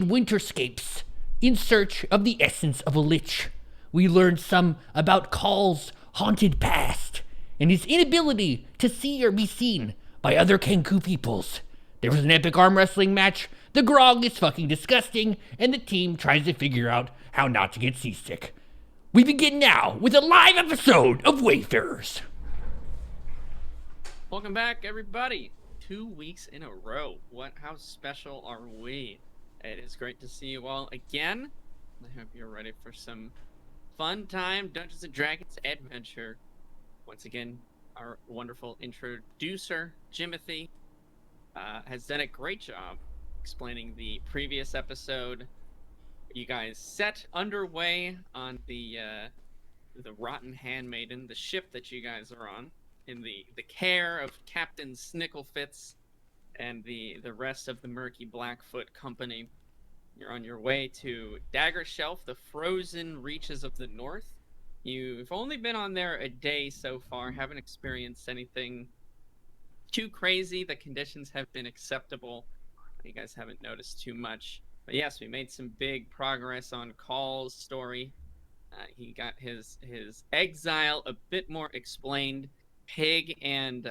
winterscapes in search of the essence of a lich. We learned some about Call's haunted past and his inability to see or be seen by other Kenku peoples. There was an epic arm wrestling match, the grog is fucking disgusting, and the team tries to figure out how not to get seasick. We begin now with a live episode of Wayfarers. Welcome back, everybody. 2 weeks in a row. How special are we? It is great to see you all again. I hope you're ready for some fun time Dungeons & Dragons adventure. Once again, our wonderful introducer, Jimothy, has done a great job explaining the previous episode. You guys set underway on the Rotten Handmaiden, the ship that you guys are on, in the care of Captain Snicklefitz and the rest of the Murky Blackfoot Company. You're on your way to Dagger Shelf, the frozen reaches of the north. You've only been on there a day so far, haven't experienced anything too crazy. The conditions have been acceptable. You guys haven't noticed too much. But yes, we made some big progress on Call's story. He got his exile a bit more explained. Pig and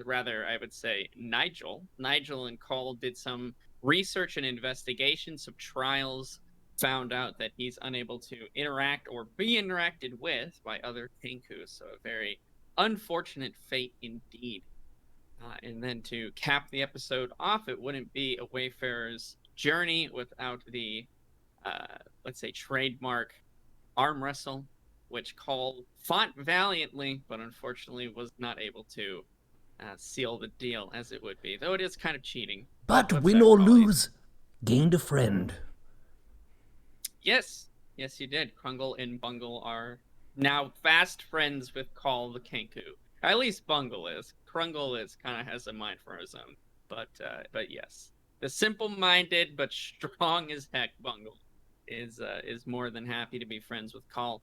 rather, I would say Nigel and Call did some research and investigation, some trials, found out that he's unable to interact or be interacted with by other Kenku, so a very unfortunate fate indeed. And then to cap the episode off, it wouldn't be a Wayfarer's journey without the, let's say, trademark arm wrestle, which Call fought valiantly, but unfortunately was not able to seal the deal as it would be, though it is kind of cheating. But win or lose, gained a friend. Yes, you did. Krungle and Bungle are now fast friends with Call the Kenku. At least Bungle is. Krungle is kind of has a mind for his own. But yes, the simple-minded but strong as heck Bungle is more than happy to be friends with Call.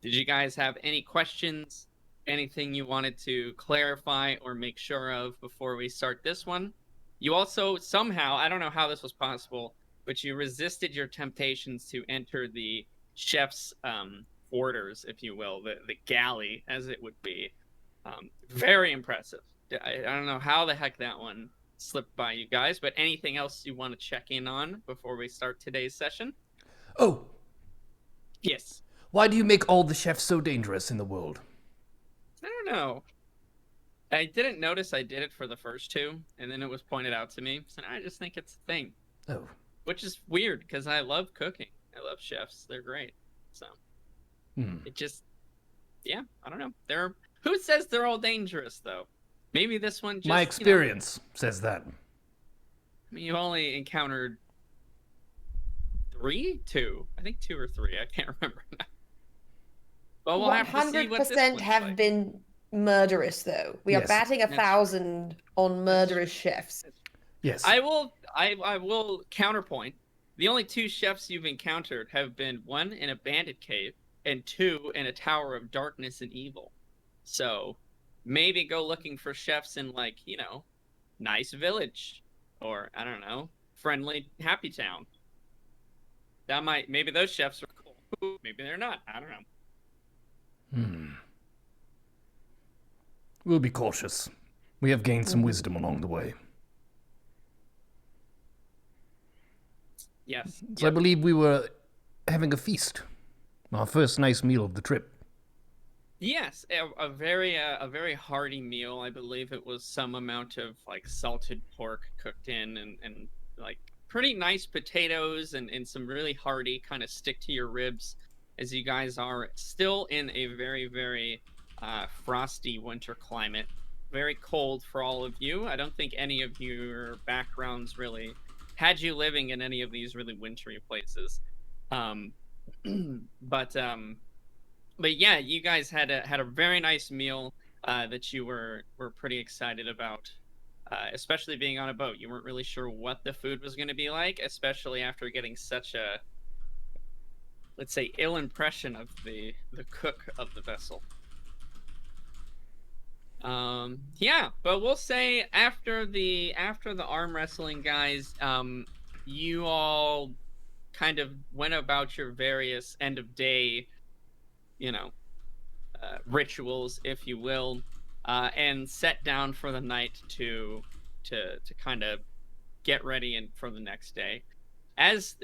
Did you guys have any questions? Anything you wanted to clarify or make sure of before we start this one? You also somehow, I don't know how this was possible, but you resisted your temptations to enter the chef's orders, if you will, the galley, as it would be. Very impressive. I don't know how the heck that one slipped by you guys, but anything else you want to check in on before we start today's session? Oh. Yes. Why do you make all the chefs so dangerous in the world? I don't know. I didn't notice I did it for the first two, and then it was pointed out to me, so I just think it's a thing. Oh. Which is weird, because I love cooking. I love chefs. They're great. So, It just, yeah, I don't know. Who says they're all dangerous, though? Maybe this one just, my experience says that. I mean, you only encountered 2. I think 2 or 3. I can't remember now. But we'll have to see what this 100% have like. been murderous, though. We are batting 1,000 on murderous chefs. Yes. I will counterpoint. The only 2 chefs you've encountered have been 1 in a bandit cave and 2 in a tower of darkness and evil. So maybe go looking for chefs in, like, nice village, or I don't know, friendly happy town. Maybe those chefs are cool. Maybe they're not. I don't know. We'll be cautious. We have gained some wisdom along the way. Yes. So I believe we were having a feast. Our first nice meal of the trip. Yes, a very hearty meal. I believe it was some amount of like salted pork cooked in and like pretty nice potatoes and some really hearty kind of stick to your ribs, as you guys are still in a very, very frosty winter climate. Very cold for all of you. I don't think any of your backgrounds really had you living in any of these really wintry places. But yeah, you guys had a very nice meal that you were pretty excited about, especially being on a boat. You weren't really sure what the food was going to be like, especially after getting such a, let's say, ill impression of the cook of the vessel. Yeah, but we'll say after the arm wrestling, guys, you all kind of went about your various end of day, you know, rituals, if you will, and set down for the night to kind of get ready and for the next day. As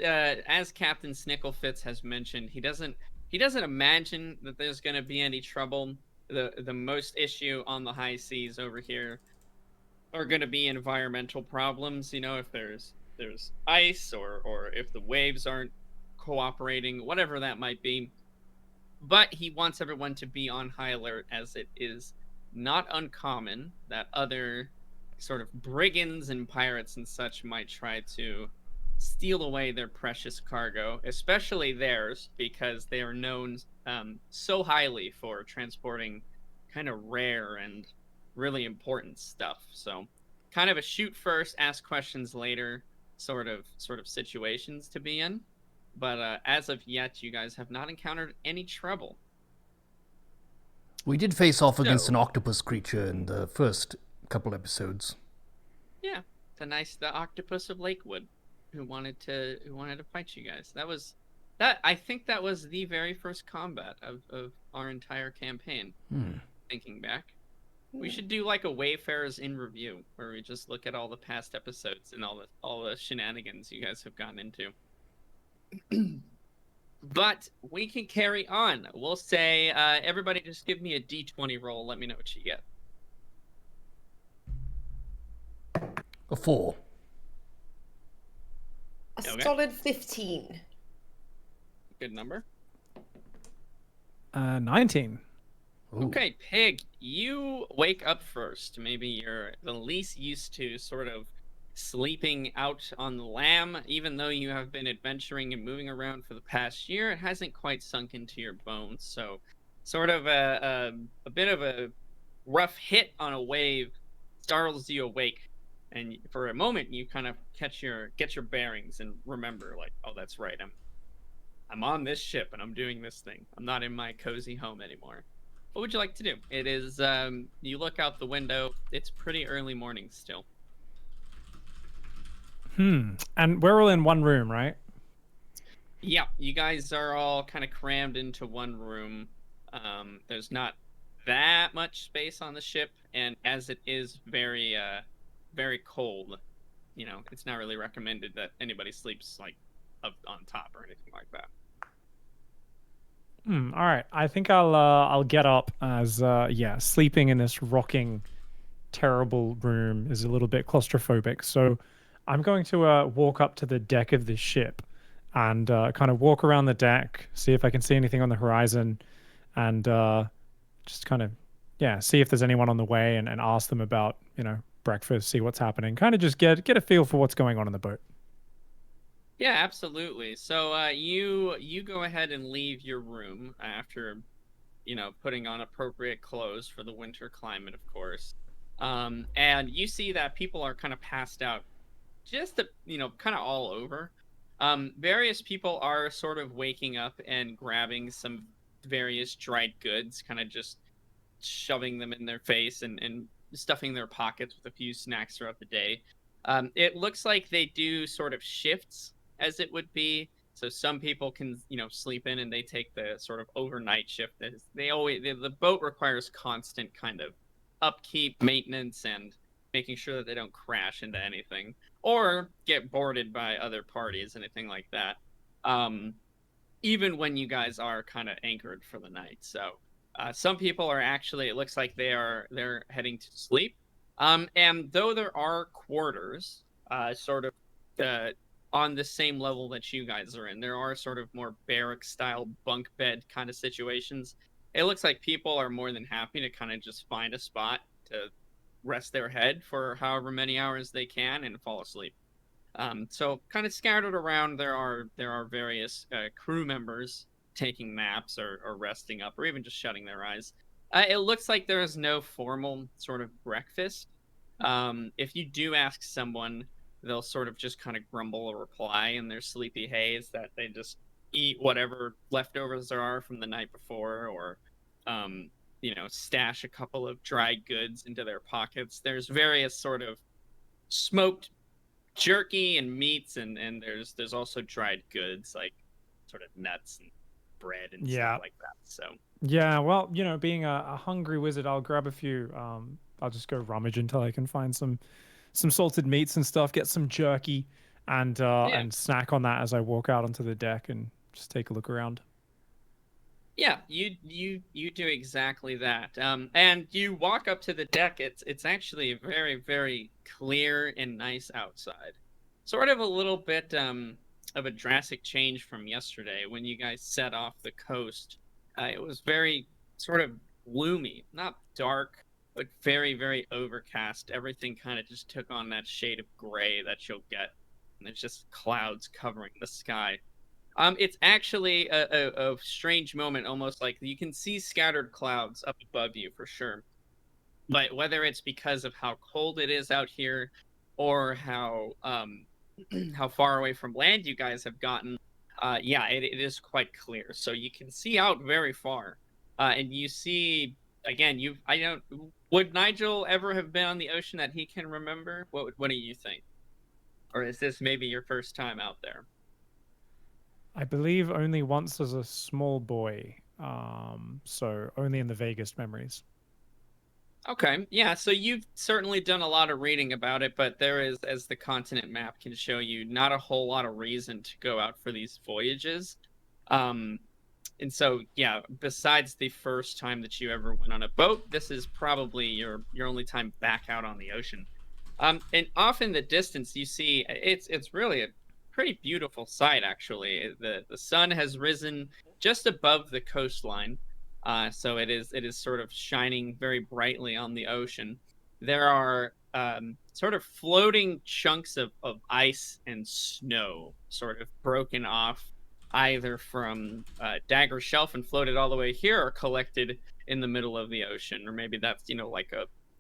Captain Snicklefitz has mentioned, he doesn't imagine that there's going to be any trouble. The most issue on the high seas over here are going to be environmental problems. You know, if there's ice or if the waves aren't cooperating, whatever that might be. But he wants everyone to be on high alert, as it is not uncommon that other sort of brigands and pirates and such might try to steal away their precious cargo, especially theirs, because they are known so highly for transporting kind of rare and really important stuff. So, kind of a shoot first, ask questions later sort of situations to be in. But as of yet, you guys have not encountered any trouble. We did face off against So- an octopus creature in the first couple episodes. Yeah, the octopus of Lakewood, who wanted to fight you guys. I think that was the very first combat of our entire campaign. Thinking back, we should do like a Wayfarers in review, where we just look at all the past episodes and all the shenanigans you guys have gotten into. But we can carry on. We'll say, everybody just give me a d20 roll. Let me know what you get. A 4. A Okay. solid 15. Good number. 19. Ooh. Okay, Pig, you wake up first. Maybe you're the least used to sort of sleeping out on the lam, even though you have been adventuring and moving around for the past year. It hasn't quite sunk into your bones, so sort of a bit of a rough hit on a wave startles you awake, and for a moment you kind of get your bearings and remember, like, oh, that's right, I'm on this ship and I'm doing this thing. I'm not in my cozy home anymore. What would you like to do? It is, you look out the window. It's pretty early morning still. And we're all in one room, right? Yeah, you guys are all kind of crammed into one room. There's not that much space on the ship, and as it is very, very cold, you know, it's not really recommended that anybody sleeps like up on top or anything like that. All right. I think I'll get up as sleeping in this rocking, terrible room is a little bit claustrophobic. So I'm going to walk up to the deck of the ship and kind of walk around the deck, see if I can see anything on the horizon, and just kind of see if there's anyone on the way and ask them about breakfast, see what's happening, kind of just get a feel for what's going on in the boat. Yeah, absolutely. So you go ahead and leave your room after, putting on appropriate clothes for the winter climate, of course. And you see that people are kind of passed out, just kind of all over. Various people are sort of waking up and grabbing some various dried goods, kind of just shoving them in their face and stuffing their pockets with a few snacks throughout the day. It looks like they do sort of shifts, as it would be. So some people can, sleep in and they take the sort of overnight shift. The boat requires constant kind of upkeep, maintenance, and making sure that they don't crash into anything or get boarded by other parties, anything like that. Even when you guys are kind of anchored for the night. So some people are actually, it looks like they're heading to sleep. And though there are quarters, sort of on the same level that you guys are in, there are sort of more barrack style bunk bed kind of situations. It looks like people are more than happy to kind of just find a spot to rest their head for however many hours they can and fall asleep. So kind of scattered around, there are various crew members taking naps or resting up or even just shutting their eyes. It looks like there is no formal sort of breakfast. If you do ask someone, they'll sort of just kind of grumble a reply in their sleepy haze that they just eat whatever leftovers there are from the night before, or stash a couple of dried goods into their pockets. There's various sort of smoked jerky and meats, and there's also dried goods like sort of nuts and bread and stuff like that. So yeah, well, being a hungry wizard, I'll grab a few. I'll just go rummage until I can find some salted meats and stuff, get some jerky, and snack on that as I walk out onto the deck and just take a look around. Yeah, you do exactly that. And you walk up to the deck. It's actually very, very clear and nice outside. Sort of a little bit of a drastic change from yesterday when you guys set off the coast. It was very sort of gloomy, not dark, but very, very overcast. Everything kind of just took on that shade of gray that you'll get, and there's just clouds covering the sky. It's actually a strange moment, almost like you can see scattered clouds up above you for sure. But whether it's because of how cold it is out here, or how how far away from land you guys have gotten, yeah, it is quite clear. So you can see out very far, and you see again. I don't. Would Nigel ever have been on the ocean that he can remember? What do you think? Or is this maybe your first time out there? I believe only once as a small boy. So only in the vaguest memories. Okay, yeah, so you've certainly done a lot of reading about it, but there is, as the continent map can show you, not a whole lot of reason to go out for these voyages. Um, and so, yeah, besides the first time that you ever went on a boat, this is probably your only time back out on the ocean. And off in the distance, you see it's really a pretty beautiful sight, actually. The sun has risen just above the coastline, so it is sort of shining very brightly on the ocean. There are sort of floating chunks of ice and snow, sort of broken off either from Dagger Shelf and floated all the way here, or collected in the middle of the ocean, or maybe that's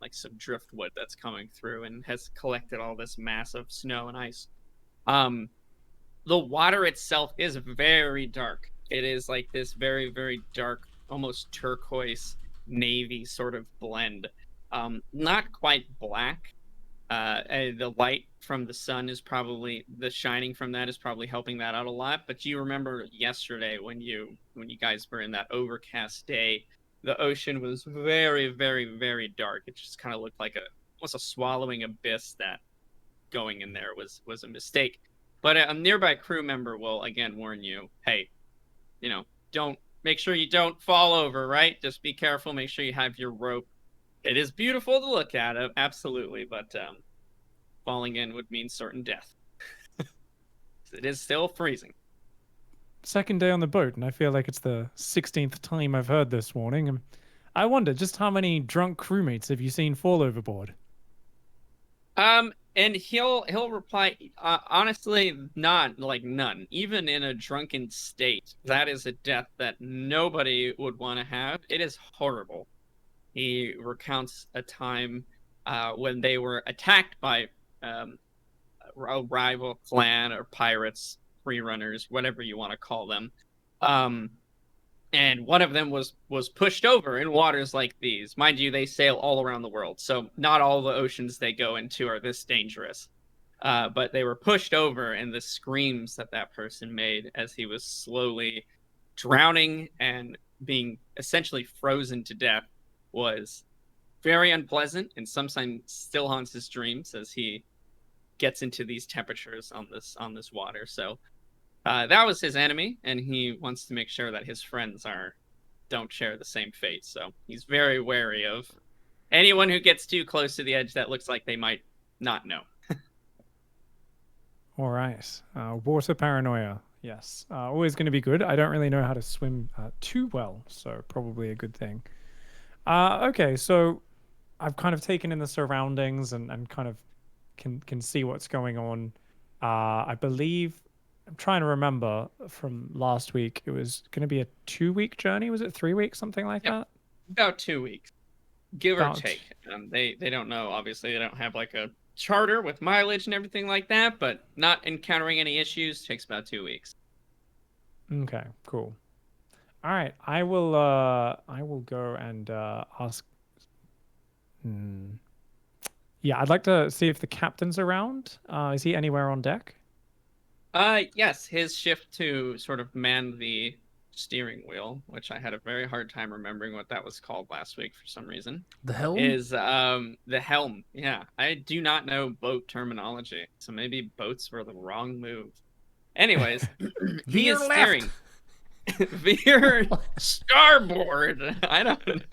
like some driftwood that's coming through and has collected all this massive snow and ice. Um, the water itself is very dark. It is like this very, very dark, almost turquoise navy sort of blend. Not quite black. The light from the sun is probably the shining from that is probably helping that out a lot. But you remember yesterday when you guys were in that overcast day, the ocean was very, very, very dark. It just kind of looked like almost a swallowing abyss that going in there was a mistake. But a nearby crew member will again warn you, hey, don't make sure you don't fall over, right? Just be careful. Make sure you have your rope. It is beautiful to look at, absolutely, but falling in would mean certain death. It is still freezing. Second day on the boat, and I feel like it's the 16th time I've heard this warning. And I wonder just how many drunk crewmates have you seen fall overboard? And he'll reply, honestly, not like none. Even in a drunken state, that is a death that nobody would want to have. It is horrible. He recounts a time when they were attacked by a rival clan or pirates, free runners, whatever you want to call them. And one of them was pushed over in waters like these. Mind you, they sail all around the world, so not all the oceans they go into are this dangerous. But they were pushed over, and the screams that that person made as he was slowly drowning and being essentially frozen to death was very unpleasant, and sometimes still haunts his dreams as he gets into these temperatures on this water. So that was his enemy, and he wants to make sure that his friends don't share the same fate. So he's very wary of anyone who gets too close to the edge that looks like they might not know. All right. Water paranoia. Yes. Always going to be good. I don't really know how to swim too well, so probably a good thing. Okay, so I've kind of taken in the surroundings and kind of can see what's going on. I believe I'm trying to remember from last week. It was going to be a 2-week journey. Was it 3 weeks, something like that? About 2 weeks, give or take. They don't know. Obviously, they don't have like a charter with mileage and everything like that. But not encountering any issues takes about 2 weeks. Okay, cool. All right, I will go and ask. Yeah, I'd like to see if the captain's around. Is he anywhere on deck? Yes, his shift to sort of man the steering wheel, which I had a very hard time remembering what that was called last week for some reason, The helm? is the helm. Yeah, I do not know boat terminology, so maybe boats were the wrong move. Anyways, he Veer is left. steering. Veer starboard. I don't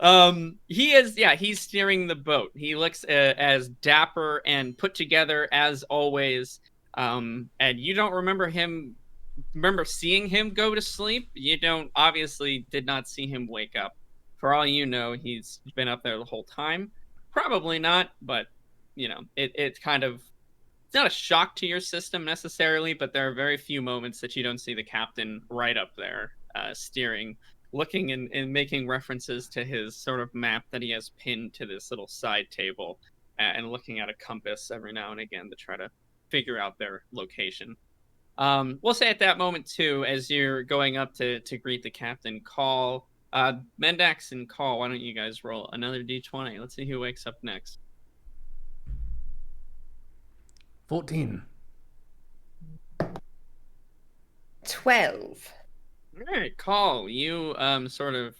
know. He's steering the boat. He looks as dapper and put together as always. And you don't remember seeing him go to sleep. You don't obviously did not see him wake up. For all you know, he's been up there the whole time. Probably not, but it's kind of, it's not a shock to your system necessarily, but there are very few moments that you don't see the captain right up there steering, looking and making references to his sort of map that he has pinned to this little side table, and looking at a compass every now and again to try to figure out their location. We'll say at that moment too, as you're going up to greet the captain, Call, Mendax and Call, why don't you guys roll another d20? Let's see who wakes up next. 14. 12. All right, Call, you sort of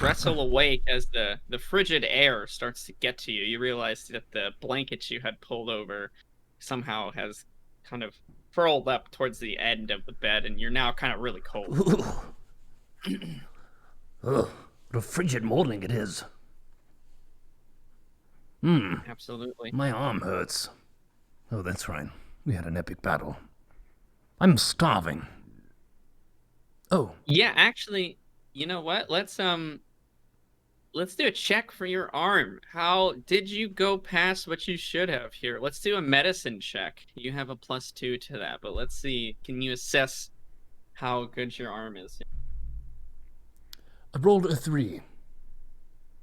wrestle awake as the frigid air starts to get to you. You realize that the blankets you had pulled over somehow has kind of furled up towards the end of the bed, and you're now kind of really cold. Ugh, what a frigid morning it is. Absolutely. My arm hurts. Oh, that's right. We had an epic battle. I'm starving. Oh. Yeah, actually, you know what? Let's do a check for your arm. How did you go past what you should have here? Let's do a medicine check. You have a +2 to that, but let's see. Can you assess how good your arm is? I rolled a 3.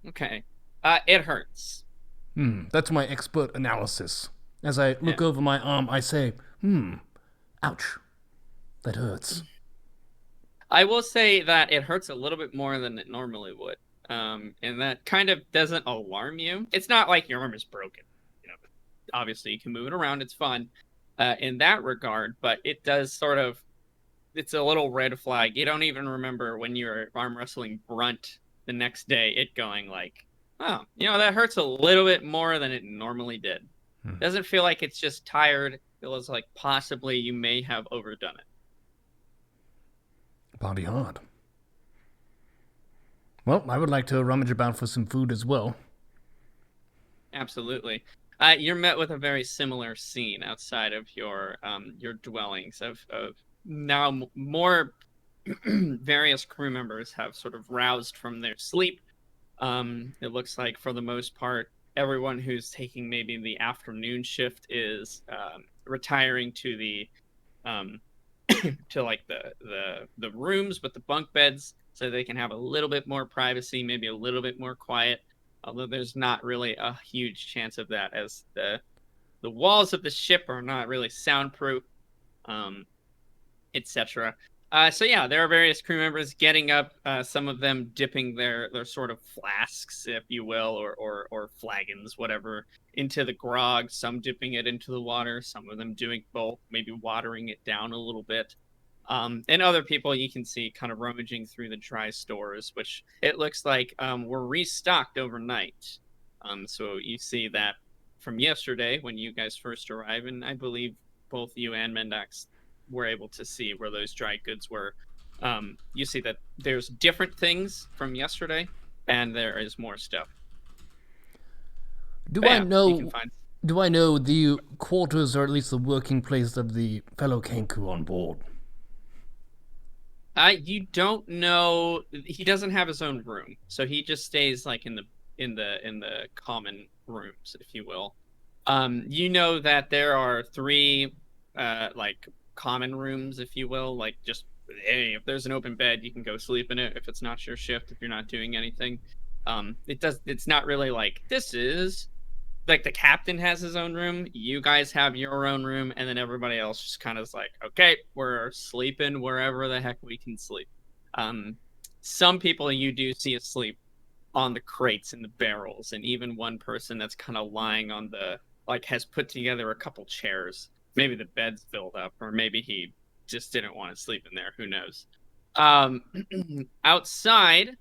Okay. It hurts. That's my expert analysis. As I look over my arm, I say, ouch. That hurts. I will say that it hurts a little bit more than it normally would. And that kind of doesn't alarm you. It's not like your arm is broken. Obviously you can move it around. It's fun in that regard, but it does sort of, it's a little red flag. You don't even remember when you were arm wrestling Brunt the next day, it going like, oh, that hurts a little bit more than it normally did. Doesn't feel like it's just tired. It feels like possibly you may have overdone it. Body hard. Well, I would like to rummage about for some food as well. Absolutely. You're met with a very similar scene outside of your dwellings of now more various crew members have sort of roused from their sleep. It looks like for the most part, everyone who's taking maybe the afternoon shift is retiring to the to like the rooms with the bunk beds, so they can have a little bit more privacy, maybe a little bit more quiet. Although there's not really a huge chance of that, as the walls of the ship are not really soundproof, etc. So yeah, there are various crew members getting up. Some of them dipping their sort of flasks, if you will, or flagons, whatever, into the grog. Some dipping it into the water. Some of them doing both, maybe watering it down a little bit. And other people you can see kind of rummaging through the dry stores, which it looks like were restocked overnight. So you see that from yesterday when you guys first arrived, and I believe both you and Mendax were able to see where those dry goods were. You see that there's different things from yesterday, and there is more stuff. Do I know the quarters, or at least the working place of the fellow Kenku on board? You don't know. He doesn't have his own room, so he just stays like in the common rooms, if you will. You know that there are 3 like common rooms, if you will, like just, hey, if there's an open bed, you can go sleep in it if it's not your shift, if you're not doing anything. It's not really like, this is like the captain has his own room, you guys have your own room, and then everybody else just kind of is like, okay, we're sleeping wherever the heck we can sleep. Some people you do see asleep on the crates and the barrels, and even one person that's kind of lying on the, like, has put together a couple chairs. Maybe the bed's filled up, or maybe he just didn't want to sleep in there. Who knows? Outside,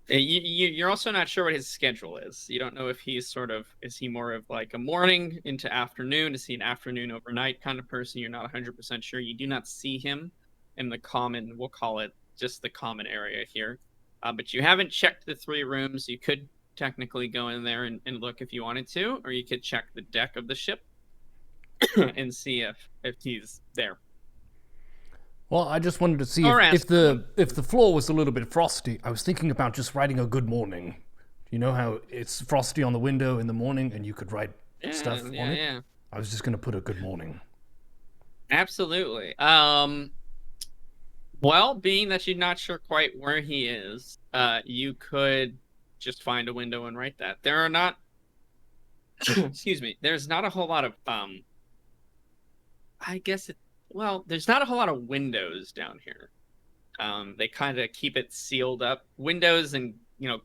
you're also not sure what his schedule is. You don't know if he's is he more of like a morning into afternoon? Is he an afternoon overnight kind of person? You're not 100% sure. You do not see him in the common, we'll call it just the common area here. But you haven't checked the 3 rooms. You could technically go in there and look if you wanted to, or you could check the deck of the ship and see if he's there. Well, I just wanted to see if the floor was a little bit frosty. I was thinking about just writing a good morning. You know how it's frosty on the window in the morning and you could write stuff on it? Yeah. I was just going to put a good morning. Absolutely. Well, being that you're not sure quite where he is, you could just find a window and write that. There are not excuse me, there's not a whole lot of there's not a whole lot of windows down here. They kind of keep it sealed up. Windows and,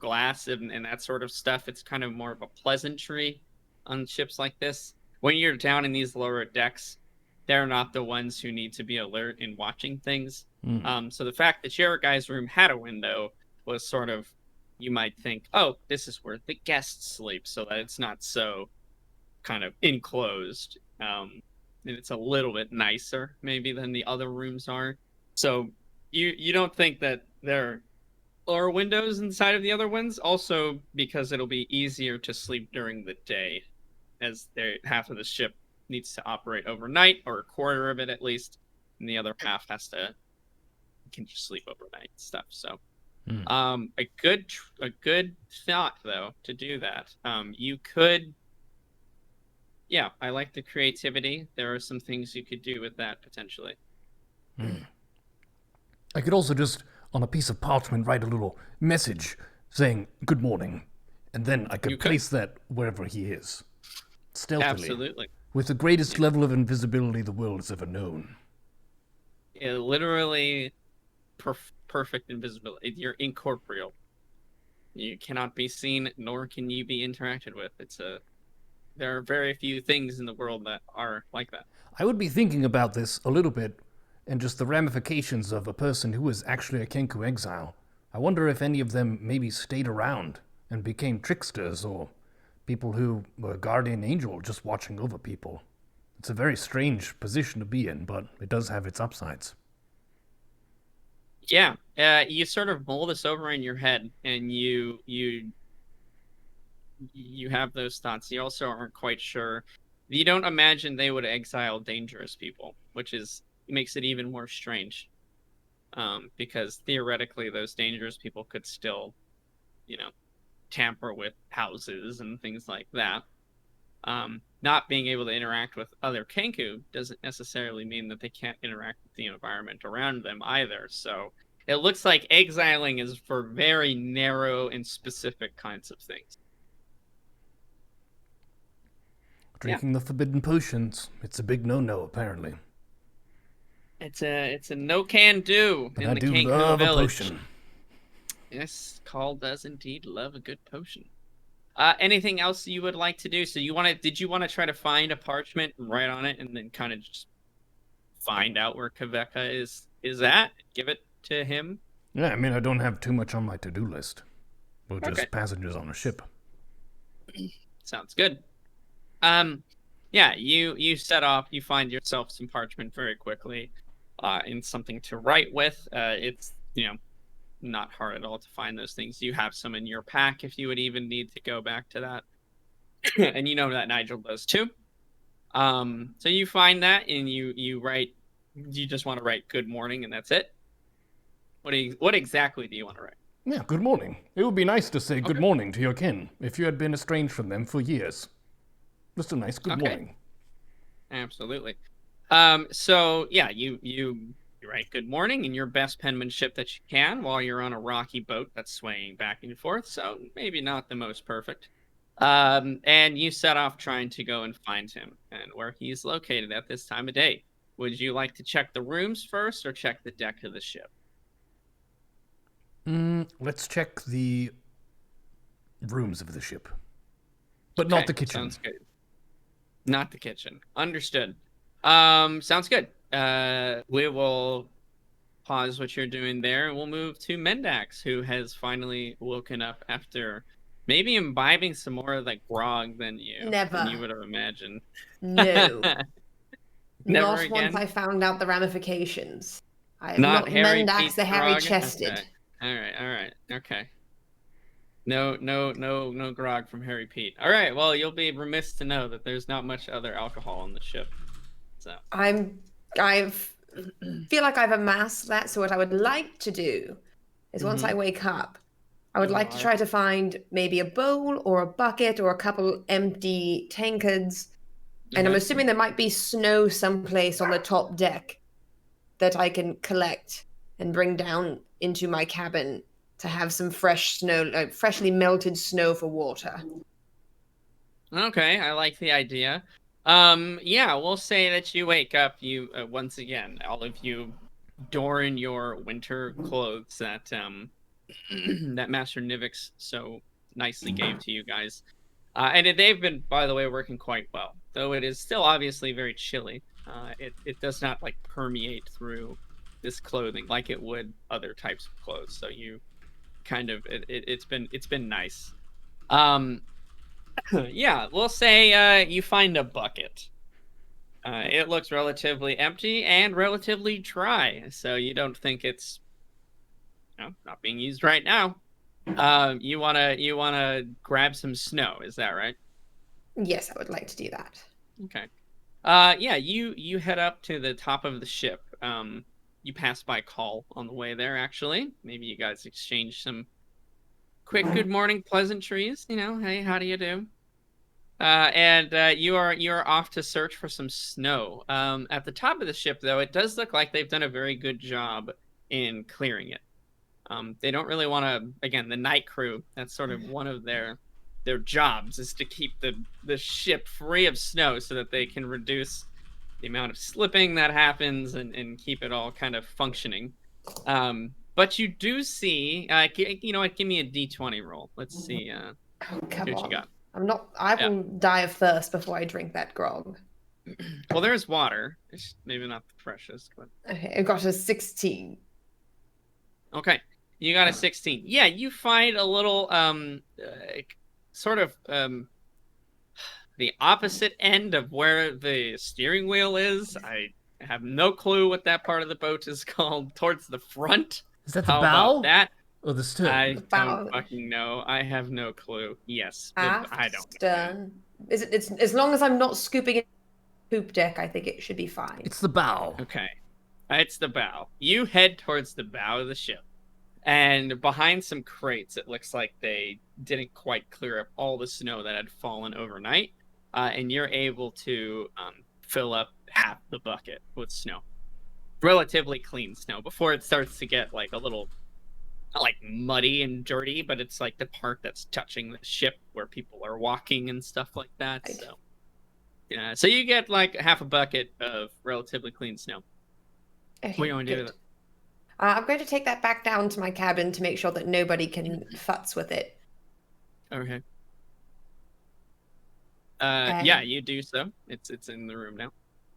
glass and that sort of stuff, it's kind of more of a pleasantry on ships like this. When you're down in these lower decks, they're not the ones who need to be alert in watching things. So the fact that your guy's room had a window was sort of, you might think, oh, this is where the guests sleep, so that it's not so kind of enclosed. And it's a little bit nicer maybe than the other rooms are. So you don't think that there are windows inside of the other ones, also because it'll be easier to sleep during the day, as half of the ship needs to operate overnight, or a quarter of it at least, and the other half can just sleep overnight and stuff. So a good thought though to do that. You could, I like the creativity. There are some things you could do with that potentially. I could also just on a piece of parchment write a little message saying good morning, and then I could place that wherever he is, stealthily. Absolutely. With the greatest level of invisibility the world has ever known. Yeah, literally perfect invisibility. You're incorporeal. You cannot be seen, nor can you be interacted with. There are very few things in the world that are like that. I would be thinking about this a little bit, and just the ramifications of a person who was actually a Kenku exile. I wonder if any of them maybe stayed around and became tricksters, or people who were a guardian angel just watching over people. It's a very strange position to be in, but it does have its upsides. Yeah, you sort of mull this over in your head, and you have those thoughts. You also aren't quite sure. You don't imagine they would exile dangerous people, which makes it even more strange. Because theoretically, those dangerous people could still, tamper with houses and things like that. Not being able to interact with other Kenku doesn't necessarily mean that they can't interact with the environment around them either. So it looks like exiling is for very narrow and specific kinds of things. Drinking the forbidden potions, it's a big no-no, apparently. It's a no can do in the Kenku love village. A potion. Yes, Call does indeed love a good potion. Anything else you would like to do? So did you want to try to find a parchment and write on it, and then kind of just find out where Kaveka is at? Give it to him? Yeah, I mean, I don't have too much on my to-do list. We're just passengers on a ship. Sounds good. You set off. You find yourself some parchment very quickly, and something to write with. It's not hard at all to find those things. You have some in your pack if you would even need to go back to that. And you know that Nigel does too. So you find that and you write, you just want to write good morning and that's it? What exactly do you want to write? Yeah, good morning. It would be nice to say good morning to your kin if you had been estranged from them for years. Just a nice good morning. Absolutely. So yeah, you write good morning in your best penmanship that you can while you're on a rocky boat that's swaying back and forth, so maybe not the most perfect. And you set off trying to go and find him and where he's located at this time of day. Would you like to check the rooms first or check the deck of the ship? Let's check the rooms of the ship. But not the kitchen. Sounds good. Not the kitchen. Understood. Sounds good. We will pause what you're doing there, and we'll move to Mendax, who has finally woken up after maybe imbibing some more of that grog than you would have imagined. No. Never Not again? once I found out the ramifications. I am Not not Harry Mendax Pete the grog? hairy-chested. Okay. All right. Okay. No grog from Harry Pete. All right. Well, you'll be remiss to know that there's not much other alcohol on the ship. So I feel like I've amassed that. So what I would like to do is once I wake up, I would like to try to find maybe a bowl or a bucket or a couple empty tankards. And I'm assuming there might be snow someplace on the top deck that I can collect and bring down into my cabin to have some fresh snow, freshly melted snow for water. Okay, I like the idea. Yeah, we'll say that you wake up, you once again, all of you don your winter clothes that that Master Nivix so nicely gave to you guys. And they've been, by the way, working quite well. Though it is still obviously very chilly. It does not like permeate through this clothing like it would other types of clothes. So you kind of it's been nice. Yeah, we'll say you find a bucket. It looks relatively empty and relatively dry, so you don't think it's not being used right now. You wanna grab some snow, is that right? Yes, I would like to do that. Okay. Yeah, you head up to the top of the ship. You pass by Call on the way there, actually. Maybe you guys exchange some quick good morning pleasantries. Hey, how do you do? And you are off to search for some snow. At the top of the ship, though, it does look like they've done a very good job in clearing it. They don't really want to. Again, the night crew. That's sort of one of their jobs is to keep the ship free of snow so that they can reduce the amount of slipping that happens and keep it all kind of functioning. But you do see, you know what? Give me a D20 roll. Let's see. Come what on. you got. I will die of thirst before I drink that grog. Well, there's water. It's maybe not the freshest, but Okay, I got a 16. Okay, you got a 16. Yeah, you find a little sort of the opposite end of where the steering wheel is. I have no clue what that part of the boat is called. Towards the front. Is that the How bow? about that? Or the stern? I bow. don't fucking know. I have no clue. Yes, Aft, I don't know. stern. It's as long as I'm not scooping in the poop deck, I think it should be fine. It's the bow. Okay, it's the bow. You head towards the bow of the ship. And behind some crates, it looks like they didn't quite clear up all the snow that had fallen overnight. And you're able to fill up half the bucket with snow. Relatively clean snow before it starts to get like a little, not like muddy and dirty, but it's like the part that's touching the ship where people are walking and stuff like that. Right. So, yeah. So you get like half a bucket of relatively clean snow. Okay, What are you going to do with it? I'm going to take that back down to my cabin to make sure that nobody can futz with it. Okay. Yeah, you do so. It's in the room now.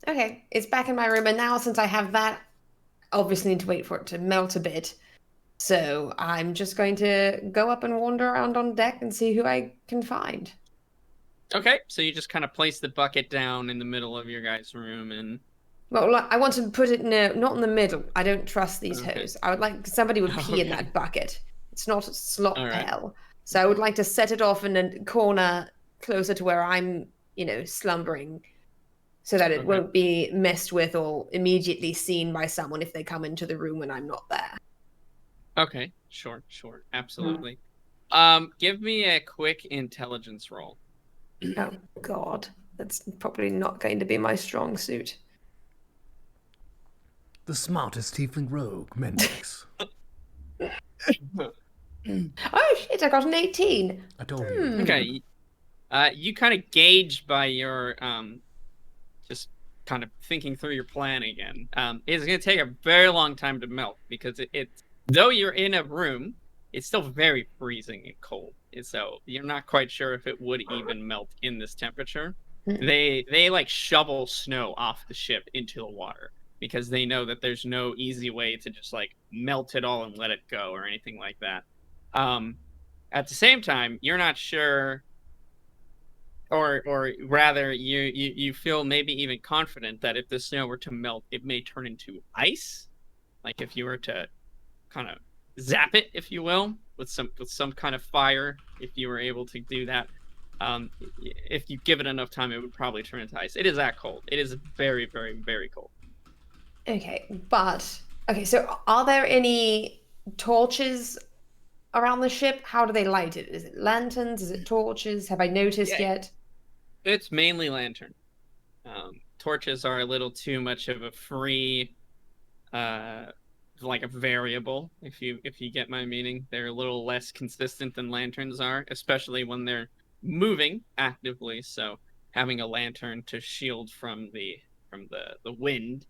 Okay, it's back in my room, and now since I have that, obviously need to wait for it to melt a bit. So I'm just going to go up and wander around on deck and see who I can find. Okay, so you just kind of place the bucket down in the middle of your guys' room and... Well, I want to put it not in the middle. I don't trust these hoes. I would like somebody would pee in that bucket. It's not a slop pail. So I would like to set it off in a corner closer to where I'm, slumbering, so that it won't be messed with or immediately seen by someone if they come into the room when I'm not there. Okay, sure, absolutely. Give me a quick intelligence roll. Oh, God. That's probably not going to be my strong suit. The smartest tiefling rogue, Mendax. Oh, shit, I got an 18. I told you. Okay. You kind of gauge by your just kind of thinking through your plan again. It's going to take a very long time to melt because it's though you're in a room it's still very freezing and cold. And so you're not quite sure if it would even melt in this temperature. They like shovel snow off the ship into the water because they know that there's no easy way to just like melt it all and let it go or anything like that. At the same time, you're not sure, or rather, you feel maybe even confident that if the snow were to melt, it may turn into ice. Like if you were to kind of zap it, if you will, with some kind of fire, if you were able to do that. If you give it enough time, it would probably turn into ice. It is that cold. It is very, very, very cold. Okay, so are there any torches around the ship? How do they light it? Is it lanterns? Is it torches? Have I noticed yet? It's mainly lantern. Torches are a little too much of a free, like a variable. If you get my meaning, they're a little less consistent than lanterns are, especially when they're moving actively. So having a lantern to shield from the wind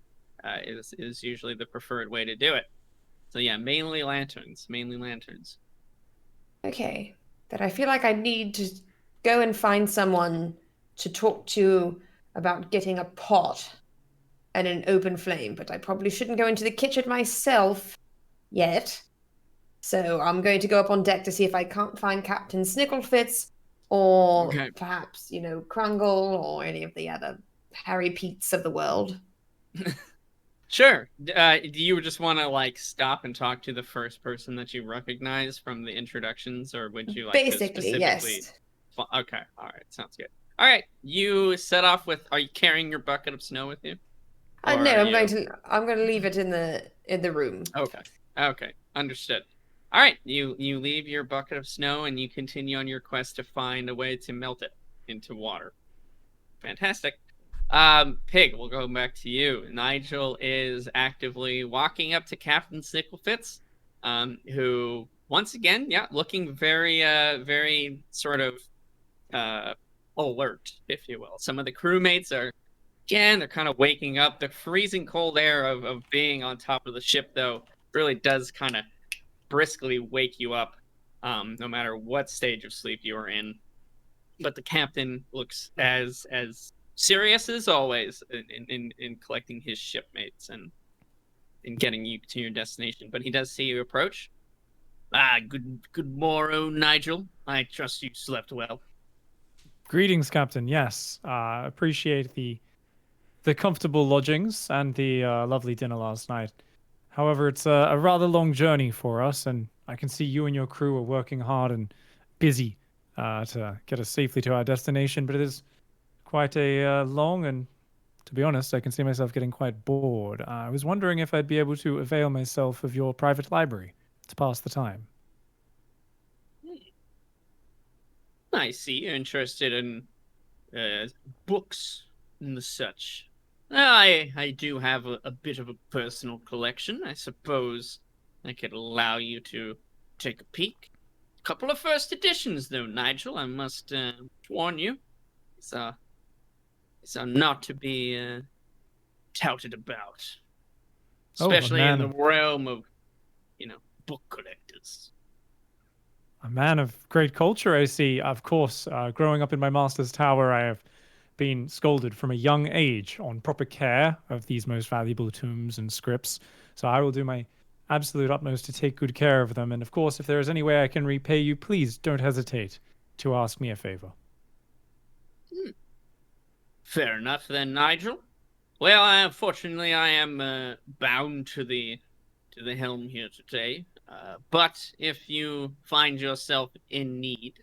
is usually the preferred way to do it. So yeah, mainly lanterns. Okay, but I feel like I need to go and find someone to talk to about getting a pot and an open flame, but I probably shouldn't go into the kitchen myself yet. So I'm going to go up on deck to see if I can't find Captain Snicklefitz or perhaps, Krungle or any of the other Harry Peets of the world. Sure. Do you just want to like stop and talk to the first person that you recognize from the introductions, or would you like basically, to specifically? Yes. Okay. All right. Sounds good. All right. You set off with. Are you carrying your bucket of snow with you? No, I'm going to leave it in the room. Okay. Understood. All right. You leave your bucket of snow and you continue on your quest to find a way to melt it into water. Fantastic. Pig, we'll go back to you. Nigel is actively walking up to Captain Snicklefitz, who once again, looking very, very sort of alert, if you will. Some of the crewmates are, again, they're kind of waking up. The freezing cold air of being on top of the ship, though, really does kind of briskly wake you up, no matter what stage of sleep you are in. But the captain looks as serious as always in collecting his shipmates and in getting you to your destination. But he does see you approach. Good morrow, Nigel. I trust you slept well. Greetings, Captain. Yes, appreciate the comfortable lodgings and the lovely dinner last night. However, it's a rather long journey for us, and I can see you and your crew are working hard and busy to get us safely to our destination, but it is quite a long, and to be honest, I can see myself getting quite bored. I was wondering if I'd be able to avail myself of your private library to pass the time. I see you're interested in books and the such. I do have a bit of a personal collection. I suppose I could allow you to take a peek. A couple of first editions, though, Nigel. I must warn you. These are not to be touted about, especially in the realm of, book collectors. A man of great culture, I see. Of course, growing up in my master's tower, I have been scolded from a young age on proper care of these most valuable tomes and scripts. So I will do my absolute utmost to take good care of them. And of course, if there is any way I can repay you, please don't hesitate to ask me a favor. Fair enough then, Nigel. Well, unfortunately, I am bound to the helm here today. But if you find yourself in need,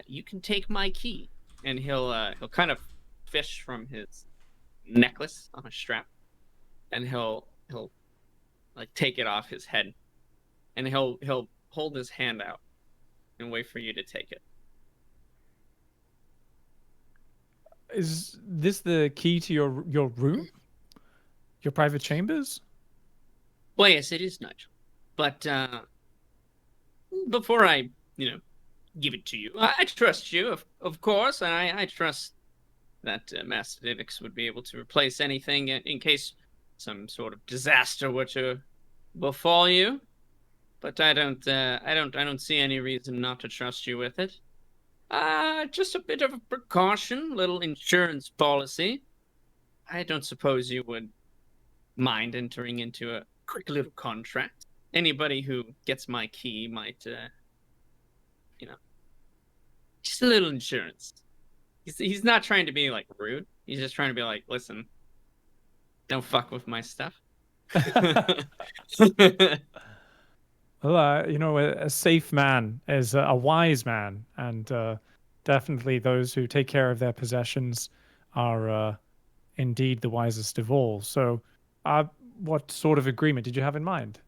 you can take my key. And he'll kind of fish from his necklace on a strap, and he'll like take it off his head, and he'll hold his hand out and wait for you to take it. Is this the key to your room? Your private chambers? Well, yes, it is, Nigel. But before I, give it to you, I trust you, of course, and I trust that Master Vivix would be able to replace anything in case some sort of disaster were to befall you. but I don't see any reason not to trust you with it. Just a bit of a precaution, little insurance policy. I don't suppose you would mind entering into a quick little contract. Anybody who gets my key might, just a little insurance. He's not trying to be like rude. He's just trying to be like, listen, don't fuck with my stuff. Well, a safe man is a wise man, and definitely those who take care of their possessions are indeed the wisest of all. So, what sort of agreement did you have in mind?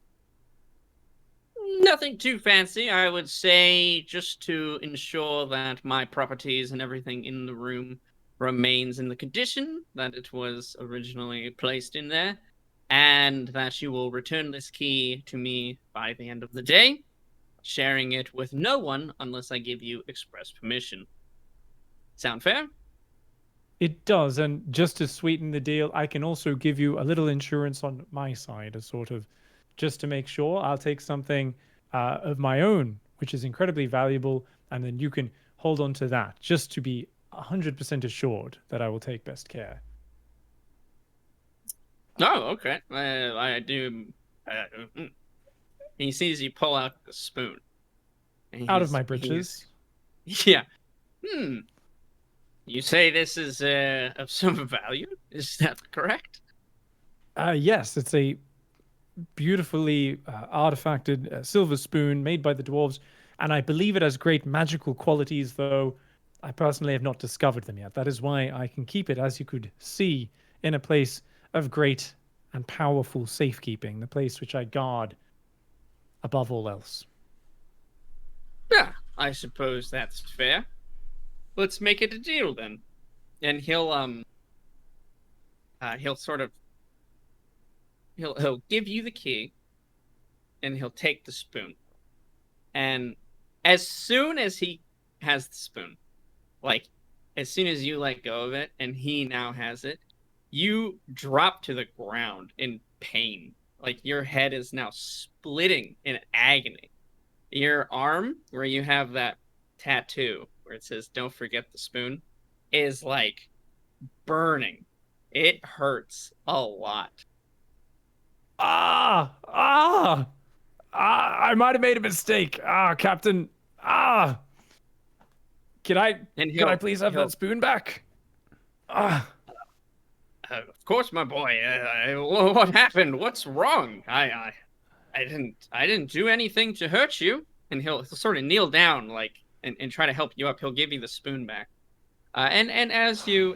Nothing too fancy, I would say, just to ensure that my properties and everything in the room remains in the condition that it was originally placed in there, and that you will return this key to me by the end of the day, sharing it with no one unless I give you express permission. Sound fair? It does, and just to sweeten the deal, I can also give you a little insurance on my side, a sort of, just to make sure. I'll take something of my own, which is incredibly valuable, and then you can hold on to that, just to be 100% assured that I will take best care. Oh, okay. I do. He sees you pull out the spoon. Out of my britches. Yeah. You say this is of some value? Is that correct? Yes, it's a beautifully artifacted silver spoon made by the dwarves, and I believe it has great magical qualities, though I personally have not discovered them yet. That is why I can keep it, as you could see, in a place of great and powerful safekeeping, the place which I guard above all else. Yeah, I suppose that's fair. Let's make it a deal then. And he'll sort of he'll give you the key, and he'll take the spoon. And as soon as he has the spoon, like as soon as you let go of it and he now has it, you drop to the ground in pain. Like your head is now splitting in agony. Your arm, where you have that tattoo where it says "Don't forget the spoon," is like burning. It hurts a lot. I might have made a mistake. Captain. Can I please have that spoon back? Of course, my boy. What happened? What's wrong? I didn't do anything to hurt you. And he'll sort of kneel down, like, and try to help you up. He'll give you the spoon back. And as you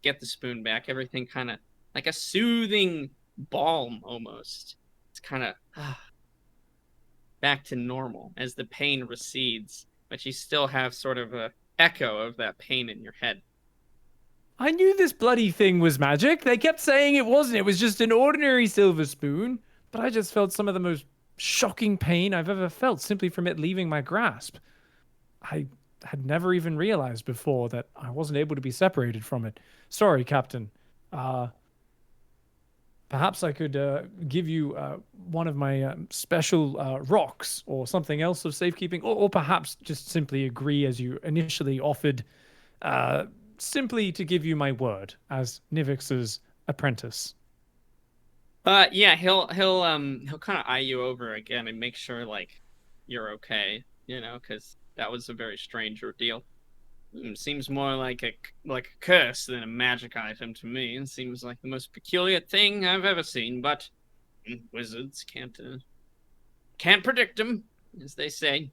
get the spoon back, everything kind of like a soothing balm almost. It's kind of back to normal as the pain recedes, but you still have sort of a echo of that pain in your head. I knew this bloody thing was magic. They kept saying it wasn't. It was just an ordinary silver spoon. But I just felt some of the most shocking pain I've ever felt simply from it leaving my grasp. I had never even realized before that I wasn't able to be separated from it. Sorry, Captain. Perhaps I could give you one of my special rocks or something else of safekeeping, or perhaps just simply agree as you initially offered, simply to give you my word as Nivix's apprentice. Yeah, he'll kind of eye you over again and make sure like you're okay, because that was a very strange ordeal. Seems more like a curse than a magic item to me. It seems like the most peculiar thing I've ever seen, but wizards can't predict them, as they say.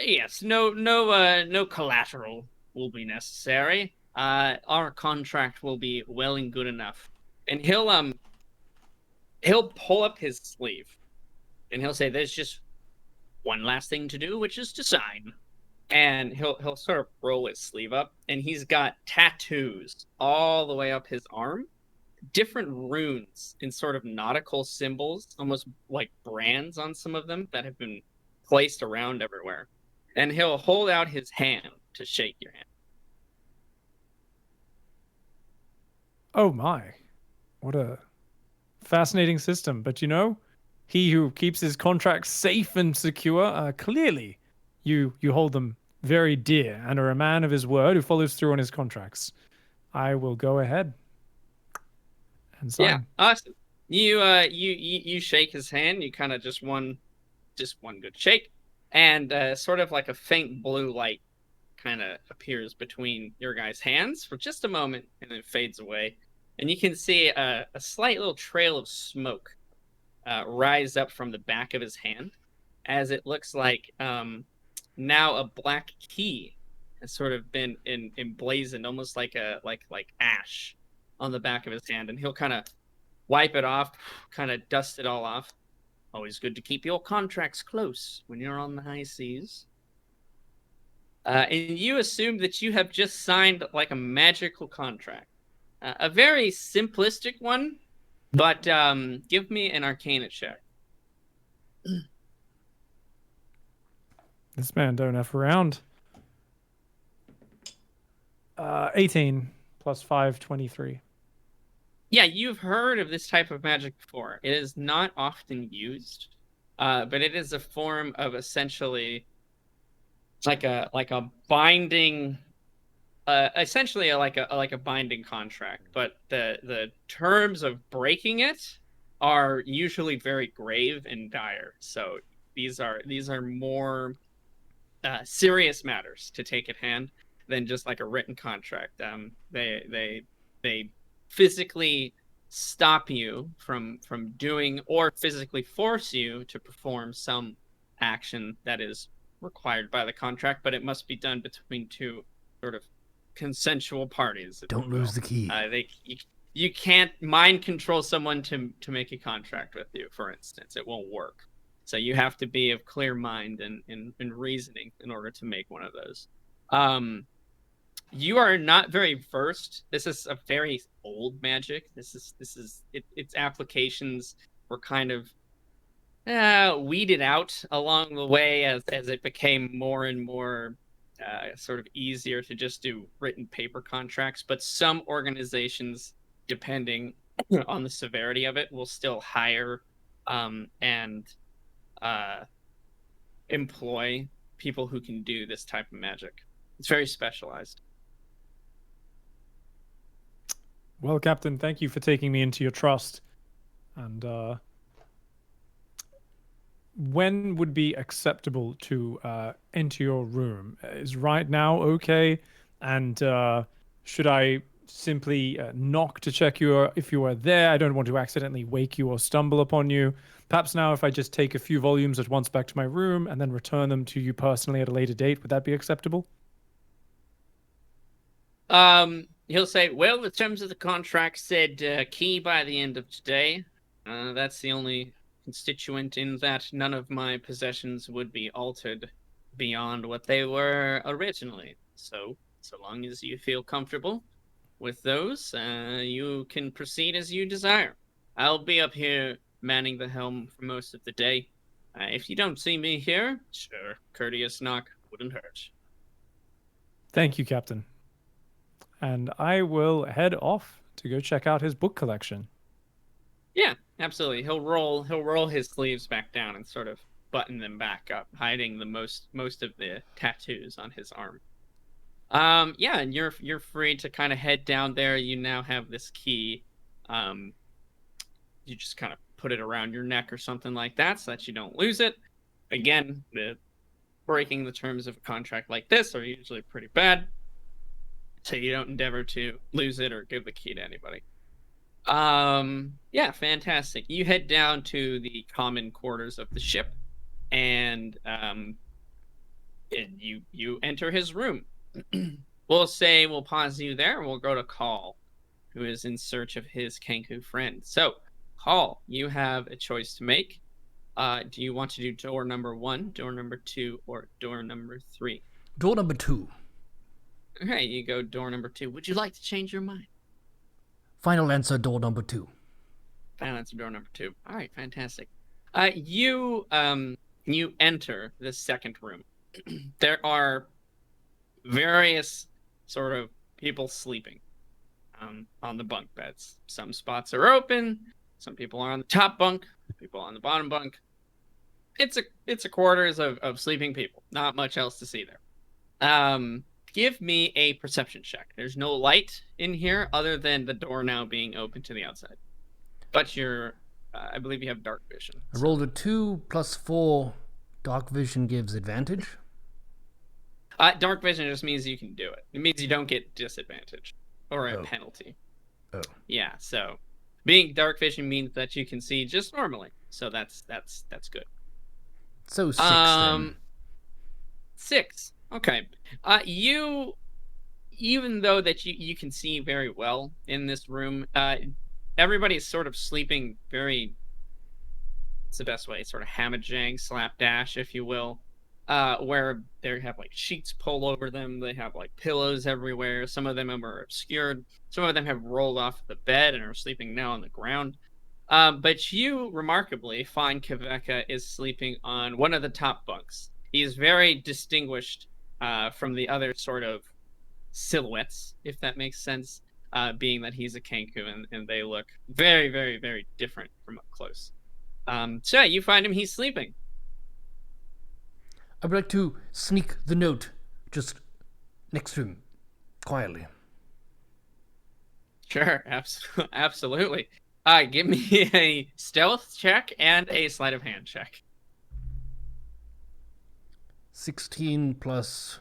Yes, no collateral will be necessary. Our contract will be well and good enough. And he'll pull up his sleeve, and he'll say, "There's just one last thing to do, which is to sign." And he'll sort of roll his sleeve up, and he's got tattoos all the way up his arm, different runes in sort of nautical symbols, almost like brands on some of them that have been placed around everywhere. And he'll hold out his hand to shake your hand. Oh my, what a fascinating system. But he who keeps his contracts safe and secure. Clearly, you hold them very dear and are a man of his word who follows through on his contracts. I will go ahead and sign. Yeah, awesome. You shake his hand. You kind of just one good shake, and sort of like a faint blue light kind of appears between your guys' hands for just a moment, and then fades away. And you can see a slight little trail of smoke rise up from the back of his hand, as it looks like now a black key has sort of been emblazoned, almost like ash on the back of his hand, and he'll kind of wipe it off, kind of dust it all off. Always good to keep your contracts close when you're on the high seas. And you assume that you have just signed like a magical contract. A very simplistic one, but give me an Arcana check. This man don't F around. 18 plus 5, 23. Yeah, you've heard of this type of magic before. It is not often used, but it is a form of essentially like a binding, essentially like a binding contract. But the terms of breaking it are usually very grave and dire. So these are more serious matters to take at hand than just like a written contract. They physically stop you from doing or physically force you to perform some action that is required by the contract, but it must be done between two sort of consensual parties. Don't lose the key. You can't mind control someone to make a contract with you, for instance. It won't work. So you have to be of clear mind and reasoning in order to make one of those. You are not very versed. This is a very old magic. Its applications were kind of weeded out along the way as it became more and more sort of easier to just do written paper contracts. But some organizations, depending on the severity of it, will still hire and employ people who can do this type of magic. It's very specialized. Well, Captain, thank you for taking me into your trust. And when would be acceptable to enter your room? Is right now okay? And should I simply knock to check if you are there? I don't want to accidentally wake you or stumble upon you. Perhaps now if I just take a few volumes at once back to my room and then return them to you personally at a later date, would that be acceptable? He'll say, well, the terms of the contract said key by the end of today. That's the only constituent in that none of my possessions would be altered beyond what they were originally. So long as you feel comfortable with those, you can proceed as you desire. I'll be up here manning the helm for most of the day. If you don't see me here, sure, courteous knock wouldn't hurt. Thank you, Captain. And I will head off to go check out his book collection. Yeah, absolutely. He'll roll his sleeves back down and sort of button them back up, hiding the most of the tattoos on his arm. Yeah, and you're free to kind of head down there. You now have this key. You just kind of put it around your neck or something like that so that you don't lose it. Again, breaking the terms of a contract like this are usually pretty bad, so you don't endeavor to lose it or give the key to anybody. Yeah, fantastic. You head down to the common quarters of the ship, and you enter his room. We'll pause you there, and we'll go to Call, who is in search of his Kenku friend. So, Call, you have a choice to make. Do you want to do door number 1, door number 2, or door number 3? Door number 2. Okay, you go door number 2. Would you like to change your mind? Final answer, door number 2. Final answer, door number 2. All right, fantastic. You enter the second room. There are various sort of people sleeping on the bunk beds. Some spots are open. Some people are on the top bunk. people on the bottom bunk. It's a quarters of sleeping people. Not much else to see there. Give me a perception check. There's no light in here other than the door now being open to the outside. But I believe you have dark vision. I rolled a 2 + 4. Dark vision gives advantage. Dark vision just means you can do it. It means you don't get disadvantage or a penalty. Oh. Yeah, so being dark vision means that you can see just normally. So that's good. So 6 then. 6. Okay. You, even though that you can see very well in this room, everybody's sort of sleeping very, what's the best way, sort of hamajang, slapdash, if you will, where they have like sheets pulled over them. They have like pillows everywhere. Some of them are obscured. Some of them have rolled off the bed and are sleeping now on the ground. But you, remarkably, find Kveka is sleeping on one of the top bunks. He is very distinguished from the other sort of silhouettes, if that makes sense, being that he's a Kenku and they look very, very, very different from up close. So yeah, you find him, he's sleeping. I would like to sneak the note just next to him, quietly. Sure, absolutely. Give me a stealth check and a sleight of hand check. 16 plus...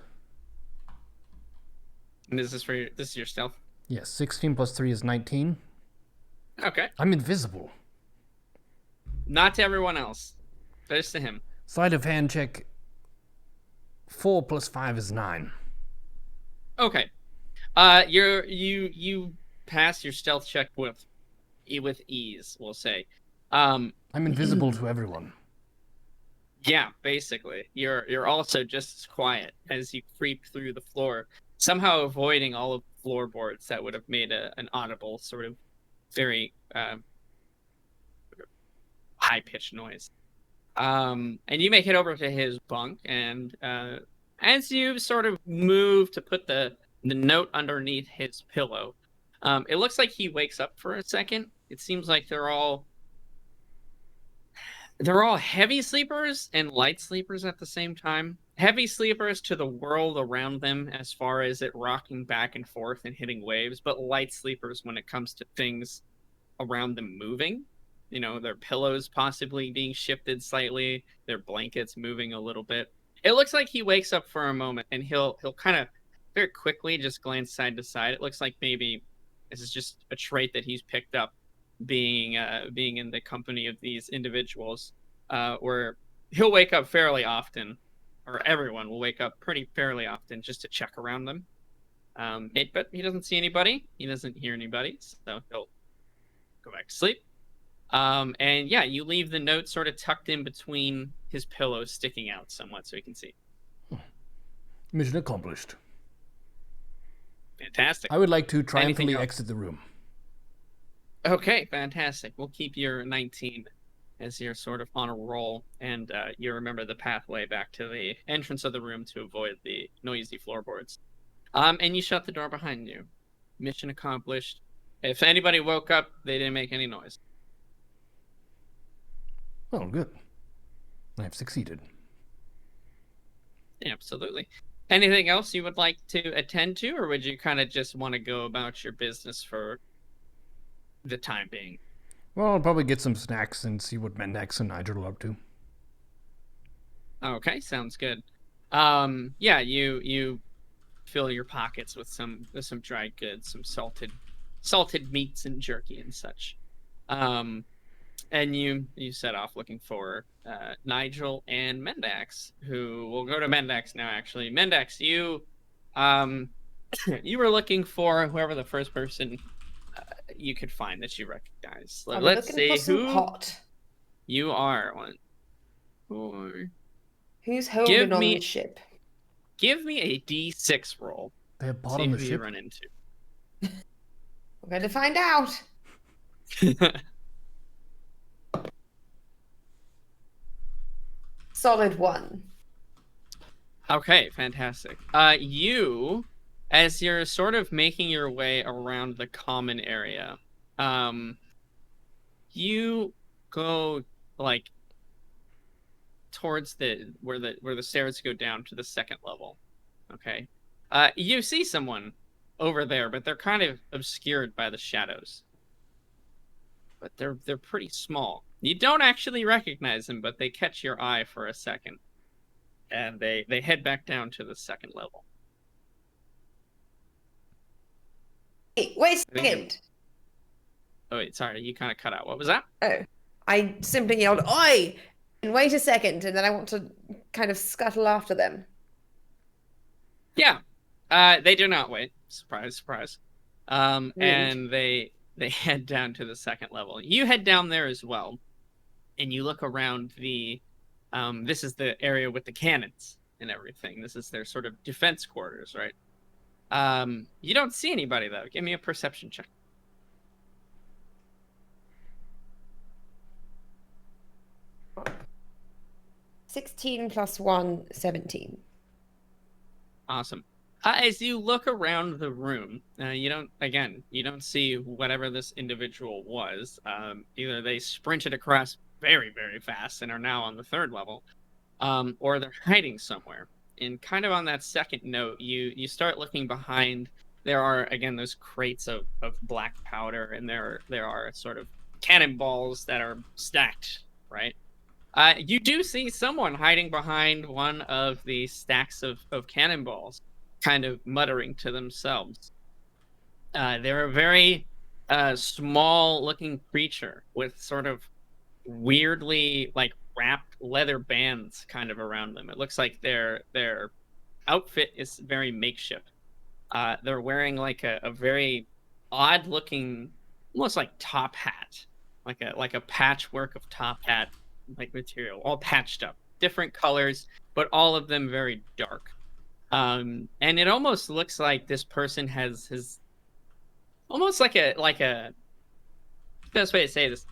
And this is your stealth? Yes, 16 plus 3 is 19. Okay. I'm invisible. Not to everyone else. Just to him. Sleight of hand check. 4 plus 5 is 9. Okay. You pass your stealth check with ease, we'll say. I'm invisible to everyone. Yeah, basically. You're also just as quiet as you creep through the floor, somehow avoiding all of the floorboards that would have made an audible sort of very high-pitched noise. And you make it over to his bunk, and as you sort of move to put the note underneath his pillow, it looks like he wakes up for a second. It seems like they're all heavy sleepers and light sleepers at the same time. Heavy sleepers to the world around them as far as it rocking back and forth and hitting waves, but light sleepers when it comes to things around them moving. You know, their pillows possibly being shifted slightly, their blankets moving a little bit. It looks like he wakes up for a moment and he'll kind of very quickly just glance side to side. It looks like maybe this is just a trait that he's picked up being in the company of these individuals, where he'll wake up fairly often, or everyone will wake up pretty fairly often just to check around them. But he doesn't see anybody. He doesn't hear anybody, so he'll go back to sleep. And yeah, you leave the note sort of tucked in between his pillows, sticking out somewhat so he can see. Mission accomplished. Fantastic. I would like to triumphantly exit the room. Okay, fantastic. We'll keep your 19 as you're sort of on a roll, and you remember the pathway back to the entrance of the room to avoid the noisy floorboards. And you shut the door behind you. Mission accomplished. If anybody woke up, they didn't make any noise. Oh, good. I've succeeded. Absolutely. Anything else you would like to attend to, or would you kind of just want to go about your business for the time being? Well, I'll probably get some snacks and see what Mendax and Nigel are up to. Okay, sounds good. Yeah, you fill your pockets with some dried goods, some salted meats and jerky and such. And you set off looking for Nigel and Mendax, who will go to Mendax now. Actually, Mendax, you were looking for whoever the first person you could find that you recognize. Let's see who hot. You are. One. Who's holding on the ship? Give me a D6 roll. They have pot on the ship. You run into. We're going to find out. Solid 1. Okay, fantastic. You, as you're sort of making your way around the common area, you go like towards where the stairs go down to the second level. Okay. You see someone over there, but they're kind of obscured by the shadows. But they're pretty small. You don't actually recognize them, but they catch your eye for a second. And they head back down to the second level. Wait a second. Oh, wait, sorry, you kind of cut out. What was that? Oh, I simply yelled, "Oi!" and wait a second, and then I want to kind of scuttle after them. Yeah. They do not wait. Surprise, surprise. And they head down to the second level. You head down there as well, and you look around this is the area with the cannons and everything. This is their sort of defense quarters, right? You don't see anybody though. Give me a perception check. 16 plus 1, 17. Awesome. As you look around the room, you don't see whatever this individual was. Either they sprinted across very, very fast and are now on the third level, or they're hiding somewhere. And kind of on that second note, you start looking behind. There are, again, those crates of black powder, and there are sort of cannonballs that are stacked, right? You do see someone hiding behind one of the stacks of cannonballs, kind of muttering to themselves. They're a very small-looking creature with sort of weirdly like wrapped leather bands kind of around them. It looks like their outfit is very makeshift. They're wearing like a very odd-looking, almost like top hat, like a patchwork of top hat like material, all patched up, different colors, but all of them very dark. And it almost looks like this person has almost like a best way to say this.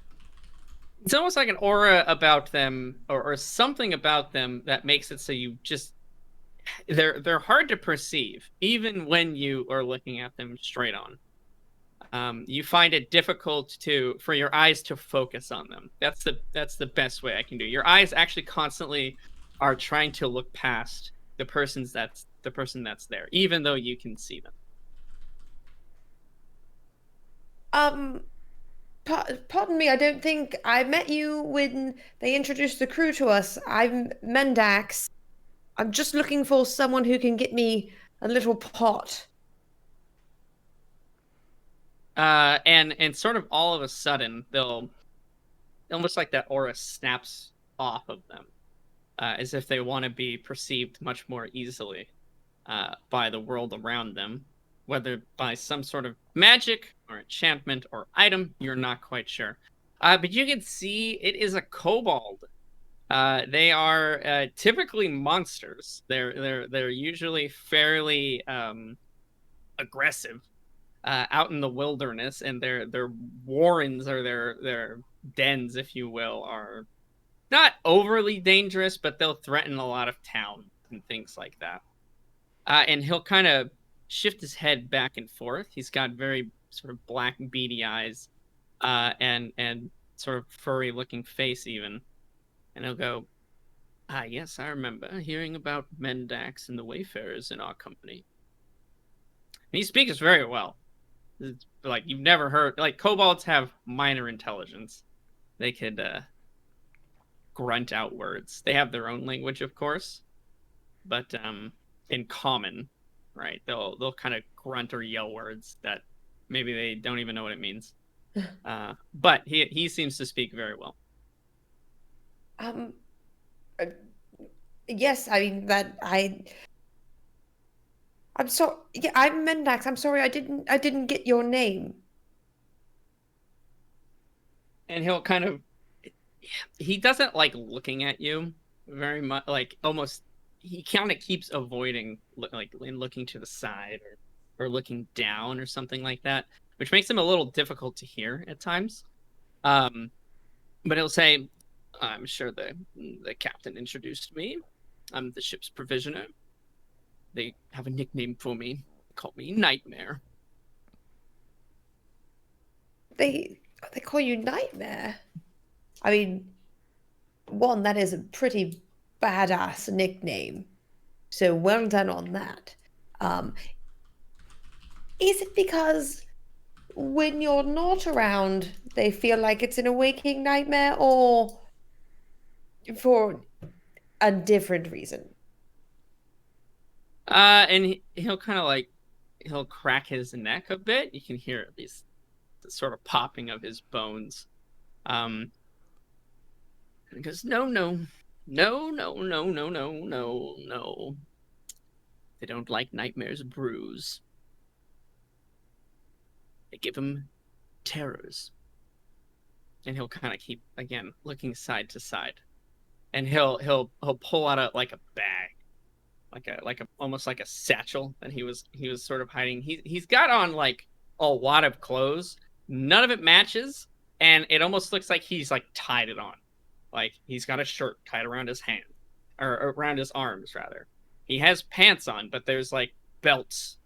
It's almost like an aura about them, or something about them that makes it so you just they're hard to perceive, even when you are looking at them straight on. You find it difficult for your eyes to focus on them. That's the best way I can do. Your eyes actually constantly are trying to look past the person that's there, even though you can see them. Pardon me, I don't think I met you when they introduced the crew to us. I'm Mendax. I'm just looking for someone who can get me a little pot. And sort of all of a sudden, they'll almost like that aura snaps off of them, as if they want to be perceived much more easily by the world around them, whether by some sort of magic or enchantment or item, you're not quite sure. But you can see it is a kobold. They are typically monsters. They're usually fairly aggressive. Out in the wilderness, and their warrens, or their dens, if you will, are not overly dangerous, but they'll threaten a lot of towns and things like that. And he'll kind of shift his head back and forth. He's got very sort of black, beady eyes, and sort of furry-looking face even. And he'll go, yes, I remember hearing about Mendax and the Wayfarers in our company. And he speaks very well. It's like you've never heard, like kobolds have minor intelligence. They could grunt out words. They have their own language, of course, but in common, right? They'll kind of grunt or yell words that maybe they don't even know what it means. But he seems to speak very well. Yes, I mean that I'm sorry. Yeah, I'm Mendax. I'm sorry, I didn't get your name. And he'll kind of, he doesn't like looking at you very much. Like almost, he kind of keeps avoiding like looking to the side or looking down or something like that, which makes him a little difficult to hear at times. But he'll say, "I'm sure the captain introduced me. I'm the ship's provisioner. They have a nickname for me. They call me Nightmare." They call you Nightmare. I mean, one, that is a pretty badass nickname. So well done on that. Is it because when you're not around, they feel like it's an waking nightmare, or for a different reason? And he'll kind of like he'll crack his neck a bit. You can hear these the sort of popping of his bones. And he goes, no, no, no, no, no, no, no, no, no. They don't like nightmares brews. They give him terrors. And he'll kind of keep again looking side to side, and he'll pull out like a bag, like a almost like a satchel that he was sort of hiding. He's got on like a lot of clothes. None of it matches, and it almost looks like he's like tied it on. Like he's got a shirt tied around his hand, or around his arms rather. He has pants on, but there's like belts,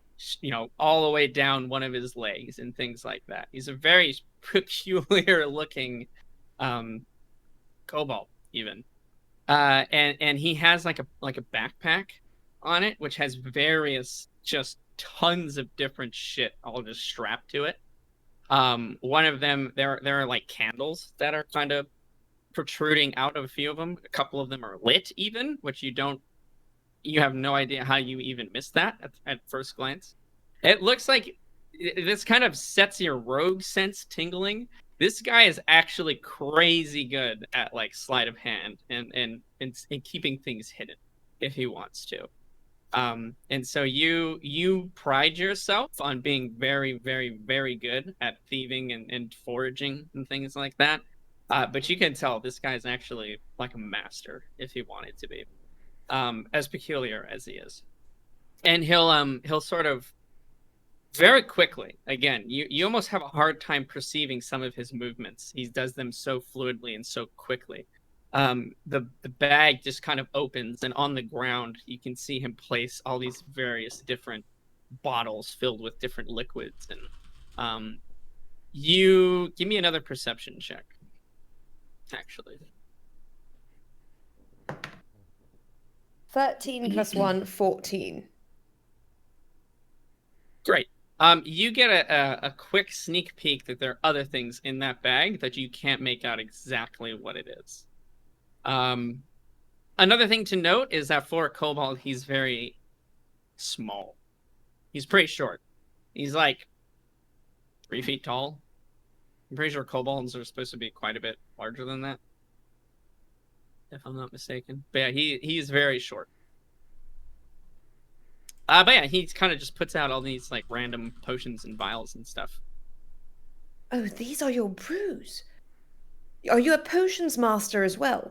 all the way down one of his legs and things like that. He's a very peculiar looking kobold even. And he has like a backpack on it, which has various just tons of different shit all just strapped to it. One of them, there are like candles that are kind of protruding out of a few of them. A couple of them are lit even, which you have no idea how you even missed that at first glance. It looks like this kind of sets your rogue sense tingling. This guy is actually crazy good at like sleight of hand and keeping things hidden if he wants to. And so you pride yourself on being very, very, very good at thieving and foraging and things like that. But you can tell this guy's actually like a master if he wanted to be, as peculiar as he is. And he'll sort of very quickly, again, you almost have a hard time perceiving some of his movements. He does them so fluidly and so quickly. The bag just kind of opens, and on the ground you can see him place all these various different bottles filled with different liquids. And you give me another perception check, actually. 13 plus 1, 14. Great. You get a quick sneak peek that there are other things in that bag that you can't make out exactly what it is. Another thing to note is that for a kobold, he's very small. He's pretty short. He's like 3 feet tall. I'm pretty sure kobolds are supposed to be quite a bit larger than that, if I'm not mistaken. But yeah, he's very short. But yeah, he kind of just puts out all these like random potions and vials and stuff. Oh, these are your brews. Are you a potions master as well?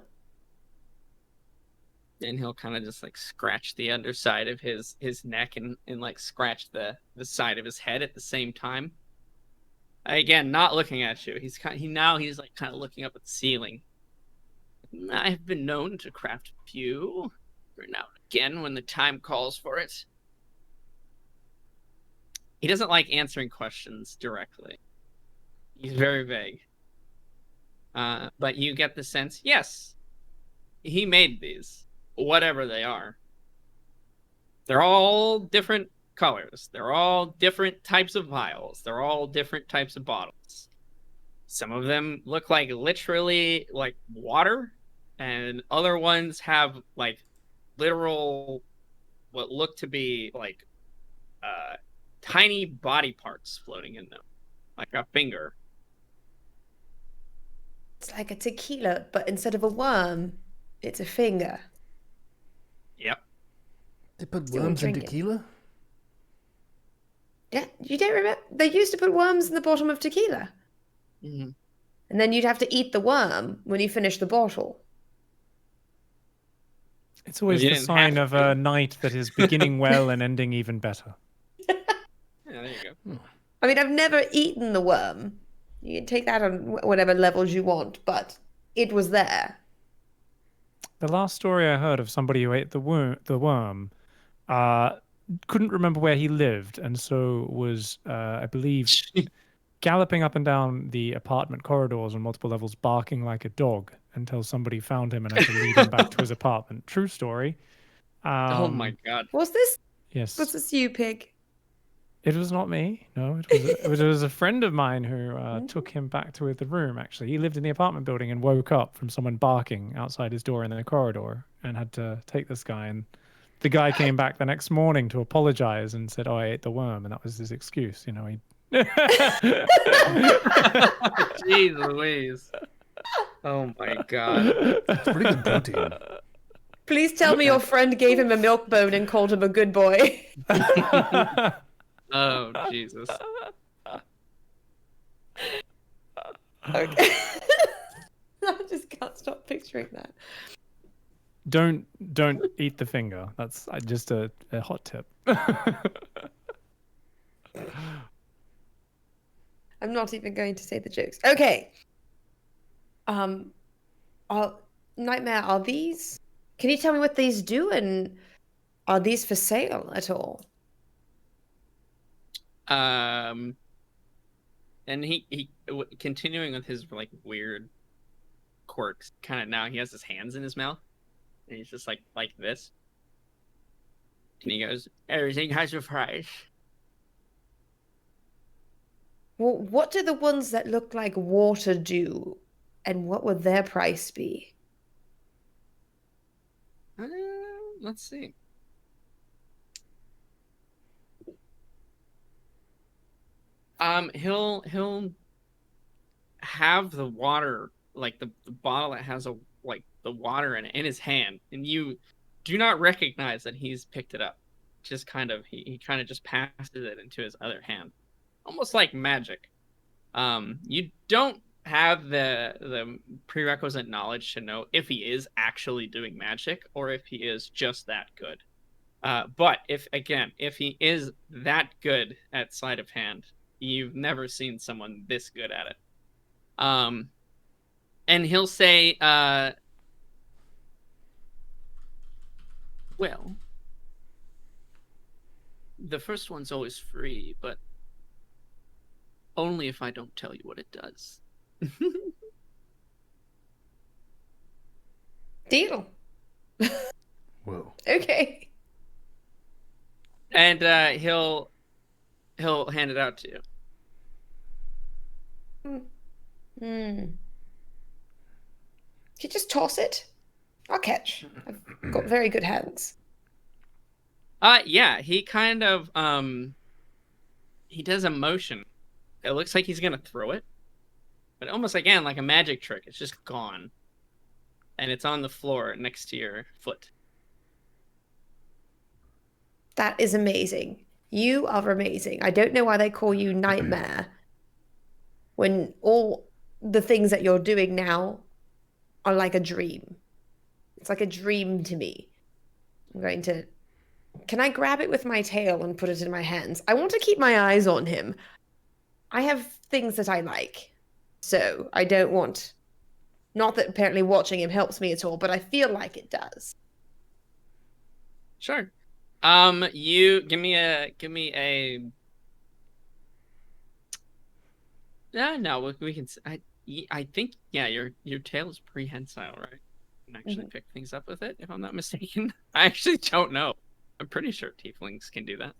And he'll kind of just like scratch the underside of his neck and like scratch the side of his head at the same time. Again, not looking at you. He's like kind of looking up at the ceiling. I have been known to craft a few for now and again when the time calls for it. He doesn't like answering questions directly. He's very vague. But you get the sense, yes, he made these, whatever they are. They're all different colors. They're all different types of vials. They're all different types of bottles. Some of them look like literally like water, and other ones have like literal, what look to be like tiny body parts floating in them, like a finger. It's like a tequila, but instead of a worm, it's a finger. Yep. They put Still worms in drinking. tequila? Yeah, you don't remember? They used to put worms in the bottom of tequila. Mm-hmm. And then you'd have to eat the worm when you finish the bottle. It's always You the didn't sign have of to. a night that is beginning well and ending even better. Yeah, there you go. I mean, I've never eaten the worm. You can take that on whatever levels you want, but it was there. The last story I heard of somebody who ate the worm couldn't remember where he lived, and so was, I believe, galloping up and down the apartment corridors on multiple levels, barking like a dog. until somebody found him and had to lead him back to his apartment. True story. Oh my god. Was Yes. this you, Pig? It was not me. No, it was a friend of mine who took him back to the room. Actually, he lived in the apartment building and woke up from someone barking outside his door in the corridor, and had to take this guy. And the guy came back the next morning to apologize and said, "Oh, I ate the worm," and that was his excuse. You know, he. Jeez Louise. Oh my god. It's pretty good protein. Please tell me your friend gave him a milk bone and called him a good boy. Oh Jesus. Okay. I just can't stop picturing that. Don't eat the finger. That's just a hot tip. I'm not even going to say the jokes. Okay. Nightmare, are these... Can you tell me what these do, and are these for sale at all? And he continuing with his like weird quirks, kind of now he has his hands in his mouth, and he's just like this. And he goes, "Everything has a price." Well, what do the ones that look like water do, and what would their price be? Let's see. He'll have the water, like the bottle that has the water in his hand, and you do not recognize that he's picked it up. Just kind of he kind of just passes it into his other hand, almost like magic. You don't have the prerequisite knowledge to know if he is actually doing magic or if he is just that good. But if he is that good at sleight of hand, you've never seen someone this good at it. And he'll say, well, the first one's always free, but only if I don't tell you what it does. Deal. Whoa. Okay. And he'll hand it out to you. Can you just toss it? I'll catch. I've got very good hands. Yeah, he kind of he does a motion. It looks like he's gonna throw it, but almost again like a magic trick. It's just gone, and it's on the floor next to your foot. That is amazing. You are amazing. I don't know why they call you Nightmare when all the things that you're doing now are like a dream. It's like a dream to me. I'm going to... Can I grab it with my tail and put it in my hands? I want to keep my eyes on him. I have things that I like, so I don't want... Not that apparently watching him helps me at all, but I feel like it does. Sure. You give me a. No, we can. I think your tail is prehensile, right? You can actually pick things up with it, if I'm not mistaken. I actually don't know. I'm pretty sure tieflings can do that.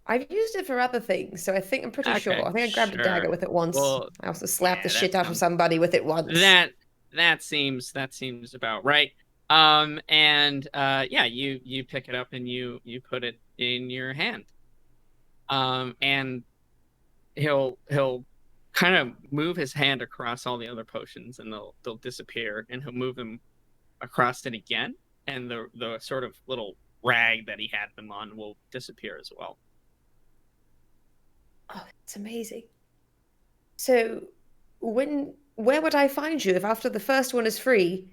I've used it for other things, so I'm pretty sure. I think I grabbed a dagger with it once. Well, I also slapped the shit out of somebody with it once. That seems about right. You pick it up and you put it in your hand. And he'll kind of move his hand across all the other potions, and they'll disappear, and he'll move them across it again, and the sort of little rag that he had them on will disappear as well. Oh, it's amazing. So, where would I find you if after the first one is free?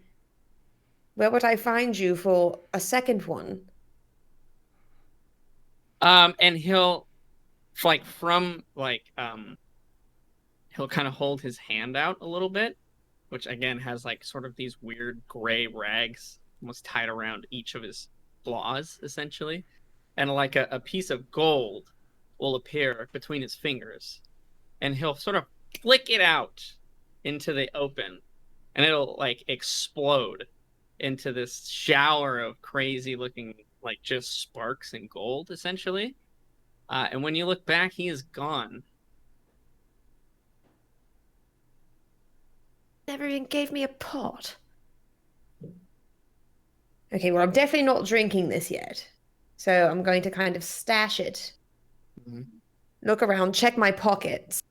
Where would I find you for a second one? And he'll he'll kind of hold his hand out a little bit, which again has like sort of these weird gray rags almost tied around each of his claws, essentially, and like a piece of gold will appear between his fingers, and he'll sort of flick it out into the open, and it'll like explode into this shower of crazy looking like just sparks and gold essentially. And when you look back, he is gone. Never even gave me a pot. Okay, well, I'm definitely not drinking this yet. So I'm going to kind of stash it. Mhm. Look around, check my pockets.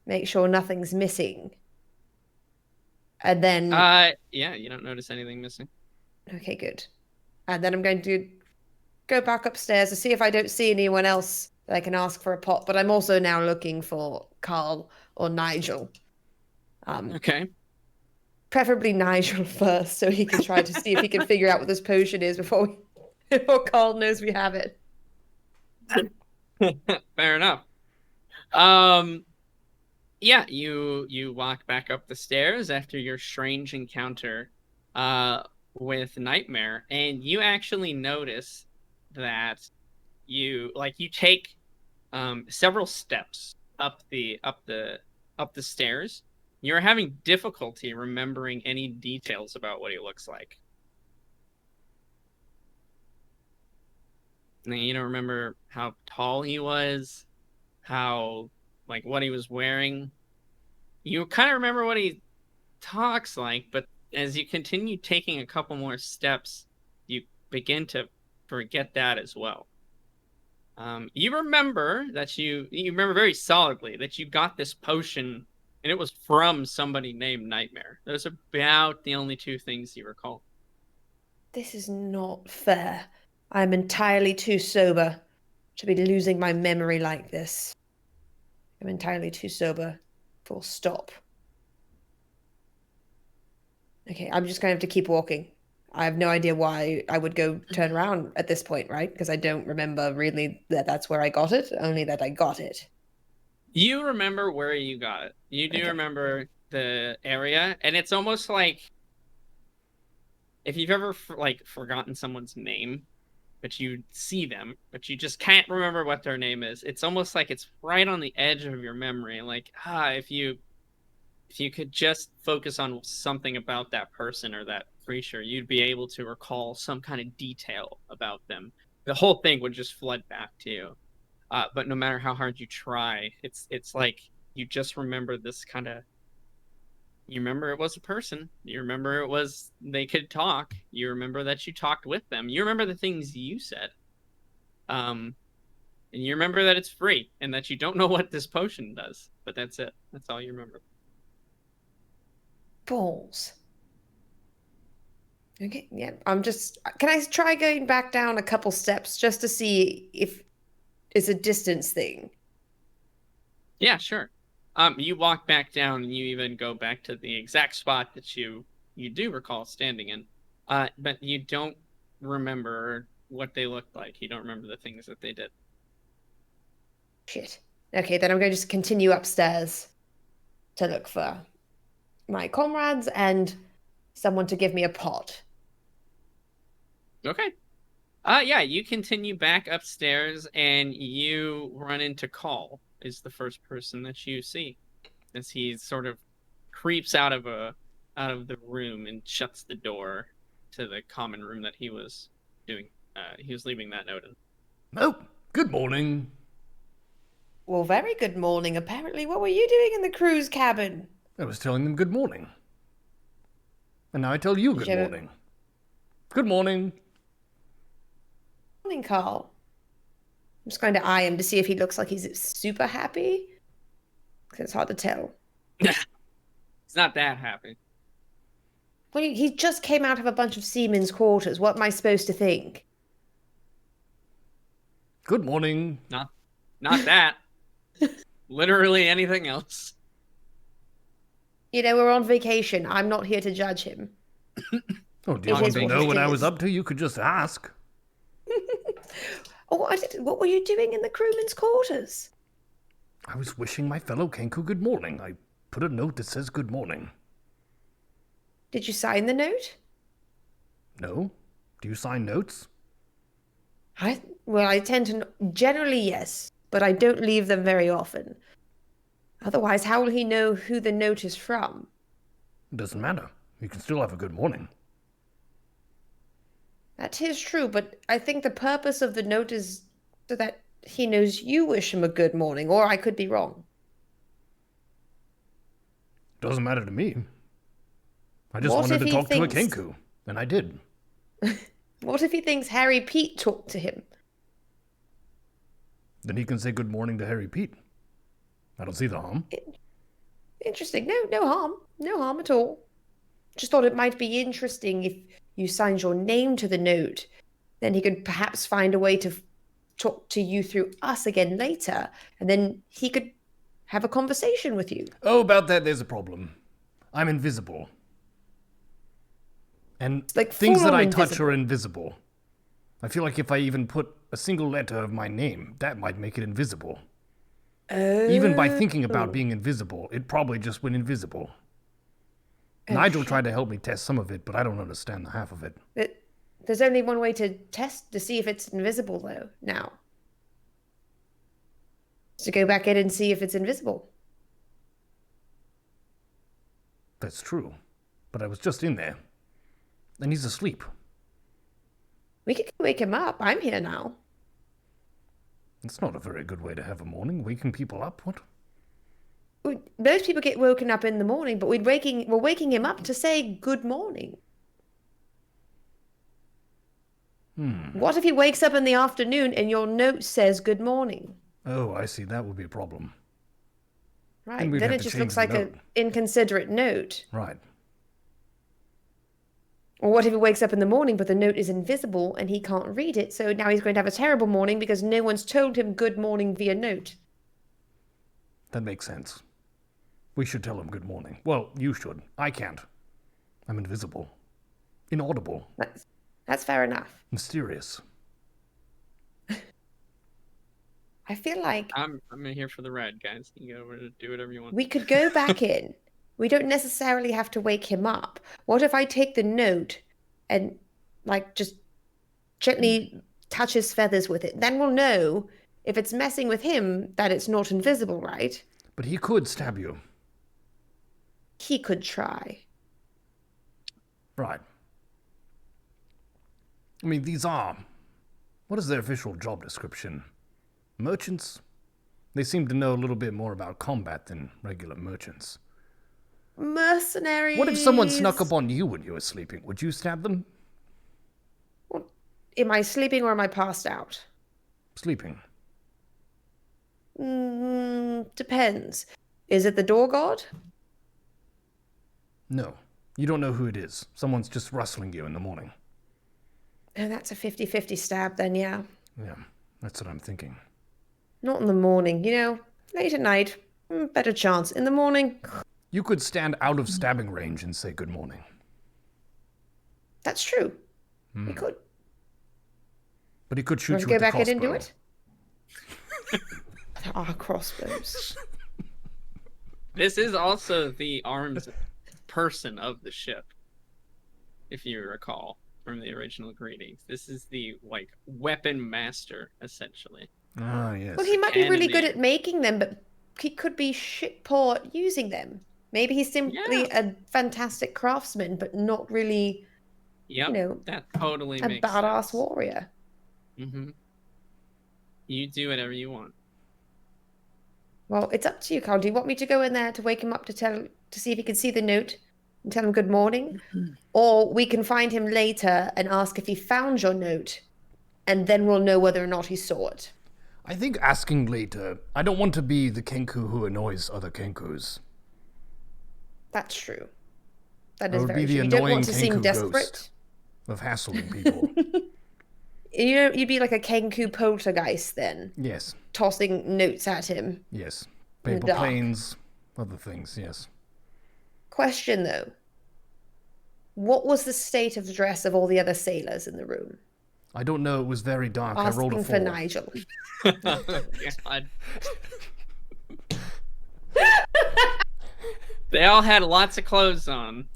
Make sure nothing's missing. And then... Yeah, you don't notice anything missing. Okay, good. And then I'm going to go back upstairs to see if I don't see anyone else that I can ask for a pot. But I'm also now looking for Carl or Nigel. Okay. Preferably Nigel first, so he can try to see if he can figure out what this potion is before Carl knows we have it. Fair enough. Yeah, you walk back up the stairs after your strange encounter with Nightmare, and you actually notice that you take several steps up the stairs. You're having difficulty remembering any details about what he looks like. And you don't remember how tall he was, how like what he was wearing. You kind of remember what he talks like, but as you continue taking a couple more steps, you begin to forget that as well. You remember that you remember very solidly that you got this potion, and it was from somebody named Nightmare. Those are about the only two things you recall. This is not fair. I'm entirely too sober to be losing my memory like this. I'm entirely too sober. Full stop. Okay, I'm just going to have to keep walking. I have no idea why I would go turn around at this point, right? Because I don't remember really that that's where I got it, only that I got it. You remember where you got it. You do remember the area, and it's almost like if you've ever forgotten someone's name, but you see them, but you just can't remember what their name is. It's almost like it's right on the edge of your memory. Like, if you could just focus on something about that person or that creature, you'd be able to recall some kind of detail about them. The whole thing would just flood back to you. But no matter how hard you try, it's like you just remember this kind of. You remember it was a person. You remember it was they could talk. You remember that you talked with them. You remember the things you said. And you remember that it's free and that you don't know what this potion does. But that's it. That's all you remember. Balls. Okay, yeah. Can I try going back down a couple steps just to see if it's a distance thing? Yeah, sure. You walk back down and you even go back to the exact spot that you do recall standing in. But you don't remember what they looked like. You don't remember the things that they did. Shit. Okay, then I'm going to just continue upstairs to look for my comrades and someone to give me a pot. Okay. Yeah, you continue back upstairs and you run into Call, is the first person that you see, as he sort of creeps out of the room and shuts the door to the common room that he was doing. He was leaving that note in. Oh, good morning. Well, very good morning, apparently. What were you doing in the crew's cabin? I was telling them good morning. And now I tell you good morning. Good morning. Morning, Carl. I'm just going to eye him to see if he looks like he's super happy. Because it's hard to tell. He's not that happy. Well, he just came out of a bunch of seamen's quarters. What am I supposed to think? Good morning. Not that. Literally anything else. You know, we're on vacation. I'm not here to judge him. Oh, do you want to know what I was up to? You could just ask. Oh, what were you doing in the crewmen's quarters? I was wishing my fellow Kenku good morning. I put a note that says good morning. Did you sign the note? No? Do you sign notes? I tend to... Generally, yes. But I don't leave them very often. Otherwise, how will he know who the note is from? It doesn't matter. You can still have a good morning. That is true, but I think the purpose of the note is so that he knows you wish him a good morning, or I could be wrong. Doesn't matter to me. I just What wanted if to he talk to a thinks- Kenku, and I did. What if he thinks Harry Pete talked to him? Then he can say good morning to Harry Pete. I don't see the harm. Interesting. No harm. No harm at all. Just thought it might be interesting if you signed your name to the note. Then he could perhaps find a way to talk to you through us again later. And then he could have a conversation with you. Oh, about that, there's a problem. I'm invisible. And Like things that full-on I touch invisible. are invisible. I feel like if I even put a single letter of my name, that might make it invisible. Even by thinking about being invisible, it probably just went invisible. Nigel tried to help me test some of it, but I don't understand the half of it. There's only one way to test to see if it's invisible, though, now. To go back in and see if it's invisible. That's true. But I was just in there. And he's asleep. We could wake him up. I'm here now. It's not a very good way to have a morning, waking people up. What? Most people get woken up in the morning, but we're waking him up to say good morning. What if he wakes up in the afternoon and your note says good morning? Oh, I see. That would be a problem. Right. we'd Then have it to just change looks the like an note. inconsiderate note. Right. Or what if he wakes up in the morning but the note is invisible and he can't read it, so now he's going to have a terrible morning because no one's told him good morning via note. That makes sense. We should tell him good morning. Well, you should. I can't. I'm invisible. Inaudible. That's fair enough. Mysterious. I feel like I'm here for the ride, guys. You go over to do whatever you want. we could go back in. We don't necessarily have to wake him up. What if I take the note and, like, just gently touch his feathers with it? Then we'll know if it's messing with him that it's not invisible, right? But he could stab you. He could try. Right. I mean, these are... What is their official job description? Merchants? They seem to know a little bit more about combat than regular merchants. Mercenaries. What if someone snuck up on you when you were sleeping? Would you stab them? Am I sleeping or am I passed out? Sleeping. Depends. Is it the door guard? No. You don't know who it is. Someone's just rustling you in the morning. Oh, that's a 50-50 stab then, yeah. Yeah, that's what I'm thinking. Not in the morning, late at night. Better chance. In the morning, You could stand out of stabbing range and say good morning. that's true. We could. But he could shoot Want you to go with the back in crossbow. and do it? There are crossbows. This is also the arms person of the ship, if you recall from the original greetings. This is the weapon master, essentially. Ah, yes. Well, he might be really good Enemy. at making them, but he could be shit poor at using them. Maybe he's simply a fantastic craftsman, but not really Yep, that totally a makes badass sense. warrior. Mm-hmm. You do whatever you want. Well, it's up to you, Carl. Do you want me to go in there to wake him up to see if he can see the note and tell him good morning? Or we can find him later and ask if he found your note, and then we'll know whether or not he saw it. I think asking later. I don't want to be the Kenku who annoys other Kenkus. That's true. That I is would very be the true. You don't annoying want to seem Kenku desperate. ghost of hassling people. You'd be like a Kenku poltergeist then, Yes, tossing notes at him. yes. In the Paper dark. planes, other things, yes. Question though. What was the state of dress of all the other sailors in the room? I don't know, it was very dark. I rolled a Asking 4. for Nigel. God. They all had lots of clothes on.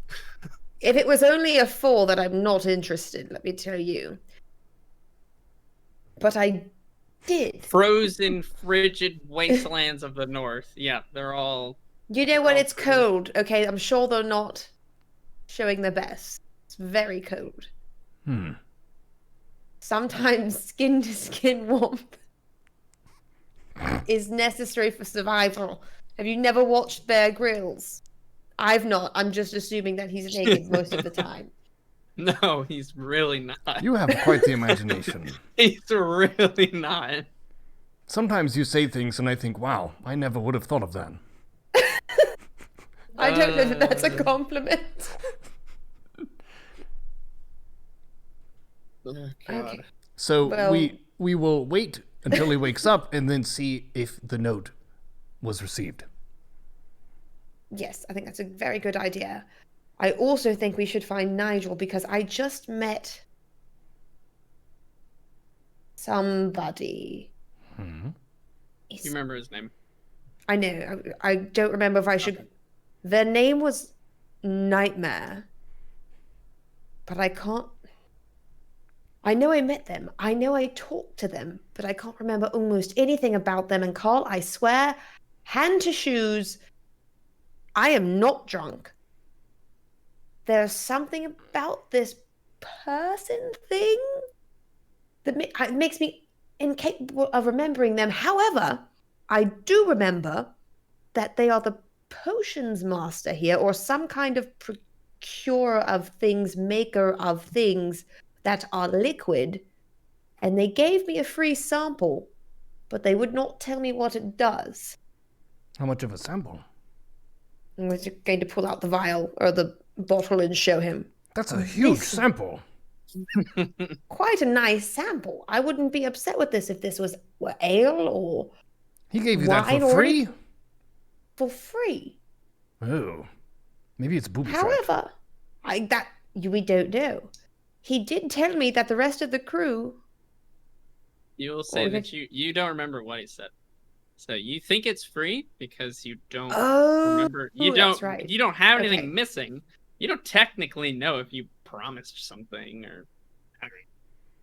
If it was only a 4, then I'm not interested, let me tell you. But I did. Frozen, frigid wastelands of the north. Yeah, they're all... You know when Oh, it's pretty. cold, okay? I'm sure they're not showing their best. It's very cold. Hmm. Sometimes skin to skin warmth is necessary for survival. Have you never watched Bear Grylls? I've not. I'm just assuming that he's naked most of the time. No, he's really not. You have quite the imagination. He's really not. Sometimes you say things and I think, wow, I never would have thought of that. I don't know if that's a compliment. Oh, Okay. So Well- we will wait until he wakes up and then see if the note was received. Yes, I think that's a very good idea. I also think we should find Nigel because I just met somebody. Hmm. You remember his name? I know. I don't remember if I should. Their name was Nightmare, but I can't. I know I met them. I know I talked to them, but I can't remember almost anything about them. And Carl, I swear, hand to shoes, I am not drunk. There's something about this person thing that makes me incapable of remembering them. However, I do remember that they are the potions master here, or some kind of procurer of things, maker of things that are liquid. And they gave me a free sample, but they would not tell me what it does. How much of a sample? I'm just going to pull out the vial or the bottle and show him. That's a huge This- sample. Quite a nice sample. I wouldn't be upset with this if this were ale or He gave you that wine for or free? for free. Oh. Maybe it's booby trap. However, we don't know. He did tell me that the rest of the crew. You will say Or that you don't remember what he said. So you think it's free because you don't Oh, remember. You that's don't. right. You don't have anything Okay. missing. You don't technically know if you promised something or.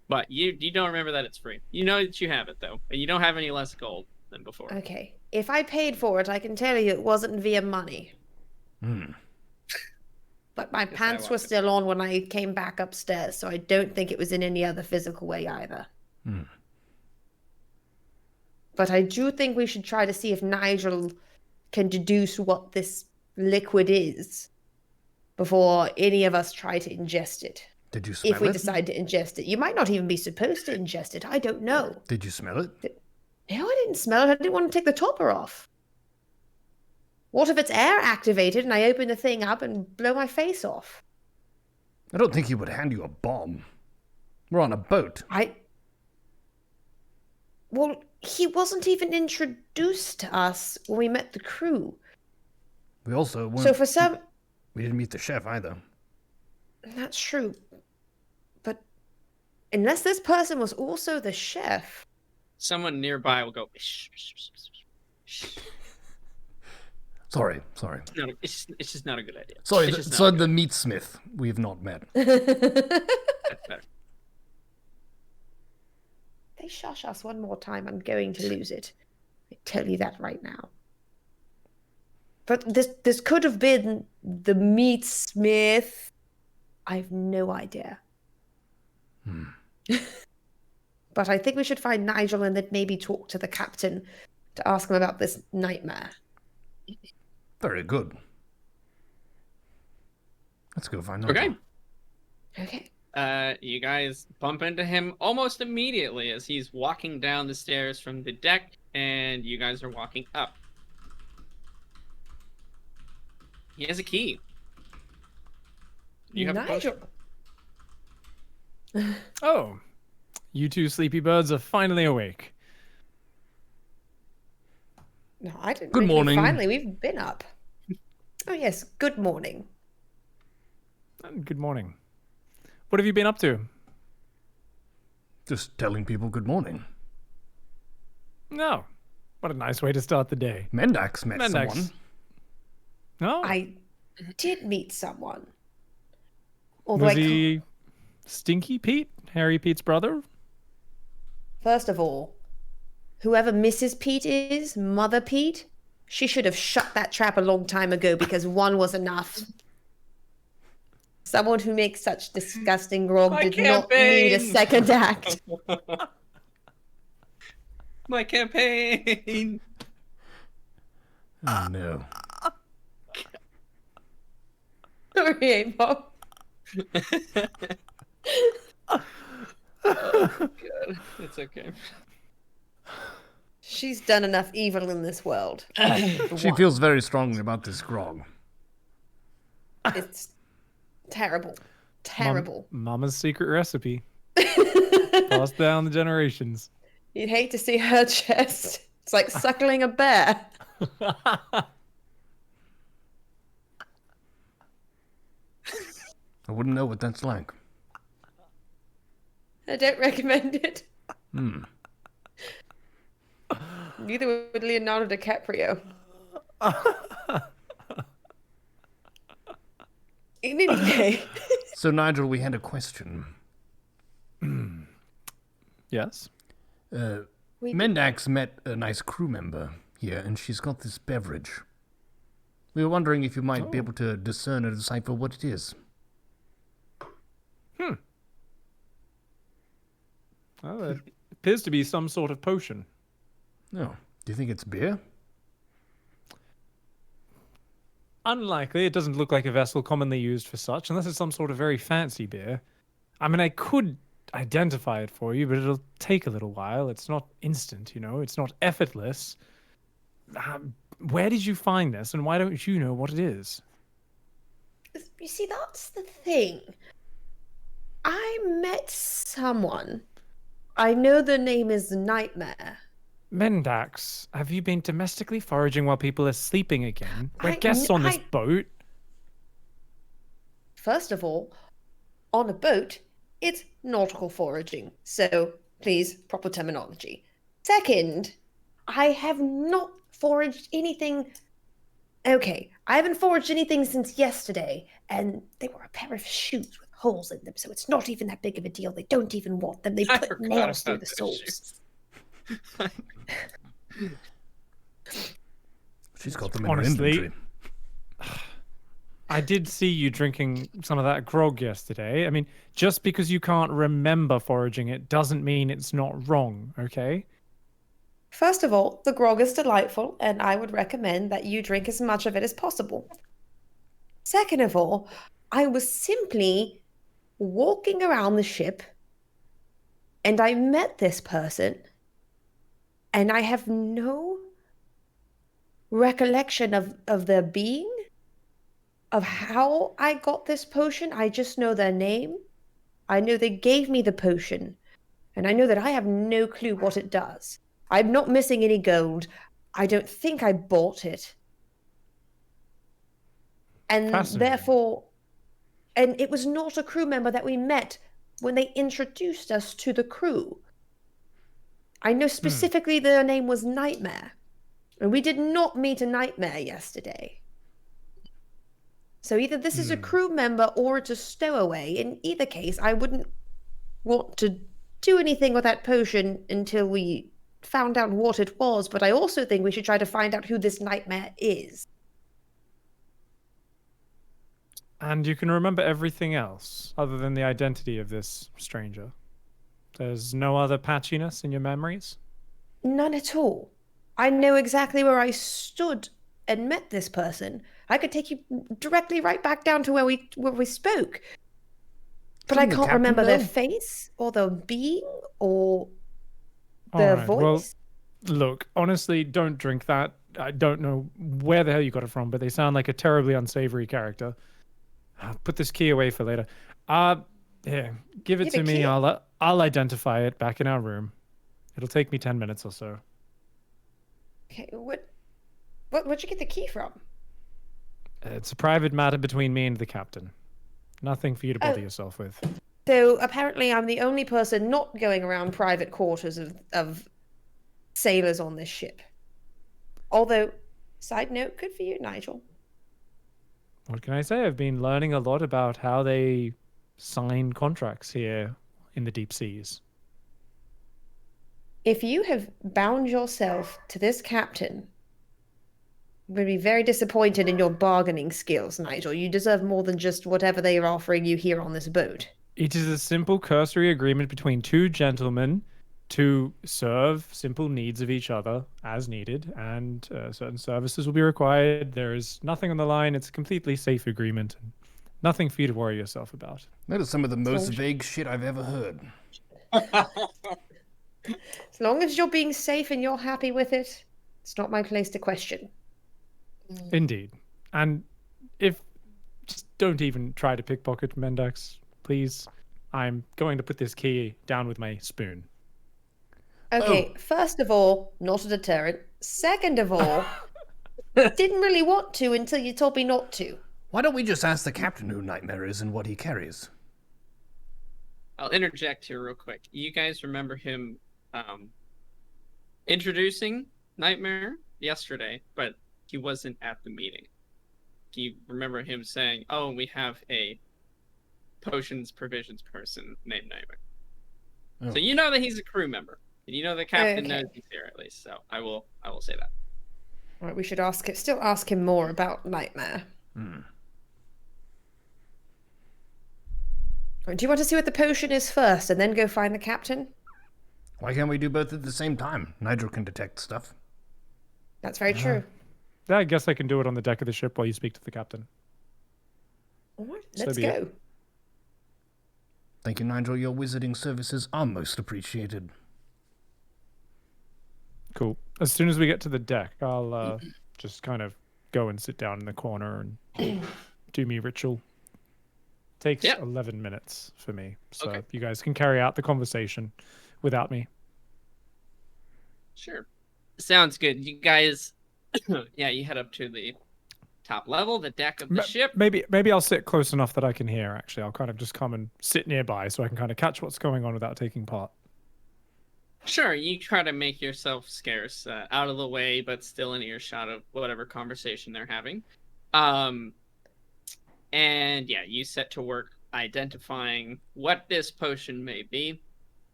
But you don't remember that it's free. You know that you have it though, and you don't have any less gold than before. Okay. If I paid for it, I can tell you it wasn't via money. Hmm. But my Guess I pants were walked it. still on when I came back upstairs, so I don't think it was in any other physical way either. Hmm. But I do think we should try to see if Nigel can deduce what this liquid is before any of us try to ingest it. Did you smell If we it? decide to ingest it. You might not even be supposed to ingest it. I don't know. Did you smell it? No, I didn't smell it. I didn't want to take the topper off. What if it's air activated and I open the thing up and blow my face off? I don't think he would hand you a bomb. We're on a boat. Well, he wasn't even introduced to us when we met the crew. We also weren't. So for some... We didn't meet the chef either. That's true. But unless this person was also the chef... Someone nearby will go. "Shh, shh, shh, shh, shh." Sorry. No, it's just not a good idea. Sorry, It's just not so a good- the meatsmith we've not met. that's better. They shush us one more time, I'm going to lose it. I tell you that right now. But this could have been the meat smith. I've no idea. But I think we should find Nigel and then maybe talk to the captain to ask him about this nightmare. Very good. Let's go find Nigel. Okay. Okay. You guys bump into him almost immediately as he's walking down the stairs from the deck, and you guys are walking up. He has a key. You have a potion. Nigel. Oh, you two sleepy birds are finally awake. No, I didn't. Good wake you morning. Finally, we've been up. Oh yes, good morning. Good morning. What have you been up to? Just telling people good morning. No. What a nice way to start the day. Mendax met Mendax. someone. No? I did meet someone. Although Was I can't- he Stinky Pete? Harry Pete's brother? First of all, whoever Mrs. Pete is, Mother Pete, she should have shut that trap a long time ago because one was enough. Someone who makes such disgusting grog My did not need a campaign! second act. My campaign. Oh no. Sorry, Bob. Oh, God. It's okay. She's done enough evil in this world. She feels very strongly about this grog. It's terrible. Terrible. Mama's secret recipe. Passed down the generations. You'd hate to see her chest. It's like suckling a bear. I wouldn't know what that's like. I don't recommend it. Hmm. Neither would Leonardo DiCaprio. In any case. So, Nigel, we had a question. Yes. Mendax met a nice crew member here, and she's got this beverage. We were wondering if you might be able to discern or decipher what it is. Well, it appears to be some sort of potion. No. Do you think it's beer? Unlikely. It doesn't look like a vessel commonly used for such, unless it's some sort of very fancy beer. I mean, I could identify it for you, but it'll take a little while. It's not instant, you know. It's not effortless. Where did you find this, and why don't you know what it is? You see, that's the thing. I met someone. I know the name is Nightmare. Mendax, have you been domestically foraging while people are sleeping again? We're guests on this boat. First of all, on a boat, it's nautical foraging. So, please, proper terminology. Second, I have not foraged anything. Okay, I haven't foraged anything since yesterday, and they were a pair of shoes with holes in them, so it's not even that big of a deal. They don't even want them. They put nails through the soles. She's got them in Honestly, her inventory. I did see you drinking some of that grog yesterday. I mean, just because you can't remember foraging it doesn't mean it's not wrong, okay? First of all, the grog is delightful, and I would recommend that you drink as much of it as possible. Second of all, I was simply walking around the ship, and I met this person, and I have no recollection of their being, of how I got this potion. I just know their name. I know they gave me the potion, and I know that I have no clue what it does. I'm not missing any gold. I don't think I bought it. And therefore, and it was not a crew member that we met when they introduced us to the crew. I know specifically their name was Nightmare. And we did not meet a Nightmare yesterday. So either this is a crew member or it's a stowaway. In either case, I wouldn't want to do anything with that potion until we found out what it was. But I also think we should try to find out who this Nightmare is. And you can remember everything else other than the identity of this stranger? There's no other patchiness in your memories? None at all. I know exactly where I stood and met this person. I could take you directly right back down to where we spoke. But I can't remember their face or their being or their voice. Well, look, honestly, don't drink that. I don't know where the hell you got it from, but they sound like a terribly unsavory character. I'll put this key away for later. Here, give it to me. I'll identify it back in our room. It'll take me 10 minutes or so. Okay, where'd you get the key from? It's a private matter between me and the captain. Nothing for you to bother yourself with. So apparently I'm the only person not going around private quarters of sailors on this ship. Although, side note, good for you, Nigel. What can I say? I've been learning a lot about how they sign contracts here in the deep seas. If you have bound yourself to this captain I'm going to be very disappointed in your bargaining skills, Nigel. You deserve more than just whatever they are offering you here on this boat. It is a simple cursory agreement between two gentlemen to serve simple needs of each other as needed, and certain services will be required. There is nothing on the line. It's a completely safe agreement, and nothing for you to worry yourself about. That is some of the most vague shit I've ever heard. As long as you're being safe and you're happy with it, it's not my place to question. Indeed. And if just don't even try to pickpocket Mendax, please. I'm going to put this key down with my spoon. Okay, First of all, not a deterrent. Second of all, didn't really want to until you told me not to. Why don't we just ask the captain who Nightmare is and what he carries? I'll interject here real quick. You guys remember him introducing Nightmare yesterday, but he wasn't at the meeting. Do you remember him saying, "Oh, we have a potions provisions person named Nightmare"? Oh. So you know that he's a crew member, and you know the captain knows he's here at least. So I will say that. All right, we should still ask him more about Nightmare. Do you want to see what the potion is first and then go find the captain? Why can't we do both at the same time? Nigel can detect stuff. That's very true. I guess I can do it on the deck of the ship while you speak to the captain. All right, So let's be go. it. Thank you, Nigel. Your wizarding services are most appreciated. Cool. As soon as we get to the deck, I'll just kind of go and sit down in the corner and do me ritual. Takes 11 minutes for me, so you guys can carry out the conversation without me. Sure. Sounds good. You guys, you head up to the top level, the deck of the ship. Maybe I'll sit close enough that I can hear, actually. I'll kind of just come and sit nearby so I can kind of catch what's going on without taking part. Sure, you try to make yourself scarce, out of the way, but still in earshot of whatever conversation they're having. And you set to work identifying what this potion may be.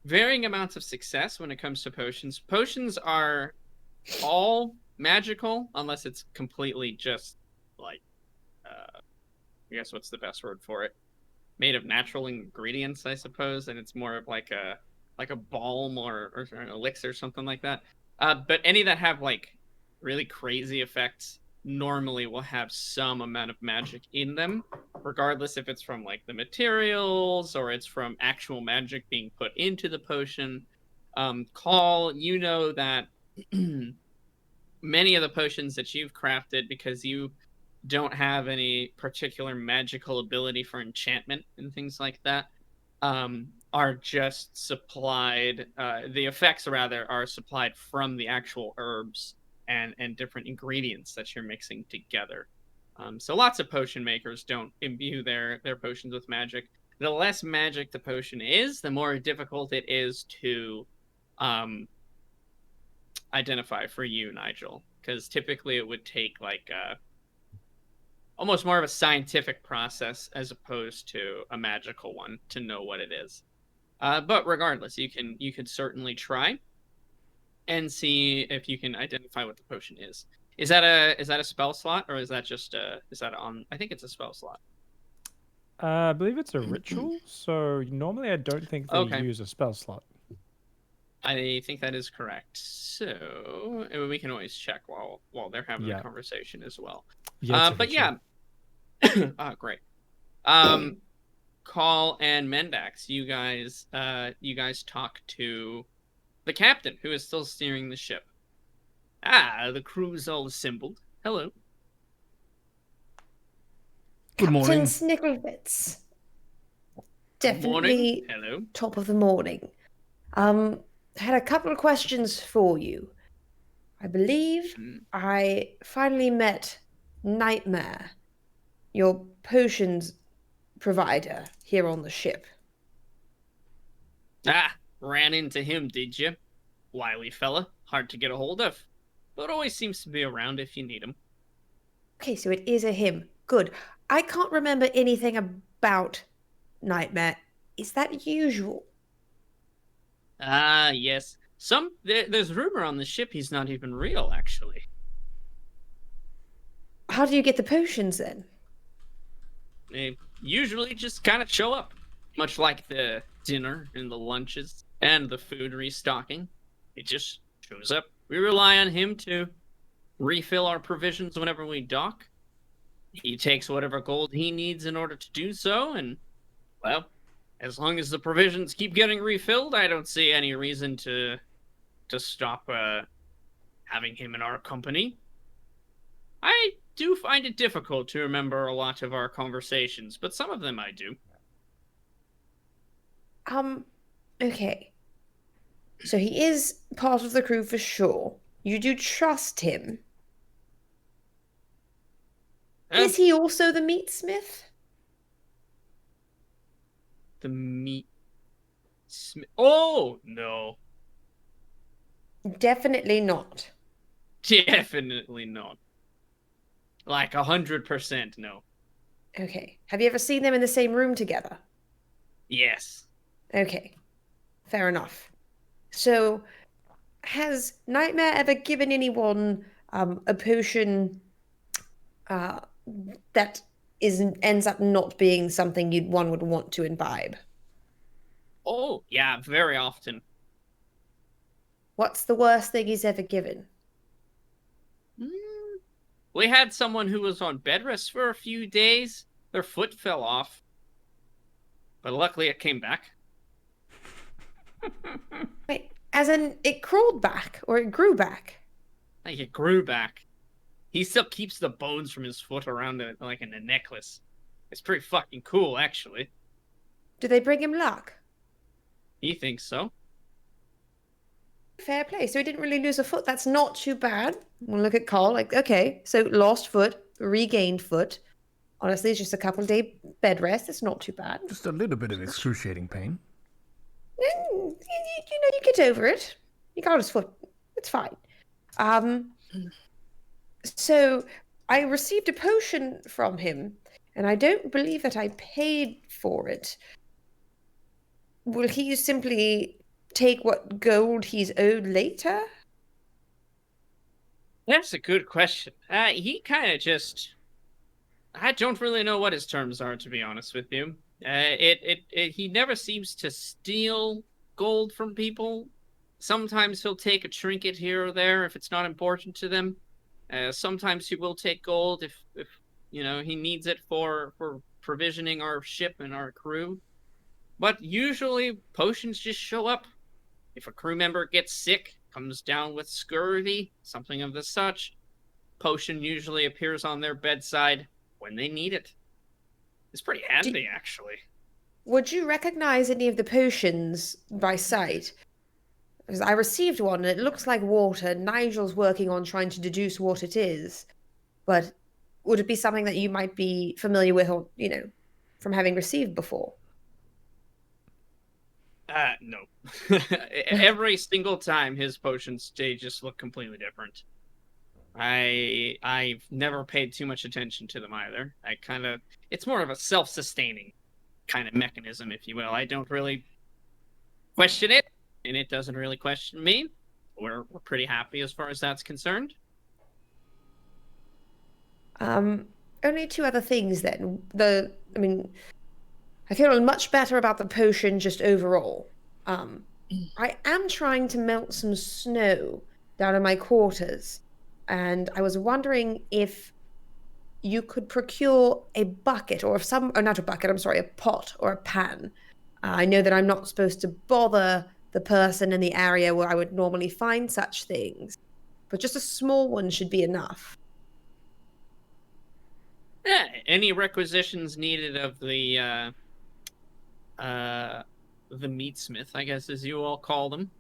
Varying amounts of success when it comes to potions. Potions are all magical, unless it's completely just like, I guess what's the best word for it? Made of natural ingredients, I suppose, and it's more of like a balm or an elixir or something like that. But any that have like really crazy effects normally will have some amount of magic in them, regardless if it's from like the materials or it's from actual magic being put into the potion. Call, you know that many of the potions that you've crafted, because you don't have any particular magical ability for enchantment and things like that, are just supplied, the effects rather are supplied from the actual herbs and different ingredients that you're mixing together. So lots of potion makers don't imbue their potions with magic. The less magic the potion is, the more difficult it is to identify for you, Nigel. Because typically it would take like almost more of a scientific process as opposed to a magical one to know what it is. But regardless, you can certainly try and see if you can identify what the potion is. Is that a spell slot, or is that just is that on? I think it's a spell slot. I believe it's a ritual, so normally I don't think they use a spell slot. I think that is correct. So we can always check while they're having the conversation as well. But yeah, great. Call and Mendax, you guys talk to the captain, who is still steering the ship. The crew's all assembled. Hello. Good morning. Captain Snicklebits. Definitely morning. Hello. Top of the morning. Had a couple of questions for you. I believe I finally met Nightmare, your potions provider here on the ship. Ran into him, did you? Wily fella, hard to get a hold of, but always seems to be around if you need him. Okay, so it is a him. Good. I can't remember anything about Nightmare. Is that usual? Yes. There's rumor on the ship he's not even real, actually. How do you get the potions then? They usually just kind of show up, much like the dinner and the lunches and the food restocking. It just shows up. We rely on him to refill our provisions whenever we dock. He takes whatever gold he needs in order to do so, and, well, as long as the provisions keep getting refilled, I don't see any reason to stop having him in our company. I do find it difficult to remember a lot of our conversations, but some of them I do. Okay. So he is part of the crew for sure. You do trust him. Is he also the meatsmith? The meat smith? Oh, no. Definitely not. Definitely not. Like 100% no. Okay. Have you ever seen them in the same room together? Yes. Okay. Fair enough. So, has Nightmare ever given anyone a potion that ends up not being something one would want to imbibe? Oh, yeah, very often. What's the worst thing he's ever given? We had someone who was on bed rest for a few days. Their foot fell off. But luckily it came back. Wait, as in it crawled back or it grew back? Like it grew back. He still keeps the bones from his foot around it like in a necklace. It's pretty fucking cool, actually. Do they bring him luck? He thinks so. Fair play. So he didn't really lose a foot. That's not too bad. We'll look at Carl. Like, okay, so lost foot, regained foot. Honestly, it's just a couple-day bed rest. It's not too bad. Just a little bit of excruciating pain. You get over it. You got his foot. It's fine. So I received a potion from him, and I don't believe that I paid for it. Will he simply take what gold he's owed later? That's a good question. He kind of just... I don't really know what his terms are, to be honest with you. He never seems to steal gold from people. Sometimes he'll take a trinket here or there if it's not important to them. Sometimes he will take gold if he needs it for provisioning our ship and our crew. But usually potions just show up. If a crew member gets sick, comes down with scurvy, something of the such, potion usually appears on their bedside when they need it. It's pretty handy, actually. Would you recognize any of the potions by sight? Because I received one and it looks like water. Nigel's working on trying to deduce what it is. But would it be something that you might be familiar with or, from having received before? No. Every single time his potions, they just look completely different. I've never paid too much attention to them either. It's more of a self-sustaining kind of mechanism, if you will. I don't really question it, and it doesn't really question me. We're pretty happy as far as that's concerned. Only two other things then. I feel much better about the potion just overall. I am trying to melt some snow down in my quarters, and I was wondering if you could procure a bucket or not a bucket, I'm sorry, a pot or a pan. I know that I'm not supposed to bother the person in the area where I would normally find such things, but just a small one should be enough. Yeah, any requisitions needed of the meatsmith, I guess, as you all call them,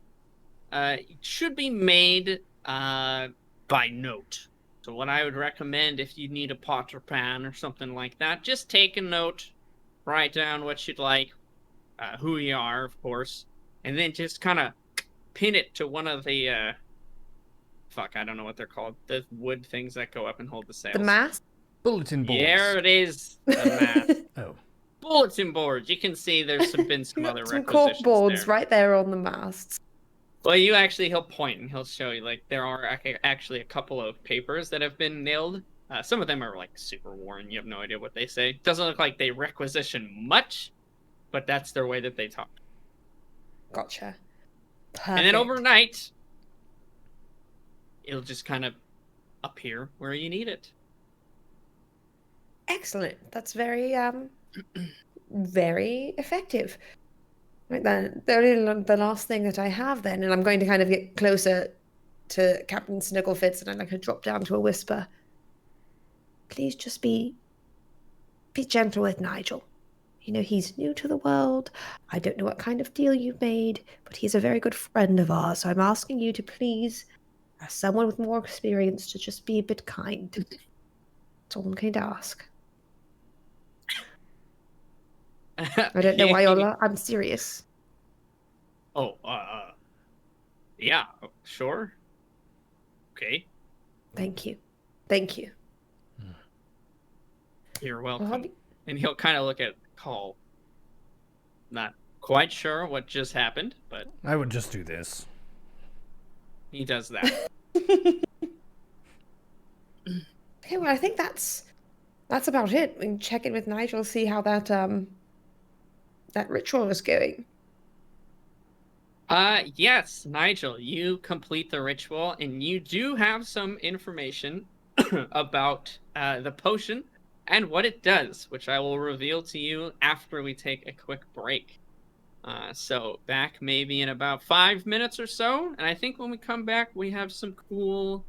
should be made by note. So what I would recommend, if you need a pot or pan or something like that, just take a note, write down what you'd like, who you are, of course, and then just kind of pin it to one of the, I don't know what they're called, the wood things that go up and hold the sails. The mast? Bulletin boards. There it is, the mast. Oh. Bulletin boards. You can see there's been some other some requisitions cork boards there. right there on the masts. Well, he'll point and he'll show you, like, there are actually a couple of papers that have been nailed Some of them are like super worn. You have no idea what they say. Doesn't look like they requisition much, but that's their way that they talk. Gotcha. Perfect. And then overnight, it'll just kind of appear where you need it. Excellent. That's very very effective. Right then, the last thing that I have then, and I'm going to kind of get closer to Captain Snigglefitz, and I'm like to drop down to a whisper. Please just be gentle with Nigel. You know, he's new to the world. I don't know what kind of deal you've made, but he's a very good friend of ours. So I'm asking you to please, as someone with more experience, to just be a bit kind. That's all I'm going to ask. I don't know why you're I'm serious. Oh, yeah, sure. Okay. Thank you. Thank you. You're welcome. Well, And he'll kind of look at Call. Not quite sure what just happened, but I would just do this. he does that. Okay, well, I think that's about it. We can check in with Nigel, see how that that ritual is going. Yes, Nigel, you complete the ritual, and you do have some information about the potion and what it does, which I will reveal to you after we take a quick break. So back maybe in about 5 minutes or so, and I think when we come back, we have some cool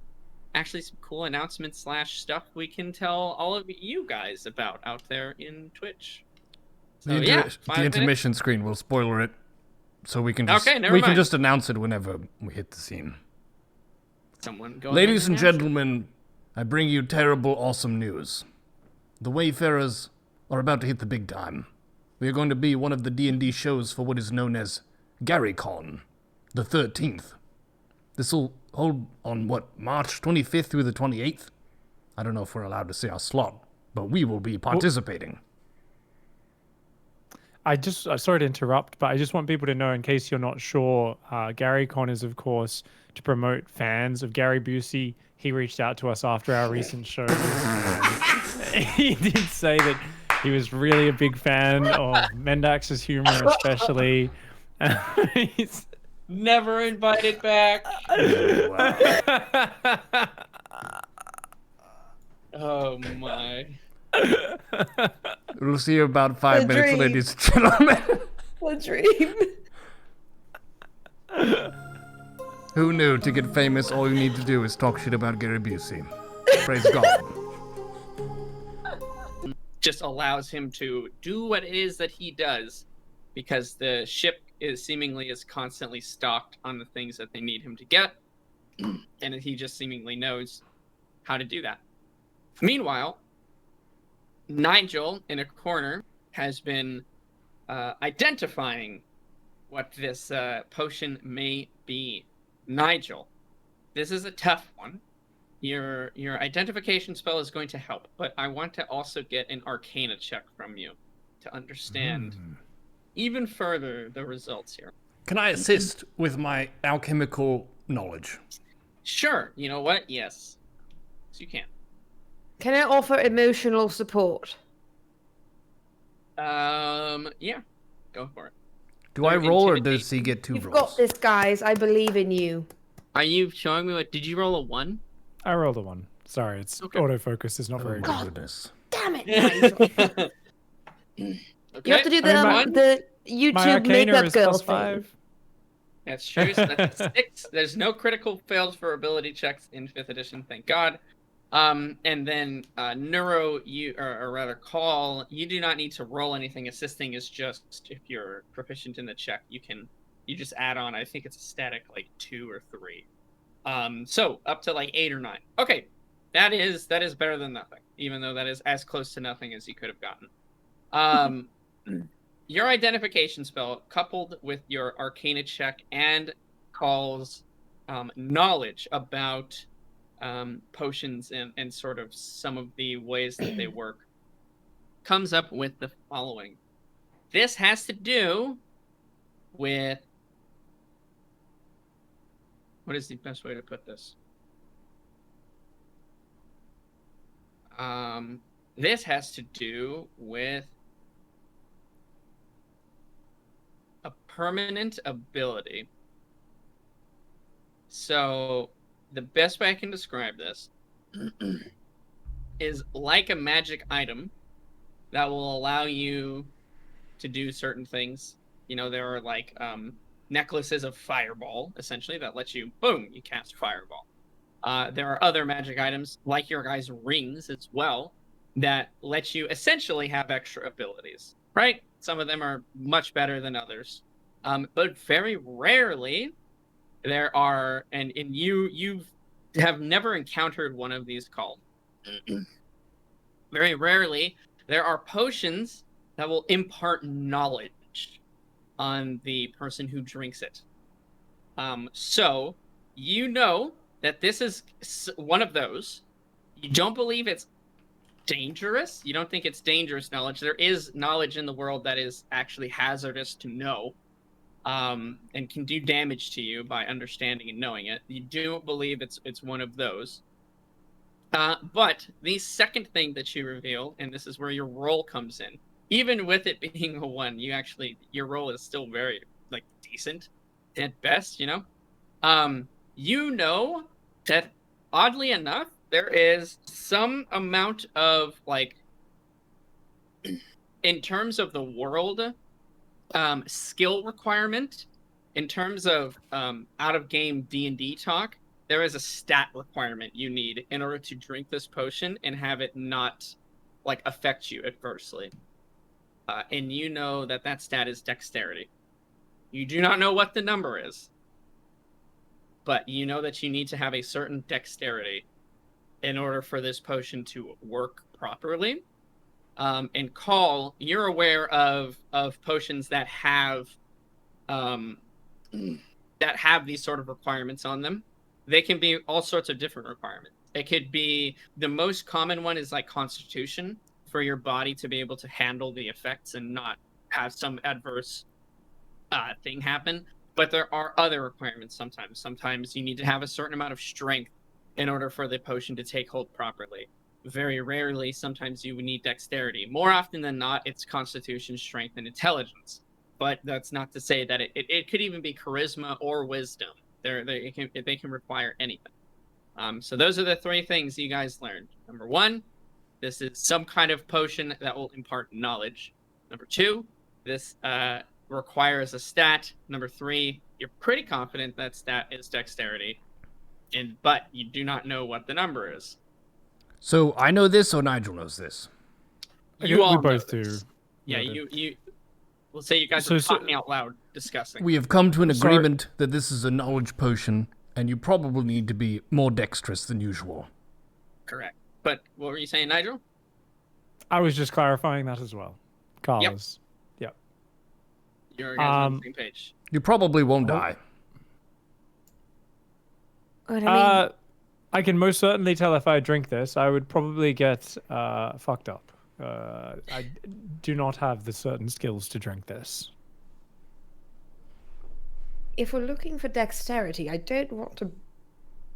announcements / stuff we can tell all of you guys about out there in Twitch. So The intermission screen will spoiler it, so we can just never mind. just announce it whenever we hit the scene. Someone go. Ladies and gentlemen, I bring you terrible, awesome news. The Wayfarers are about to hit the big time. We are going to be one of the D&D shows for what is known as GaryCon, the 13th. This will hold on, March 25th through the 28th? I don't know if we're allowed to say our slot, but we will be participating. Sorry to interrupt, but I just want people to know, in case you're not sure, GaryCon is, of course, to promote fans of Gary Busey. He reached out to us after our recent show. He did say that he was really a big fan of Mendax's humor, especially. He's never invited back. Oh my. We'll see you about 5 minutes, dream. ladies and gentlemen. A dream. Who knew to get famous, all you need to do is talk shit about Gary Busey. Praise God. Just allows him to do what it is that he does, because the ship is constantly stocked on the things that they need him to get, and he just seemingly knows how to do that. Meanwhile, Nigel in a corner has been identifying what this potion may be. Nigel, this is a tough one. Your identification spell is going to help, but I want to also get an Arcana check from you to understand even further the results here. Can I assist with my alchemical knowledge? Sure. You know what? Yes. You can. Can I offer emotional support? Yeah. Go for it. Do I roll, or does he get 2 rolls? You've got this, guys. I believe in you. Are you showing me did you roll a 1? I rolled a 1. Sorry, it's autofocus is not very good. Goodness. Damn it, Nigel. Okay. You have to do the YouTube My Arcana makeup is girl +5. thing. That's true. So that's a 6. There's no critical fails for ability checks in 5th edition, thank God. And then Neuro, or rather Call, you do not need to roll anything. Assisting is just, if you're proficient in the check, you just add on, I think it's a static 2 or 3. So up to 8 or 9. Okay, that is better than nothing, even though that is as close to nothing as you could have gotten. Your identification spell, coupled with your Arcana check and Call's knowledge about potions and sort of some of the ways that they work, comes up with the following. This has to do with... What is the best way to put this? This has to do with a permanent ability. So the best way I can describe this is like a magic item that will allow you to do certain things. You know, there are like necklaces of fireball, essentially, that let you, boom, you cast fireball. There are other magic items, like your guys' rings as well, that let you essentially have extra abilities, right? Some of them are much better than others. But very rarely there are, and you have never encountered one of these called. Very rarely there are potions that will impart knowledge on the person who drinks it. So you know that this is one of those. You don't believe it's dangerous. You don't think it's dangerous knowledge. There is knowledge in the world that is actually hazardous to know, and can do damage to you by understanding and knowing it. You don't believe it's one of those. But the second thing that you reveal, and this is where your roll comes in, even with it being a 1, your roll is still very like decent at best, you know. You know that oddly enough, there is some amount of like, in terms of the world, skill requirement, in terms of out of game D&D talk, there is a stat requirement you need in order to drink this potion and have it not like affect you adversely. And you know that stat is dexterity. You do not know what the number is, but you know that you need to have a certain dexterity in order for this potion to work properly. And Call, you're aware of potions that have these sort of requirements on them. They can be all sorts of different requirements. It could be, the most common one is like Constitution, for your body to be able to handle the effects and not have some adverse thing happen. But there are other requirements sometimes. Sometimes you need to have a certain amount of strength in order for the potion to take hold properly. Very rarely, sometimes you would need dexterity. More often than not, it's Constitution, strength, and intelligence. But that's not to say that it could even be charisma or wisdom. They can require anything. So those are the 3 things you guys learned. Number 1, this is some kind of potion that will impart knowledge. Number 2, this requires a stat. Number 3, you're pretty confident that stat is dexterity, but you do not know what the number is. So I know this, or Nigel knows this? You all we both know do. this. Yeah, know you. We'll say you guys So- are talking out loud, discussing. We have come to an Sorry. agreement that this is a knowledge potion, and you probably need to be more dexterous than usual. Correct. But what were you saying, Nigel? I was just clarifying that as well. Carlos. Yep. You're guys on the same page. You probably won't die. What I mean, I can most certainly tell if I drink this, I would probably get fucked up. I do not have the certain skills to drink this. if we're looking for dexterity, I don't want to.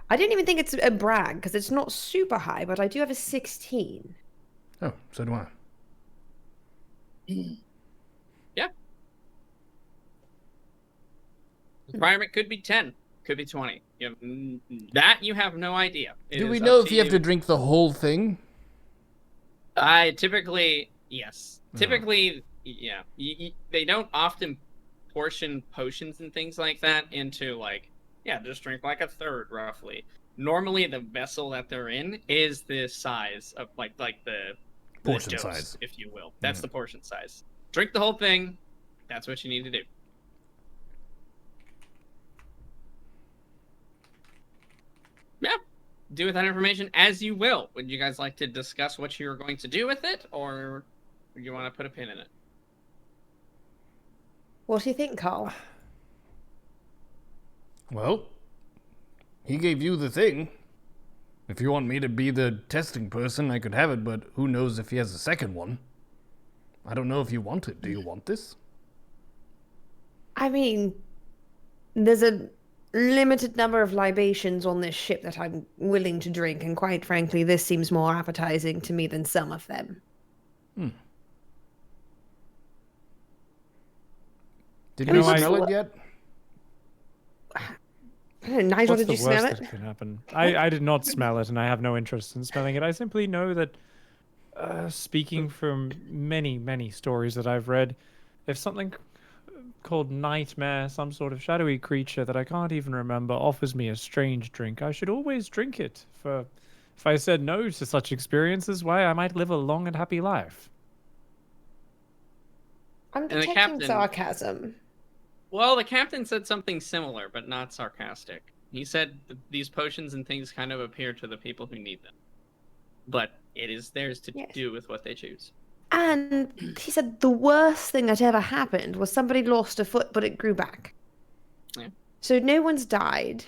I don't even think it's a brag because it's not super high, but I do have a 16. Oh, so do I. Yeah. Requirement could be 10, could be 20. That you have no idea. It Do we is know up if to you have to drink the whole thing? Typically, yes. Typically, yeah. They don't often portion potions and things like that into like, yeah, just drink like a third roughly. Normally, the vessel that they're in is the size of like the Portion dose, size. if you will. That's the portion size. Drink the whole thing. That's what you need to do. Yeah. Do with that information as you will. Would you guys like to discuss what you're going to do with it, or do you want to put a pin in it? What do you think, Carl? Well, he gave you the thing. If you want me to be the testing person, I could have it, but who knows if he has a second one. I don't know if you want it. Do you want this? I mean, there's a limited number of libations on this ship that I'm willing to drink, and quite frankly, this seems more appetizing to me than some of them. Did You you know, I- smell it yet? I don't know, Nigel, What's did the you smell worst it? that could happen? I did not smell it, and I have no interest in smelling it. I simply know that, speaking from many, many stories that I've read, if something called nightmare, some sort of shadowy creature that I can't even remember, offers me a strange drink, I should always drink it. For if I said no to such experiences, why, I might live a long and happy life. I'm the detecting captain- sarcasm. Well, the captain said something similar, but not sarcastic. He said these potions and things kind of appear to the people who need them. But it is theirs to Yes. do with what they choose. And he said the worst thing that ever happened was somebody lost a foot, but it grew back. Yeah. So no one's died.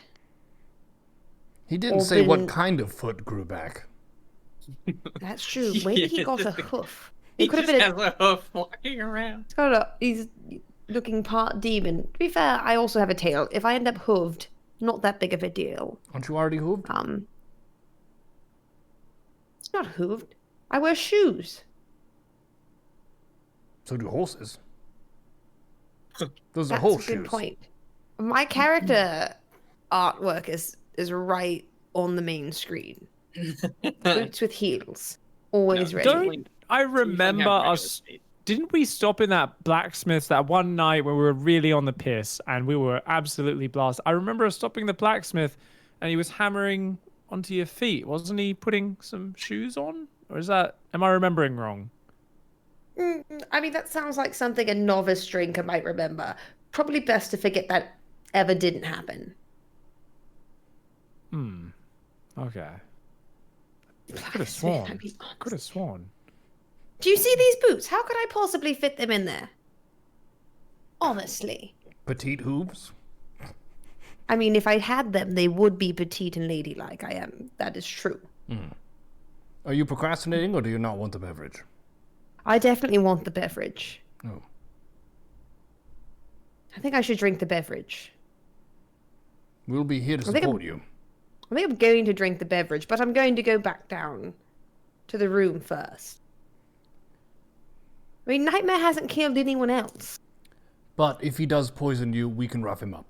He didn't Or say what been- kind of foot grew back. That's true. Maybe he Yeah, got a just- hoof. He It could have just been a has a hoof walking around. he's looking part demon. To be fair, I also have a tail. If I end up hooved, not that big of a deal. Aren't you already hooved? It's not hooved. I wear shoes. So do horses. Those are That's a horseshoes. good point. My character artwork is right on the main screen. Boots with heels, always ready. Don't I remember us? Didn't we stop in that blacksmith's that one night where we were really on the piss and we were absolutely blasted? I remember us stopping the blacksmith and he was hammering onto your feet. Wasn't he putting some shoes on? Or is that, am I remembering wrong? I mean, that sounds like something a novice drinker might remember. Probably best to forget that ever didn't happen. Okay. Could have Blacksmith, sworn. I mean, Could have sworn. do you see these boots? How could I possibly fit them in there? Honestly. Petite hooves? I mean, if I had them, they would be petite and ladylike. I am. That is true. Are you procrastinating or do you not want the beverage? I definitely want the beverage. Oh. I think I should drink the beverage. We'll be here to I think support you. I think I'm going to drink the beverage, but I'm going to go back down to the room first. I mean, Nightmare hasn't killed anyone else. But if he does poison you, we can rough him up.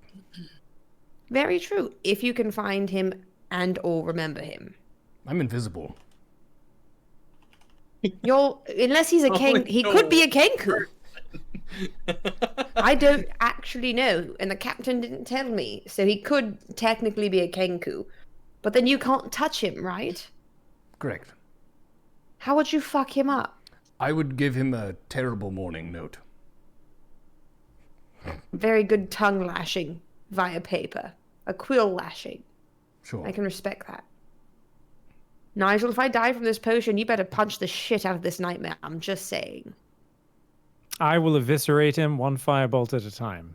Very true. If you can find him and or remember him. I'm invisible. Unless he's a king, he could be a kenku. I don't actually know, and the captain didn't tell me, so he could technically be a kenku. But then you can't touch him, right? Correct. How would you fuck him up? I would give him a terrible morning note. Very good tongue lashing via paper. A quill lashing. Sure. I can respect that. Nigel, if I die from this potion, you better punch the shit out of this nightmare. I'm just saying. I will eviscerate him one firebolt at a time.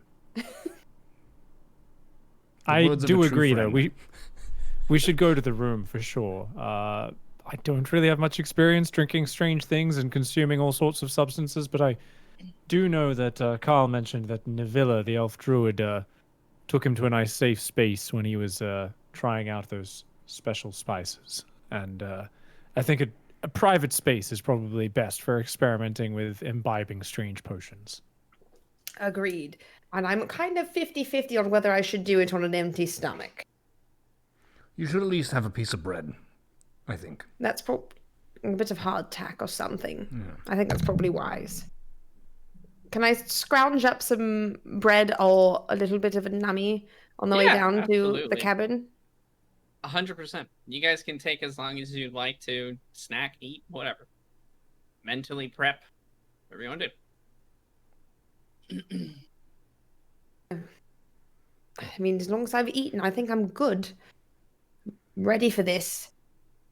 I words of a do true agree, though. friend. We should go to the room for sure. I don't really have much experience drinking strange things and consuming all sorts of substances, but I do know that Carl mentioned that Navilla, the elf druid, took him to a nice safe space when he was trying out those special spices. And I think a private space is probably best for experimenting with imbibing strange potions. Agreed. And I'm kind of 50-50 on whether I should do it on an empty stomach. You should at least have a piece of bread, I think. That's probably a bit of hardtack or something. I think that's probably wise. Can I scrounge up some bread or a little bit of a nummy on the way Yeah, down to the absolutely. cabin? 100%. You guys can take as long as you'd like to snack, eat, whatever. Mentally prep. Whatever you want to do. I mean, as long as I've eaten, I think I'm good. Ready for this.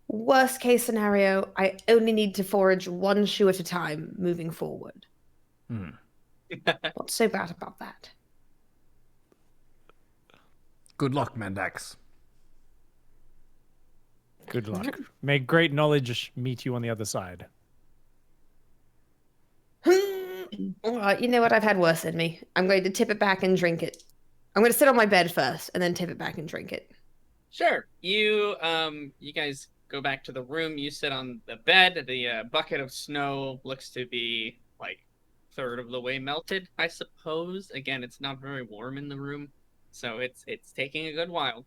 Worst case scenario, I only need to forage one shoe at a time moving forward. What's so bad about that? Good luck, Mendax. Good luck. May great knowledge meet you on the other side. All right, you know what? I've had worse than me. I'm going to tip it back and drink it. I'm going to sit on my bed first and then tip it back and drink it. Sure. You guys go back to the room. You sit on the bed. The bucket of snow looks to be like third of the way melted, I suppose. Again, it's not very warm in the room, so it's taking a good while.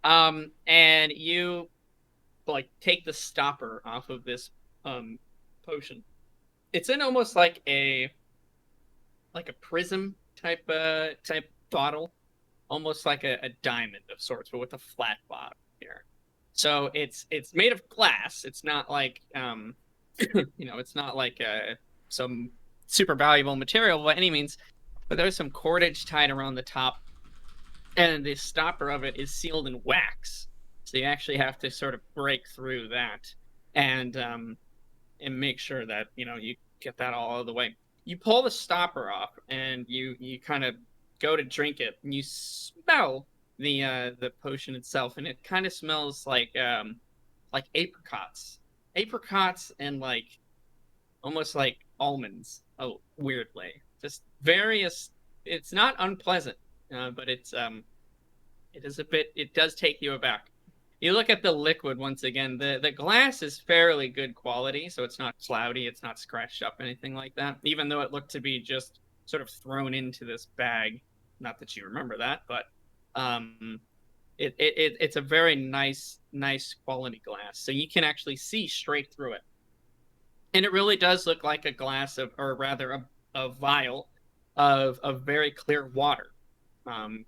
And you like take the stopper off of this potion. It's in almost like a prism type bottle, almost like a diamond of sorts, but with a flat bottom here. So it's made of glass. It's not like it's not like some super valuable material by any means, but there's some cordage tied around the top, and the stopper of it is sealed in wax. So you actually have to sort of break through that and make sure that you get that all out of the way. You pull the stopper off, and you kind of go to drink it, and you smell the potion itself, and it kind of smells like apricots, and like almost like almonds. Oh, weirdly, just various. It's not unpleasant, but it is a bit. It does take you aback. You look at the liquid once again. The glass is fairly good quality, so it's not cloudy, it's not scratched up, anything like that. Even though it looked to be just sort of thrown into this bag. Not that you remember that, but it's a very nice quality glass. So you can actually see straight through it. And it really does look like a glass of, or rather a vial of very clear water.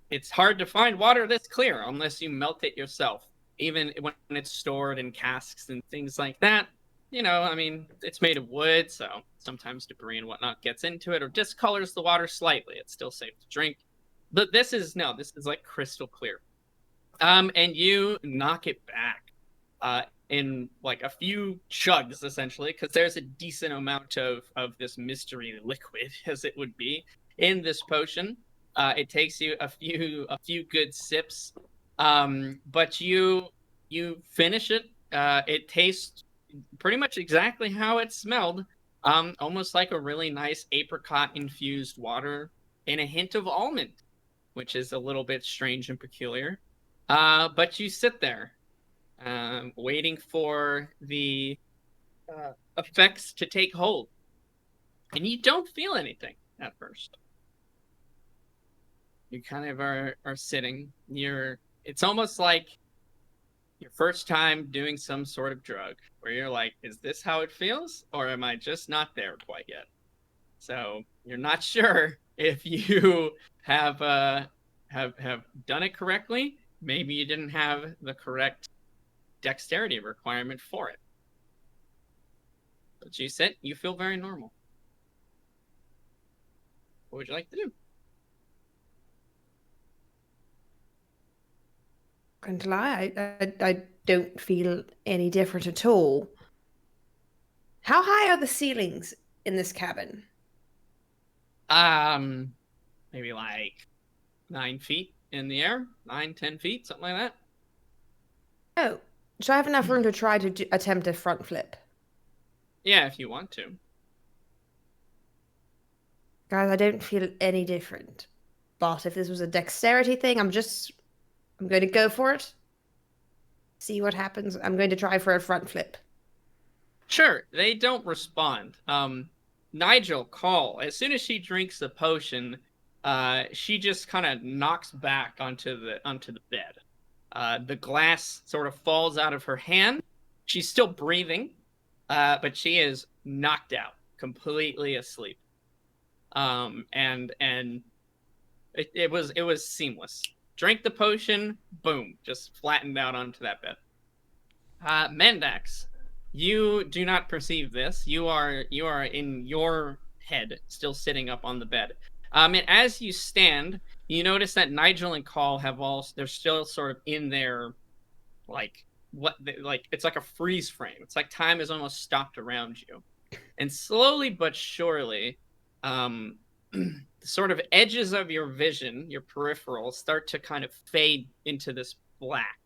It's hard to find water this clear unless you melt it yourself. Even when it's stored in casks and things like that, I mean, it's made of wood, so sometimes debris and whatnot gets into it or discolors the water slightly. It's still safe to drink. But this is like crystal clear. And you knock it back in like a few chugs, essentially, because there's a decent amount of this mystery liquid, as it would be, in this potion. It takes you a few good sips. But you finish it. It tastes pretty much exactly how it smelled. Almost like a really nice apricot infused water and a hint of almond, which is a little bit strange and peculiar. But you sit there, waiting for the effects to take hold, and you don't feel anything at first. You kind of are sitting. It's almost like your first time doing some sort of drug where you're like, is this how it feels? Or am I just not there quite yet? So you're not sure if you have done it correctly. Maybe you didn't have the correct dexterity requirement for it. But you sit, you feel very normal. What would you like to do? Can't lie, I don't feel any different at all. How high are the ceilings in this cabin? Maybe like 9 feet in the air, 9-10 feet, something like that. Oh, so I have enough room to try to attempt a front flip. Yeah, if you want to. Guys, I don't feel any different. But if this was a dexterity thing, I'm going to go for it. See what happens. I'm going to try for a front flip. Sure, they don't respond. Nigel, call. As soon as she drinks the potion, she just kind of knocks back onto the bed. The glass sort of falls out of her hand. She's still breathing, but she is knocked out, completely asleep. And it was seamless. Drank the potion, boom, just flattened out onto that bed. Mendax, you do not perceive this. You are in your head, still sitting up on the bed. And as you stand, you notice that Nigel and Call they're still sort of in their, it's like a freeze frame. It's like time is almost stopped around you. And slowly but surely, the sort of edges of your vision, your peripherals, start to kind of fade into this black,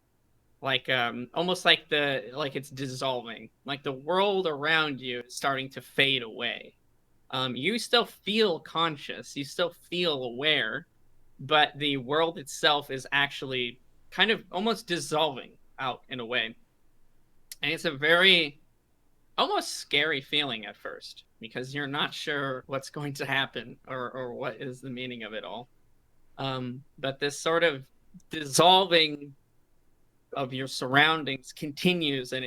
like almost like it's dissolving, like the world around you is starting to fade away. You still feel conscious, you still feel aware, but the world itself is actually kind of almost dissolving out in a way. And it's a very almost scary feeling at first because you're not sure what's going to happen or what is the meaning of it all. But this sort of dissolving of your surroundings continues, and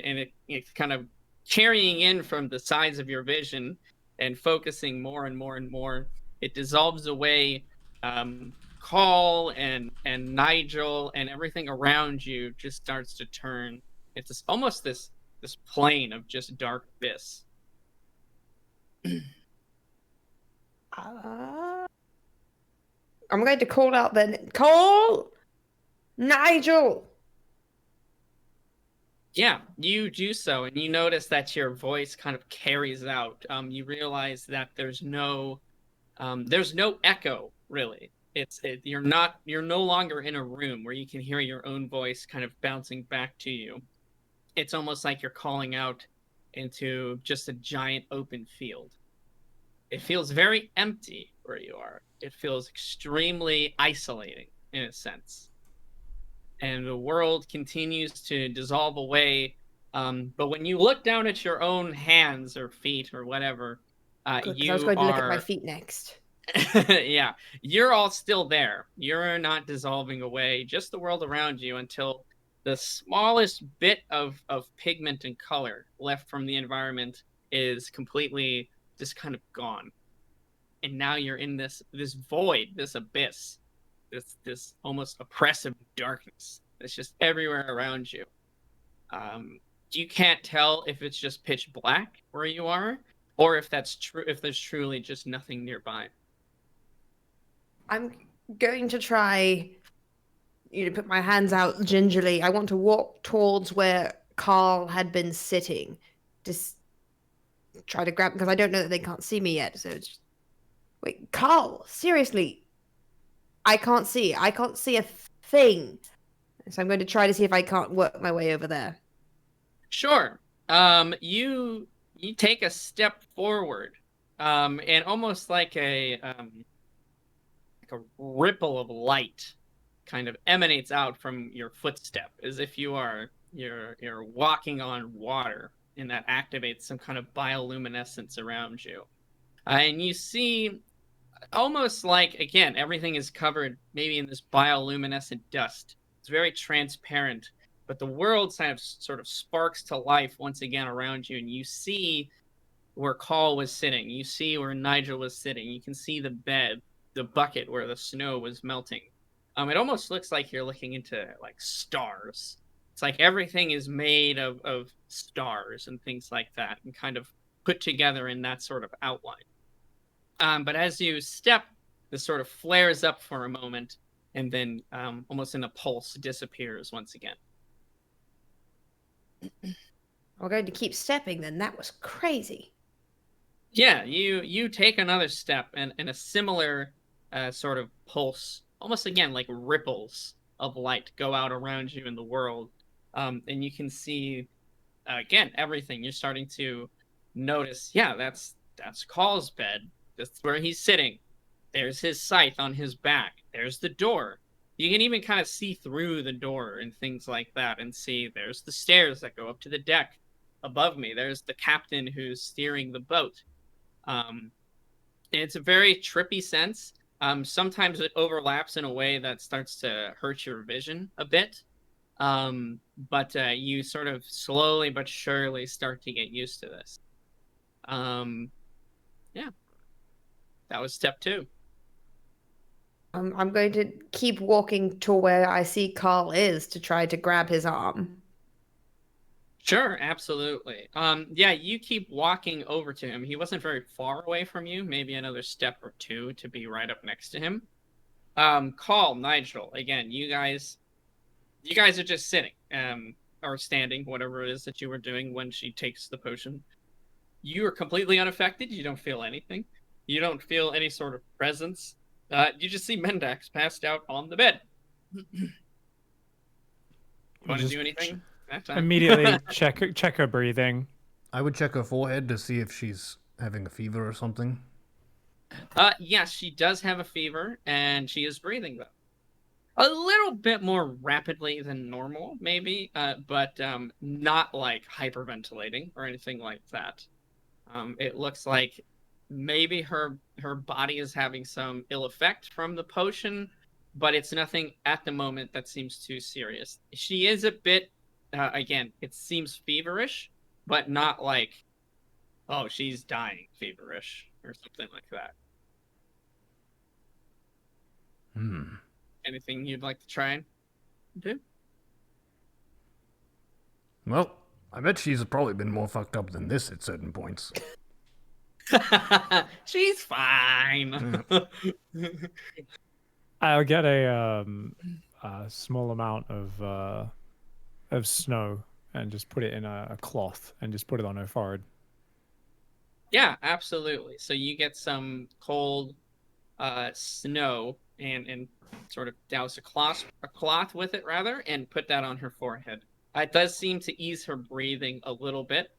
it's kind of carrying in from the sides of your vision and focusing more and more and more. It dissolves away. Call and Nigel and everything around you just starts to turn. It's almost this plane of just dark abyss. I'm going to call out then. Call! Nigel! Yeah, you do so, and you notice that your voice kind of carries out. You realize that there's no echo, really. You're no longer in a room where you can hear your own voice kind of bouncing back to you. It's almost like you're calling out into just a giant open field. It feels very empty where you are. It feels extremely isolating in a sense. And the world continues to dissolve away. But when you look down at your own hands or feet or whatever, Good, 'cause I was going to look at my feet next. Yeah, you're all still there. You're not dissolving away, just the world around you until the smallest bit of pigment and color left from the environment is completely just kind of gone. And now you're in this void, this abyss, this almost oppressive darkness that's just everywhere around you. You can't tell if it's just pitch black where you are, or if that's true, if there's truly just nothing nearby. I'm going to try, put my hands out gingerly. I want to walk towards where Carl had been sitting. Just try to grab, because I don't know that they can't see me yet. So it's just, wait, Carl, seriously, I can't see a thing. So I'm going to try to see if I can't work my way over there. Sure. You take a step forward, and almost like a ripple of light kind of emanates out from your footstep, as if you're walking on water, and that activates some kind of bioluminescence around you. And you see, almost like, again, everything is covered maybe in this bioluminescent dust. It's very transparent, but the world sort of sparks to life once again around you, and you see where Call was sitting. You see where Nigel was sitting. You can see the bed, the bucket where the snow was melting. It almost looks like you're looking into like stars. It's like everything is made of stars and things like that, and kind of put together in that sort of outline. But as you step, this sort of flares up for a moment, and then almost in a pulse disappears once again. We're going to keep stepping then. That was crazy. Yeah, you take another step, and a similar sort of pulse, almost again like ripples of light, go out around you in the world. And you can see, again, everything. You're starting to notice, yeah, that's Call's bed. That's where he's sitting. There's his scythe on his back. There's the door. You can even kind of see through the door and things like that, and see there's the stairs that go up to the deck above me. There's the captain who's steering the boat. It's a very trippy sense. Sometimes it overlaps in a way that starts to hurt your vision a bit. But you sort of slowly but surely start to get used to this. Yeah. That was step 2. I'm going to keep walking to where I see Carl is to try to grab his arm. Sure, absolutely. Yeah, you keep walking over to him. He wasn't very far away from you, maybe another step or 2 to be right up next to him. Call, Nigel, again, you guys are just sitting, or standing, whatever it is that you were doing when she takes the potion. You are completely unaffected. You don't feel anything. You don't feel any sort of presence. You just see Mendax passed out on the bed. You want to do anything that time? Immediately check her breathing. I would check her forehead to see if she's having a fever or something. Yes, she does have a fever, and she is breathing, though. A little bit more rapidly than normal, maybe, but not like hyperventilating or anything like that. It looks like maybe her body is having some ill effect from the potion, but it's nothing at the moment that seems too serious. She is a bit, again, it seems feverish, but not like, oh, she's dying feverish or something like that. Anything you'd like to try and do? Well, I bet she's probably been more fucked up than this at certain points. She's fine. I'll get a small amount of snow and just put it in a cloth and just put it on her forehead. Yeah, absolutely. So you get some cold snow and sort of douse a cloth with it rather, and put that on her forehead. It does seem to ease her breathing a little bit.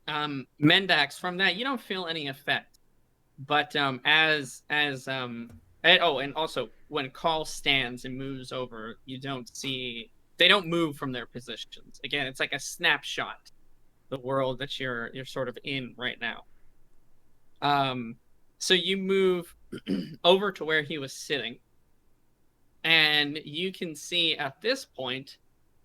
Mendax, from that you don't feel any effect, but and also when Call stands and moves over, they don't move from their positions. Again, it's like a snapshot, the world that you're sort of in right now. So you move over to where he was sitting, and you can see at this point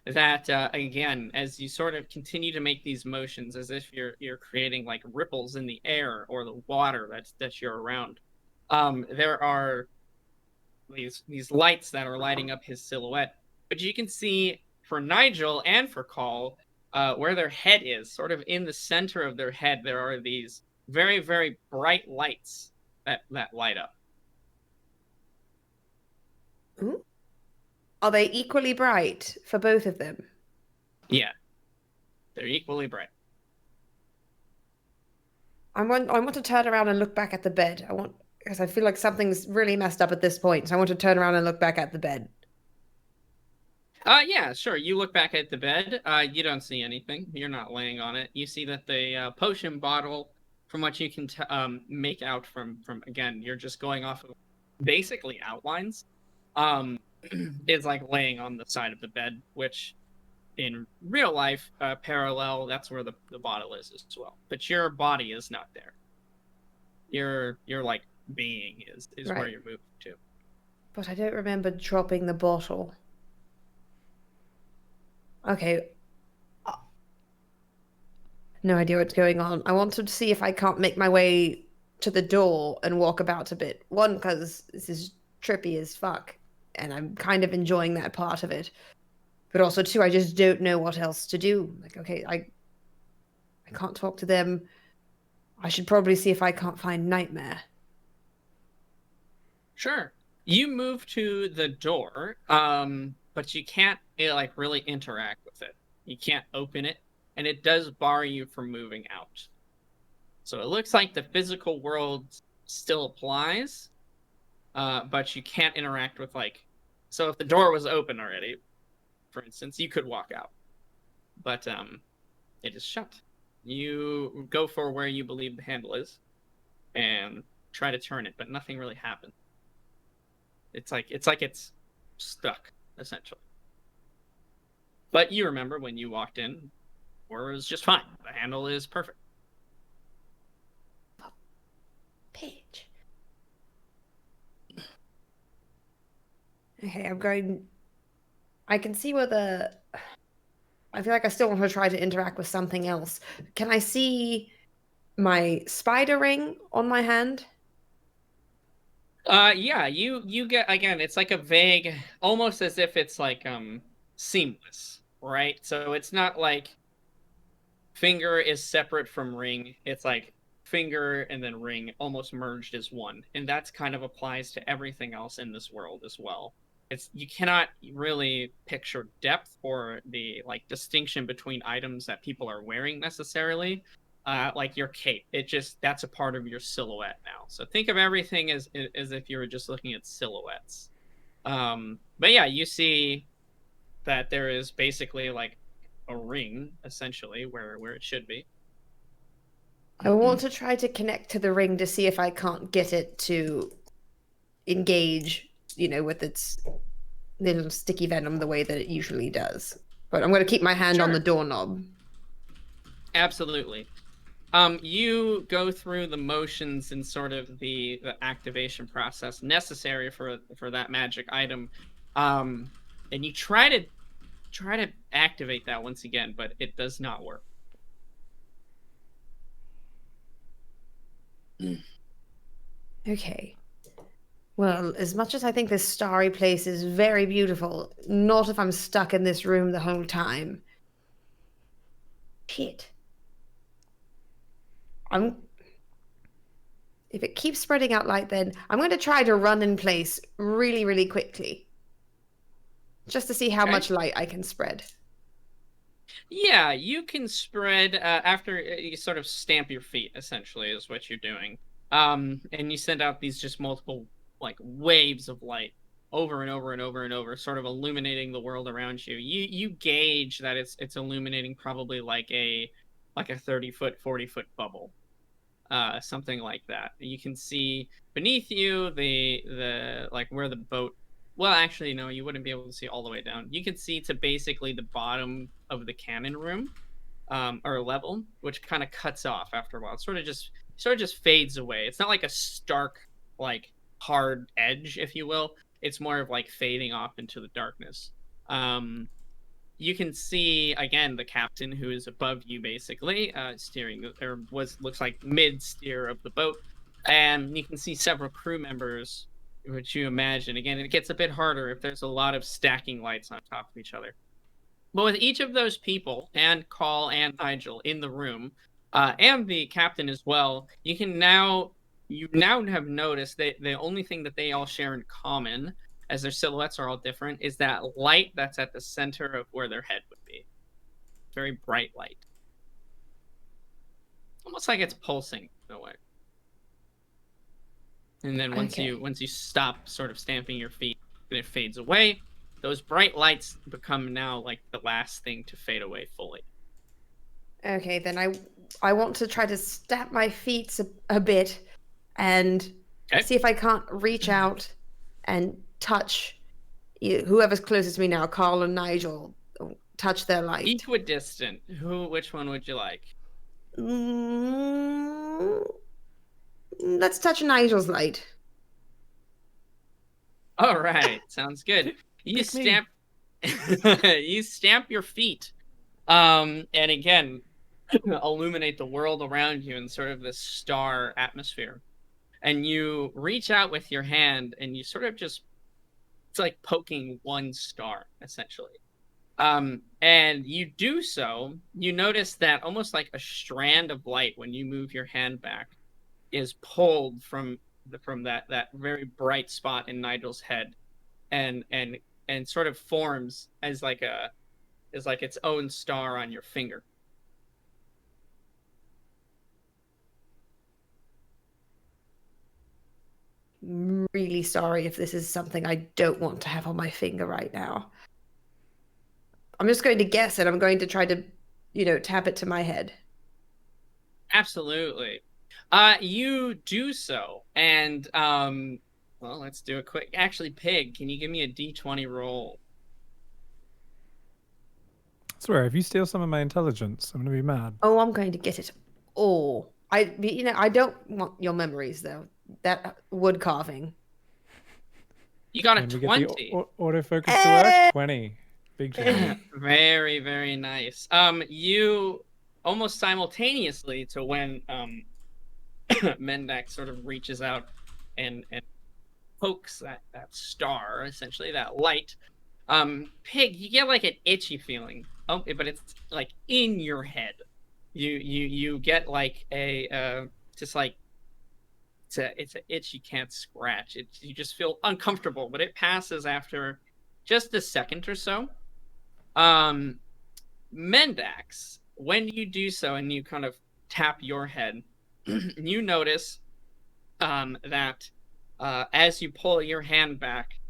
that again, as you sort of continue to make these motions, as if you're creating like ripples in the air or the water that you're around, there are these lights that are lighting up his silhouette. But you can see for Nigel and for Call, where their head is, sort of in the center of their head, there are these very, very bright lights that light up. Ooh. Are they equally bright for both of them? Yeah, they're equally bright. I want to turn around and look back at the bed. Because I feel like something's really messed up at this point. So I want to turn around and look back at the bed. Yeah, sure. You look back at the bed. You don't see anything. You're not laying on it. You see that the potion bottle, from what you can make out from again, you're just going off of basically outlines, is like laying on the side of the bed, which in real life, parallel, that's where the bottle is as well. But your body is not there. Your like being is Right. where you're moving to. But I don't remember dropping the bottle. Okay. No idea what's going on. I wanted to see if I can't make my way to the door and walk about a bit. One, because this is trippy as fuck, and I'm kind of enjoying that part of it. But also, two, I just don't know what else to do. Like, okay, I can't talk to them. I should probably see if I can't find Nightmare. Sure. You move to the door, but you can't like really interact with it. You can't open it, and it does bar you from moving out. So it looks like the physical world still applies, but you can't interact with like. So if the door was open already, for instance, you could walk out, but it is shut. You go for where you believe the handle is, and try to turn it, but nothing really happens. It's like it's stuck, essentially. But you remember when you walked in, or it was just fine. The handle is perfect. Pitch. Okay, I'm going. I can see where I feel like I still want to try to interact with something else. Can I see my spider ring on my hand? Yeah, you get, again, it's like a vague, almost as if it's like seamless, right? So it's not like finger is separate from ring. It's like finger and then ring almost merged as one. And that's kind of applies to everything else in this world as well. You cannot really picture depth or the like distinction between items that people are wearing necessarily. Like your cape, that's a part of your silhouette now. So think of everything as if you were just looking at silhouettes. But yeah, you see that there is basically like a ring essentially where it should be. I want to try to connect to the ring to see if I can't get it to engage, with its little sticky venom the way that it usually does. But I'm going to keep my hand on the doorknob. Absolutely. You go through the motions and sort of the activation process necessary for that magic item, and you try to activate that once again, but it does not work. Okay. Well, as much as I think this starry place is very beautiful, not if I'm stuck in this room the whole time. Shit. If it keeps spreading out like then, I'm going to try to run in place really, really quickly. Just to see how much light I can spread. Yeah, you can spread after you sort of stamp your feet, essentially, is what you're doing. And you send out these just multiple like waves of light over and over and over and over, sort of illuminating the world around you. You gauge that it's illuminating probably like a 30-foot, 40-foot bubble. Something like that. You can see beneath you the like where the boat. Well, actually, no, you wouldn't be able to see all the way down. You can see to basically the bottom of the cannon room, or level, which kind of cuts off after a while. It sort of just fades away. It's not like a stark, like hard edge, if you will. It's more of like fading off into the darkness. You can see again the captain who is above you, basically steering, or looks like mid steer of the boat, and you can see several crew members, which you imagine again it gets a bit harder if there's a lot of stacking lights on top of each other. But with each of those people, and Call and Nigel in the room, and the captain as well, you now have noticed that the only thing that they all share in common, as their silhouettes are all different, is that light that's at the center of where their head would be. Very bright light. Almost like it's pulsing in a way. And then once you stop sort of stamping your feet, and it fades away, those bright lights become now like the last thing to fade away fully. Okay, then I want to try to stamp my feet a bit and see if I can't reach out and touch whoever's closest to me now, Carl and Nigel, touch their light. Equidistant. Which one would you like? Let's touch Nigel's light. All right, sounds good. You stamp your feet, and again illuminate the world around you in sort of this star atmosphere. And you reach out with your hand, and you sort of it's like poking one star, essentially. And you do so, you notice that almost like a strand of light, when you move your hand back, is pulled from that very bright spot in Nigel's head, and sort of forms as like its own star on your finger. Really sorry if this is something I don't want to have on my finger right now. I'm just going to guess it. I'm going to try to, tap it to my head. Absolutely. You do so, and well, let's do a quick. Actually, Pig, can you give me a D20 roll? I swear, if you steal some of my intelligence, I'm gonna be mad. Oh, I'm going to get it. Oh, I don't want your memories though. That wood carving. You got a And we 20. get the autofocus to work. 20. Big change. Very, very nice. You almost simultaneously to when Mendax sort of reaches out and pokes that star, essentially that light. Pig, you get like an itchy feeling. Oh, but it's like in your head. You get like a just like it's an itch you can't scratch. You just feel uncomfortable, but it passes after just a second or so. Mendax, when you do so and you kind of tap your head, you notice that as you pull your hand back,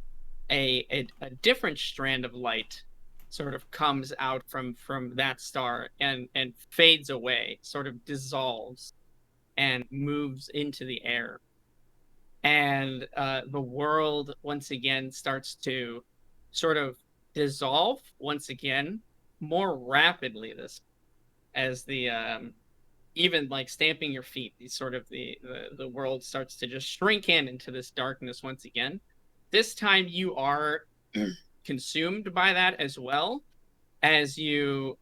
a different strand of light sort of comes out from that star and fades away, sort of dissolves and moves into the air. And the world once again starts to sort of dissolve once again, more rapidly this, as the even like stamping your feet, these sort of the world starts to just shrink in into this darkness once again. This time you are consumed by that as well, as you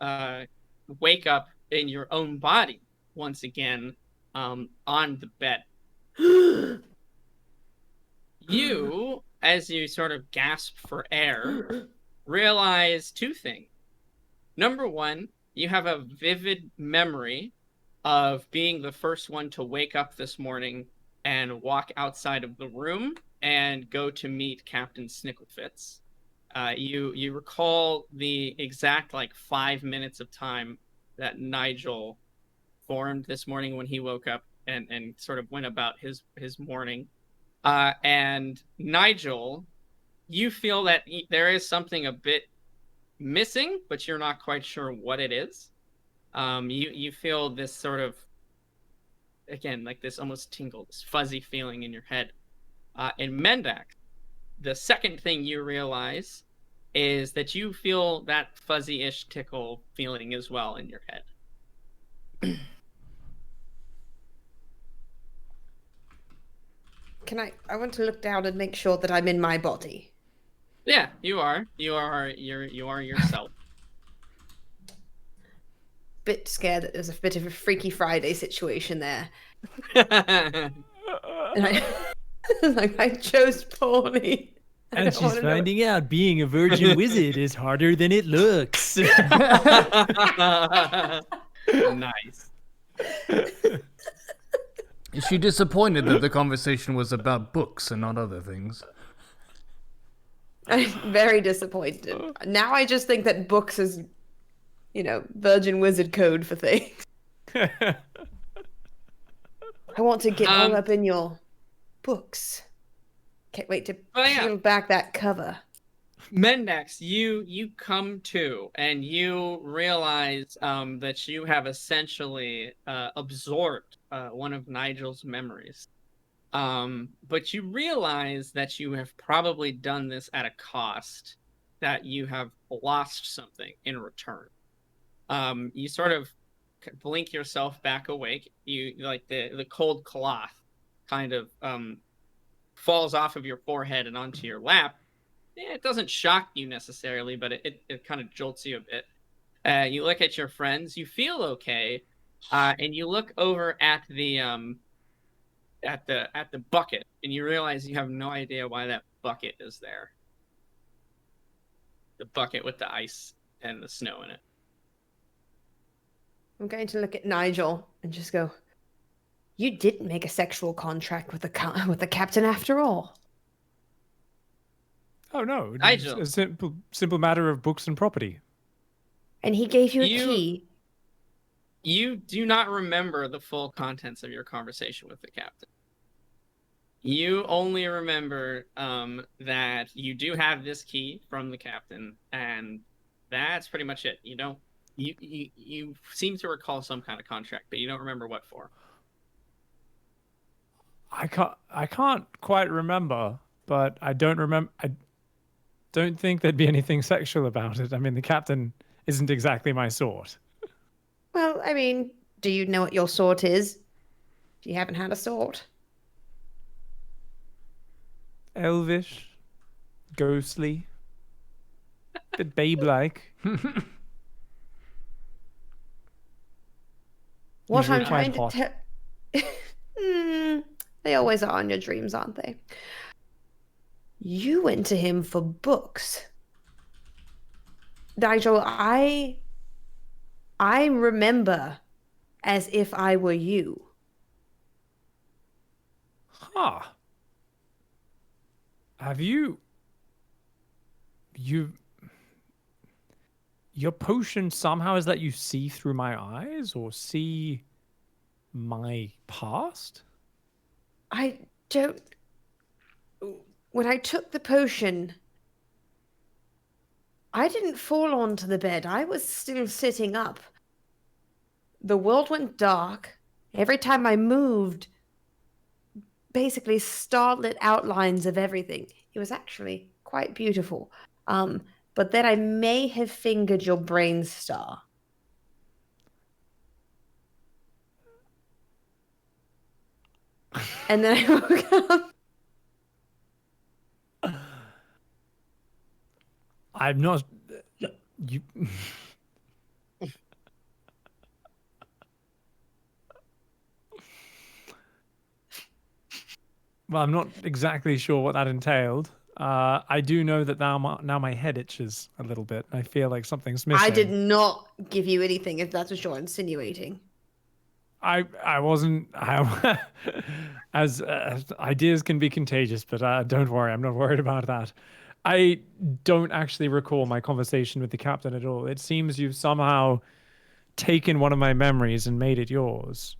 wake up in your own body once again, on the bed. You, as you sort of gasp for air, realize two things. Number one, you have a vivid memory of being the first one to wake up this morning and walk outside of the room and go to meet Captain Snicklefitz. You recall the exact 5 minutes of time that Nigel formed this morning when he woke up and sort of went about his morning. And Nigel, you feel that there is something a bit missing, but you're not quite sure what it is. You feel this sort of, again, like this almost tingle, this fuzzy feeling in your head. In Mendax, the second thing you realize is that you feel that fuzzy-ish tickle feeling as well in your head. I want to look down and make sure that I'm in my body. Yeah, you are. You are yourself. Bit scared that there's a bit of a Freaky Friday situation there. And I chose poorly. And she's finding out being a virgin wizard is harder than it looks. Nice. Is she disappointed that the conversation was about books and not other things? I'm very disappointed. Now I just think that books is, virgin wizard code for things. I want to get all up in your books. Can't wait to peel back that cover. Mendax, you come to and you realize that you have essentially absorbed one of Nigel's memories. But you realize that you have probably done this at a cost, that you have lost something in return. You sort of blink yourself back awake. You like the cold cloth kind of falls off of your forehead and onto your lap. It doesn't shock you necessarily, but it kind of jolts you a bit. You look at your friends, you feel okay, and you look over at the bucket, and you realize you have no idea why that bucket is there. The bucket with the ice and the snow in it. I'm going to look at Nigel and just go, "You didn't make a sexual contract with the captain after all." Oh no, Nigel. It's a simple matter of books and property. And he gave you a key. You do not remember the full contents of your conversation with the captain. You only remember that you do have this key from the captain, and that's pretty much it. You don't. You seem to recall some kind of contract, but you don't remember what for. I can't quite remember, but I don't remember. I don't think there'd be anything sexual about it. I mean, the captain isn't exactly my sort. Well, I mean, do you know what your sort is? You haven't had a sort. Elvish, ghostly, bit babe-like. What Usually I'm trying quite to tell... They always are in your dreams, aren't they? You went to him for books. Nigel, I remember as if I were you. Huh. Have you... Your potion somehow is that you see through my eyes or see my past? I don't... When I took the potion, I didn't fall onto the bed. I was still sitting up. The world went dark, Every time I moved, basically starlit outlines of everything. It was actually quite beautiful. But then I may have fingered your brain star. And then I woke up. I'm not. You. Well, I'm not exactly sure what that entailed. I do know that now my head itches a little bit. I feel like something's missing. I did not give you anything, if that's what you're insinuating. I wasn't. As ideas can be contagious, but don't worry, I'm not worried about that. I don't actually recall my conversation with the captain at all. It seems you've somehow taken one of my memories and made it yours.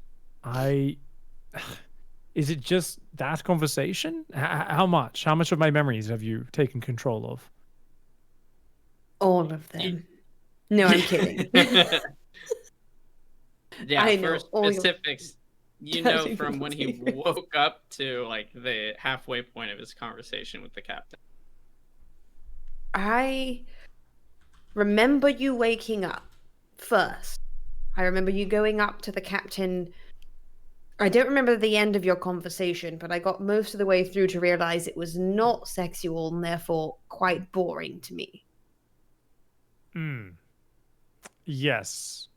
Is it just that conversation? How much? How much of my memories have you taken control of? All of them. No, I'm kidding. Yeah, I know for all your specifics, you know from when he woke up to like the halfway point of his conversation with the captain. I remember you waking up first. I remember you going up to the captain. I don't remember the end of your conversation, but I got most of the way through to realize it was not sexual and therefore quite boring to me. Yes.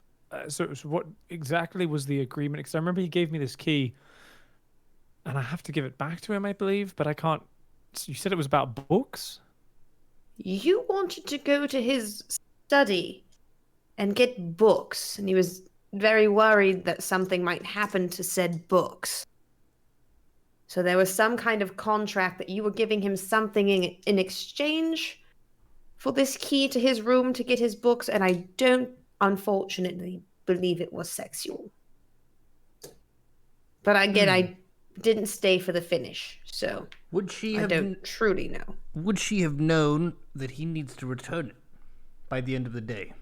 So what exactly was the agreement? Because I remember he gave me this key, and I have to give it back to him, I believe, but I can't. So you said it was about books? You wanted to go to his study and get books, and he was very worried that something might happen to said books. So there was some kind of contract that you were giving him something in exchange for this key to his room to get his books, and I don't, unfortunately, believe it was sexual. But again, I didn't stay for the finish, so Would she I have don't truly know. would she have known that he needs to return it by the end of the day?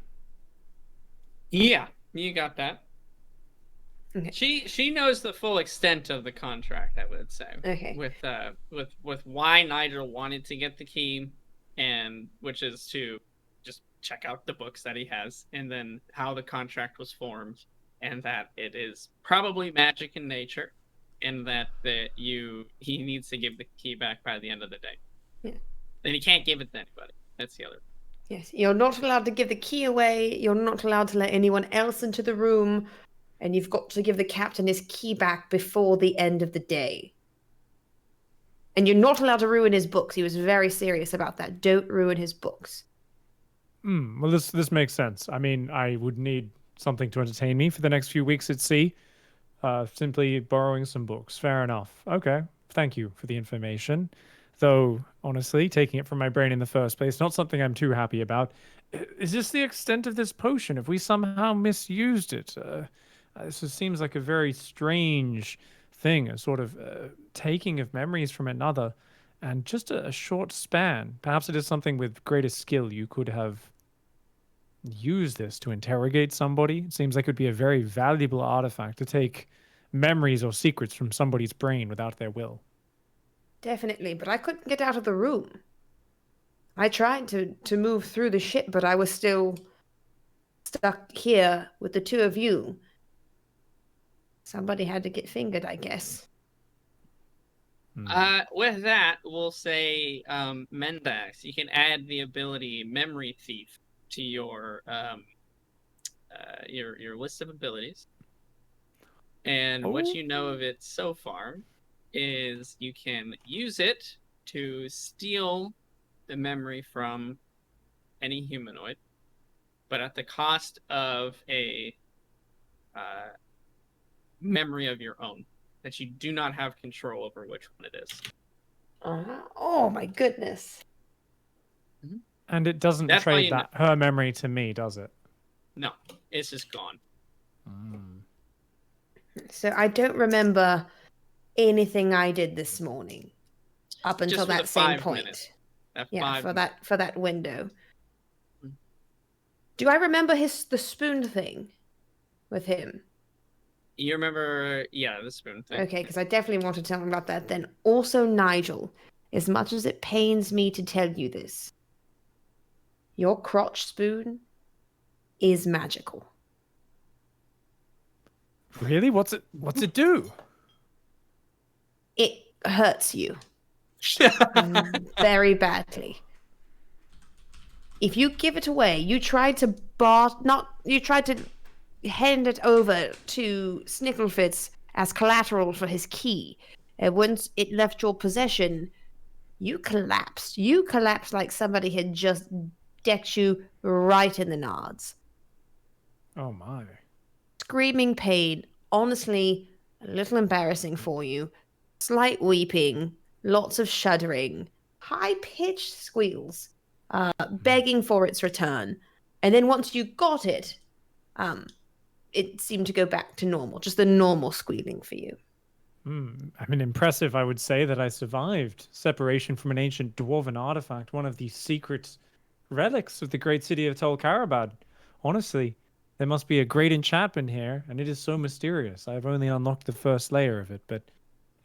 Yeah, you got that. Okay. She knows the full extent of the contract, I would say. Okay. With why Nigel wanted to get the key, and which is to just check out the books that he has, and then how the contract was formed, and that it is probably magic in nature, and that he needs to give the key back by the end of the day. Yeah. Then he can't give it to anybody. That's the other. Yes, you're not allowed to give the key away. You're not allowed to let anyone else into the room. And you've got to give the captain his key back before the end of the day. And you're not allowed to ruin his books. He was very serious about that. Don't ruin his books. Well, this makes sense. I mean, I would need something to entertain me for the next few weeks at sea. Simply borrowing some books. Fair enough. Okay. Thank you for the information. Though, honestly, taking it from my brain in the first place, not something I'm too happy about. Is this the extent of this potion? If we somehow misused it? This just seems like a very strange thing, a sort of taking of memories from another, and just a short span. Perhaps it is something with greater skill you could have used this to interrogate somebody. It seems like it would be a very valuable artifact to take memories or secrets from somebody's brain without their will. Definitely, but I couldn't get out of the room. I tried to move through the ship, but I was still stuck here with the two of you. Somebody had to get fingered, I guess. With that, we'll say Mendax. You can add the ability Memory Thief to your list of abilities. And what you know of it so far is you can use it to steal the memory from any humanoid, but at the cost of a memory of your own that you do not have control over which one it is. Oh my goodness. And it doesn't That's trade her memory to me, does it? No, it's just gone. So I don't remember anything I did this morning up until Just for that the same 5 point. minutes. For that window. Do I remember the spoon thing with him? You remember, yeah, the spoon thing. Okay, because I definitely want to tell him about that then. Also, Nigel, as much as it pains me to tell you this, your crotch spoon is magical. Really? What's it do? It hurts you very badly. If you give it away, you tried to hand it over to Snicklefitz as collateral for his key. And once it left your possession, you collapsed. You collapsed like somebody had just decked you right in the nards. Oh my. Screaming pain, honestly, a little embarrassing for you. Slight weeping, lots of shuddering, high-pitched squeals, begging for its return. And then once you got it, it seemed to go back to normal, just the normal squealing for you. I mean, impressive, I would say, that I survived separation from an ancient dwarven artifact, one of the secret relics of the great city of Tol Karabad. Honestly, there must be a great enchantment here, and it is so mysterious. I have only unlocked the first layer of it, but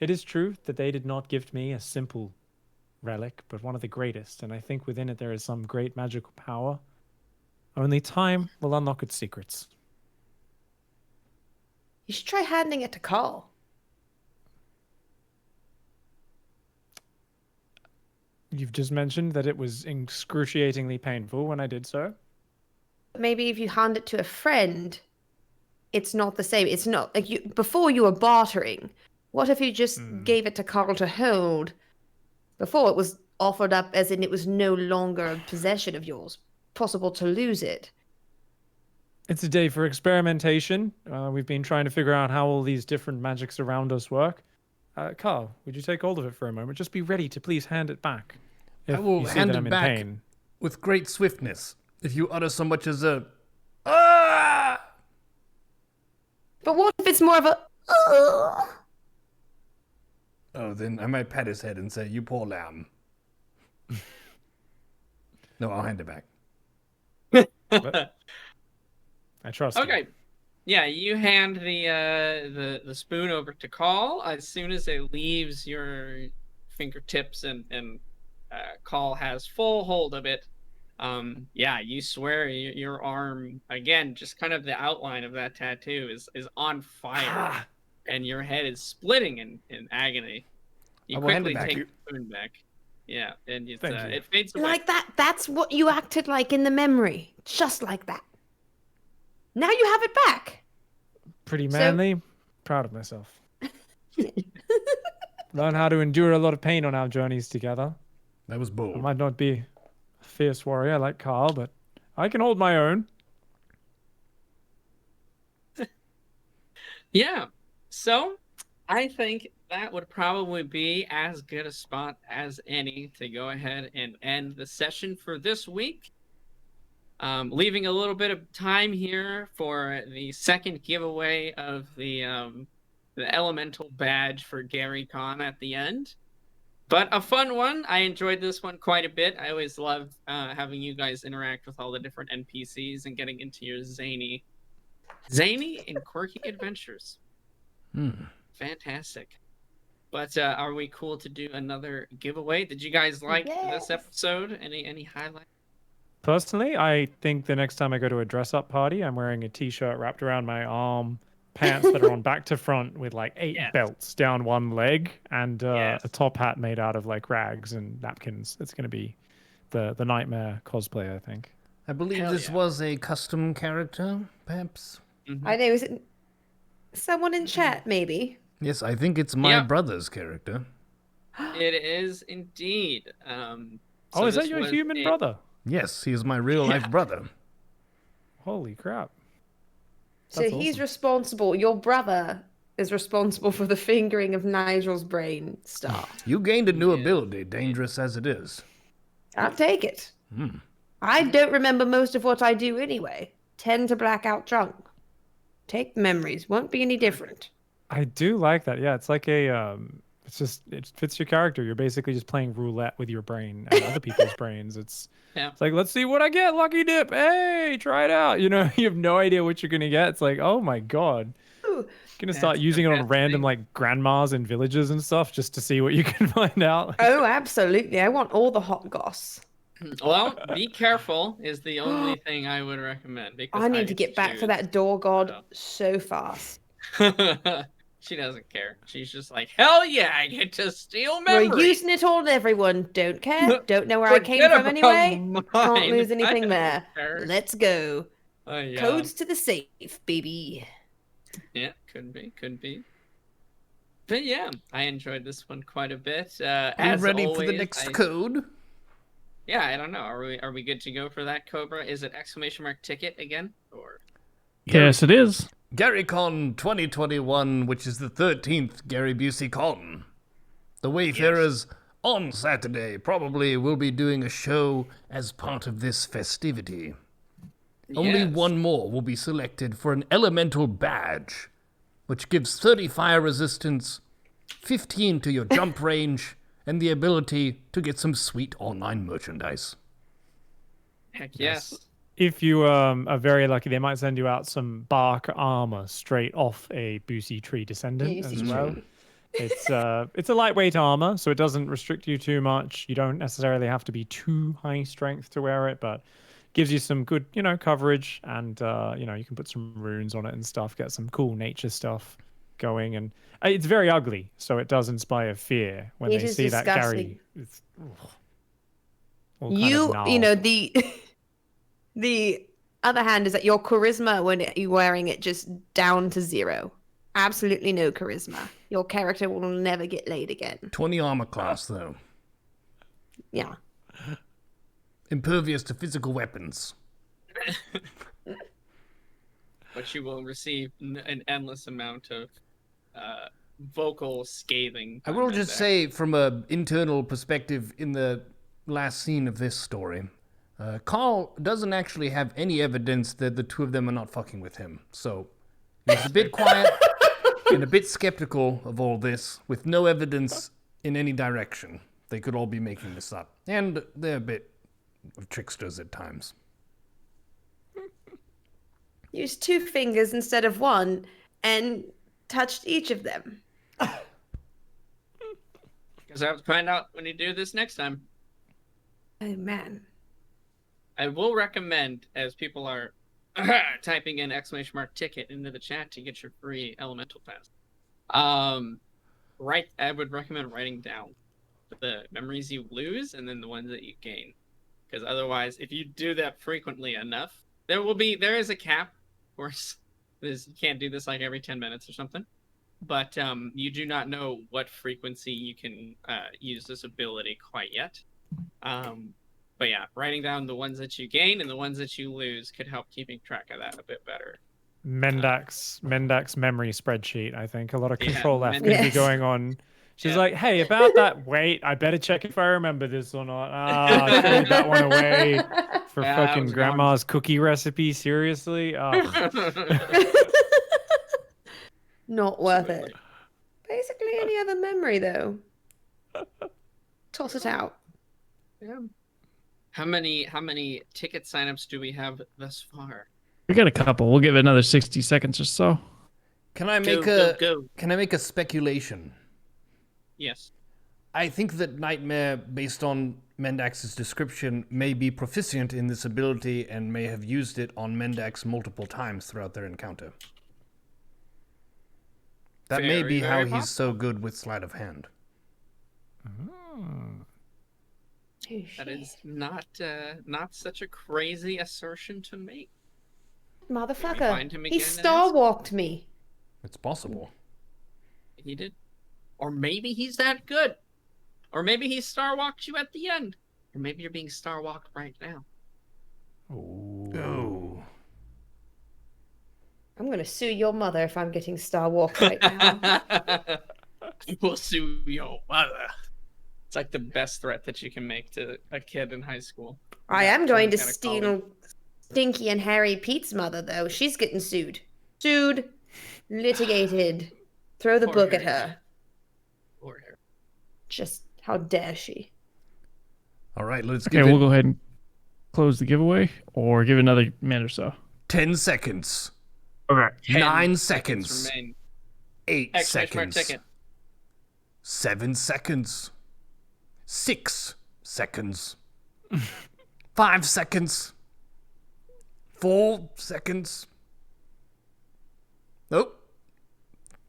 it is true that they did not gift me a simple relic, but one of the greatest, and I think within it there is some great magical power. Only time will unlock its secrets. You should try handing it to Carl. You've just mentioned that it was excruciatingly painful when I did so. Maybe if you hand it to a friend, it's not the same. It's not like you before you were bartering. What if you just gave it to Carl to hold? Before it was offered up as in it was no longer a possession of yours. Possible to lose it. It's a day for experimentation. We've been trying to figure out how all these different magics around us work. Carl, would you take hold of it for a moment? Just be ready to please hand it back. I will you see hand that it I'm in back pain. with great swiftness. If you utter so much as a ah! But what if it's more of a Oh, then I might pat his head and say, "You poor lamb." No, I'll hand it back. But I trust you. Okay. Yeah, you hand the spoon over to Call. As soon as it leaves your fingertips and Call has full hold of it. Yeah, you swear your arm, again, just kind of the outline of that tattoo is on fire. And your head is splitting in agony. You I will hand quickly it back. take the spoon back. Yeah, and Thank you. it fades away. like that? That's what you acted like in the memory. Just like that. Now you have it back. Pretty manly. Proud of myself. Learn how to endure a lot of pain on our journeys together. That was I bold. might not be a fierce warrior like Carl, but I can hold my own. Yeah. So I think that would probably be as good a spot as any to go ahead and end the session for this week. Leaving a little bit of time here for the second giveaway of the elemental badge for Gary Khan at the end. But a fun one. I enjoyed this one quite a bit. I always love having you guys interact with all the different NPCs and getting into your zany and quirky adventures. Fantastic. But are we cool to do another giveaway? Did you guys like this episode? Any highlights? Personally, I think the next time I go to a dress-up party, I'm wearing a t-shirt wrapped around my arm, pants that are on back to front with like 8 belts down one leg, and a top hat made out of like rags and napkins. It's going to be the nightmare cosplay, I think. I believe this was a custom character, perhaps. I know. Is it someone in chat? Maybe. Yes, I think it's my brother's character. It is indeed. Oh, is that your human brother? Yes, he is my real-life brother. Holy crap. So That's he's awesome. responsible. Your brother is responsible for the fingering of Nigel's brain star. You gained a new ability, dangerous as it is. I'll take it. I don't remember most of what I do anyway. Tend to black out drunk. Take memories. Won't be any different. I do like that. Yeah, it's like a it fits your character. You're basically just playing roulette with your brain and other people's brains. It's like, let's see what I get. Lucky dip. Hey, try it out. You know, you have no idea what you're gonna get. It's like, oh my god. Gonna start using it on random like grandmas in villages and stuff just to see what you can find out. Oh, absolutely. I want all the hot goss. Well, be careful is the only thing I would recommend. Because I need to get back to that door god so fast. She doesn't care. She's just like, hell yeah, I get to steal memories. We're using it on everyone. Don't care. Don't know where I came from anyway. Can't lose anything there. Let's go. Codes to the safe, baby. Yeah, could be. But yeah, I enjoyed this one quite a bit. Are you ready for the next code? Yeah, I don't know. Are we good to go for that, Cobra? Is it !ticket again? Or yes, it is. GaryCon 2021, which is the 13th Gary Busey Con. The Wayfarers on Saturday probably will be doing a show as part of this festivity. Only one more will be selected for an elemental badge, which gives 30 fire resistance, 15 to your jump range, and the ability to get some sweet online merchandise. Heck yes. If you are very lucky, they might send you out some bark armor straight off a Busey Tree Descendant as well. It's a lightweight armor, so it doesn't restrict you too much. You don't necessarily have to be too high strength to wear it, but gives you some good, coverage, and you can put some runes on it and stuff, get some cool nature stuff going, and it's very ugly, so it does inspire fear when they see that Gary. It's, the other hand is that your charisma when you're wearing it just down to 0. Absolutely no charisma. Your character will never get laid again. 20 armor class though. Yeah. Impervious to physical weapons. But you will receive an endless amount of vocal scathing. I will just say, from an internal perspective, in the last scene of this story, Carl doesn't actually have any evidence that the two of them are not fucking with him. So he's a bit quiet and a bit skeptical of all this, with no evidence in any direction. They could all be making this up. And they're a bit of tricksters at times. Used 2 fingers instead of 1 and touched each of them. Because I have to find out when you do this next time. Oh man. I will recommend, as people are typing in !ticket into the chat to get your free elemental pass. I would recommend writing down the memories you lose and then the ones that you gain. Because otherwise, if you do that frequently enough, there is a cap. Of course, you can't do this like every 10 minutes or something. But you do not know what frequency you can use this ability quite yet. But yeah, writing down the ones that you gain and the ones that you lose could help keeping track of that a bit better. Mendax memory spreadsheet, I think. A lot of control F could be going on. She's like, hey, about that, wait, I better check if I remember this or not. I threw that one away for fucking grandma's cookie recipe. Seriously? Not worth it. Basically any other memory, though. Toss it out. Yeah. How many ticket signups do we have thus far? We got a couple. We'll give it another 60 seconds or so. Can I make a speculation? Yes. I think that Nightmare, based on Mendax's description, may be proficient in this ability and may have used it on Mendax multiple times throughout their encounter. That may be how he's so good with sleight of hand. That is not such a crazy assertion to make. Motherfucker, he star-walked me. It's possible. He did. Or maybe he's that good. Or maybe he star-walked you at the end. Or maybe you're being star-walked right now. Oh. I'm going to sue your mother if I'm getting star-walked right now. We'll sue your mother. It's like the best threat that you can make to a kid in high school. I am going to steal Stinky and Harry Pete's mother, though. She's getting sued. Sued. Litigated. Throw the book at her. Just how dare she? All right, let's Okay, give we'll it go ahead and close the giveaway, or give it another minute or so. 10 seconds. Okay. 9 seconds seconds. remain. 8 Exclamation mark seconds. ticket. 7 seconds. 6 seconds. 5 seconds. 4 seconds. Nope.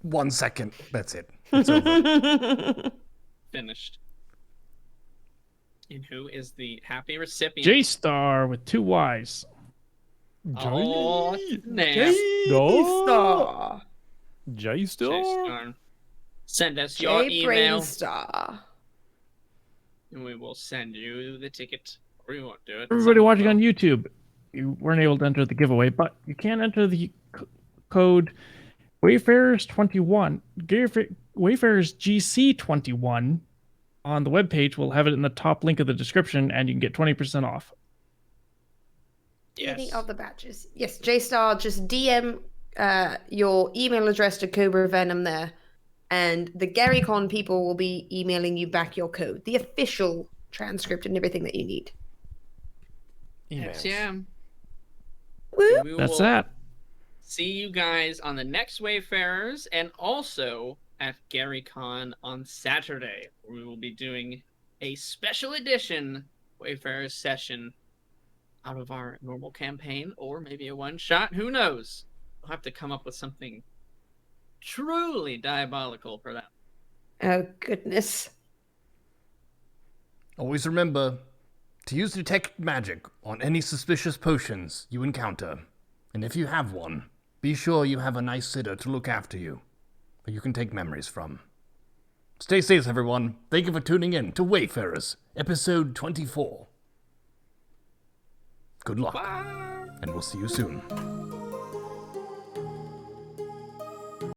1 second. That's it. It's over. Finished. And who is the happy recipient? J-Star with 2 Ys. Oh, snap. J-Star. J-Star. J-Star. Send us your J email, Brainstar. and we will send you the ticket. Or we won't do it. Everybody watching on YouTube, you weren't able to enter the giveaway, but you can enter the code Wayfarers21, Wayfarers GC21 on the webpage. We'll have it in the top link of the description, and you can get 20% off. Any Yes. of the badges. Yes, J-Star, just DM your email address to Cobra Venom there, and the GaryCon people will be emailing you back your code, the official transcript and everything that you need. Yes, yeah. Woo! We That's will that. see you guys on the next Wayfarers, and also at GaryCon on Saturday, where we will be doing a special edition Wayfarers session out of our normal campaign, or maybe a one-shot. Who knows? We'll have to come up with something truly diabolical for that. Oh, goodness. Always remember to use detect magic on any suspicious potions you encounter. And if you have one, be sure you have a nice sitter to look after you, who you can take memories from. Stay safe, everyone. Thank you for tuning in to Wayfarers, episode 24. Good luck, Bye. and we'll see you soon.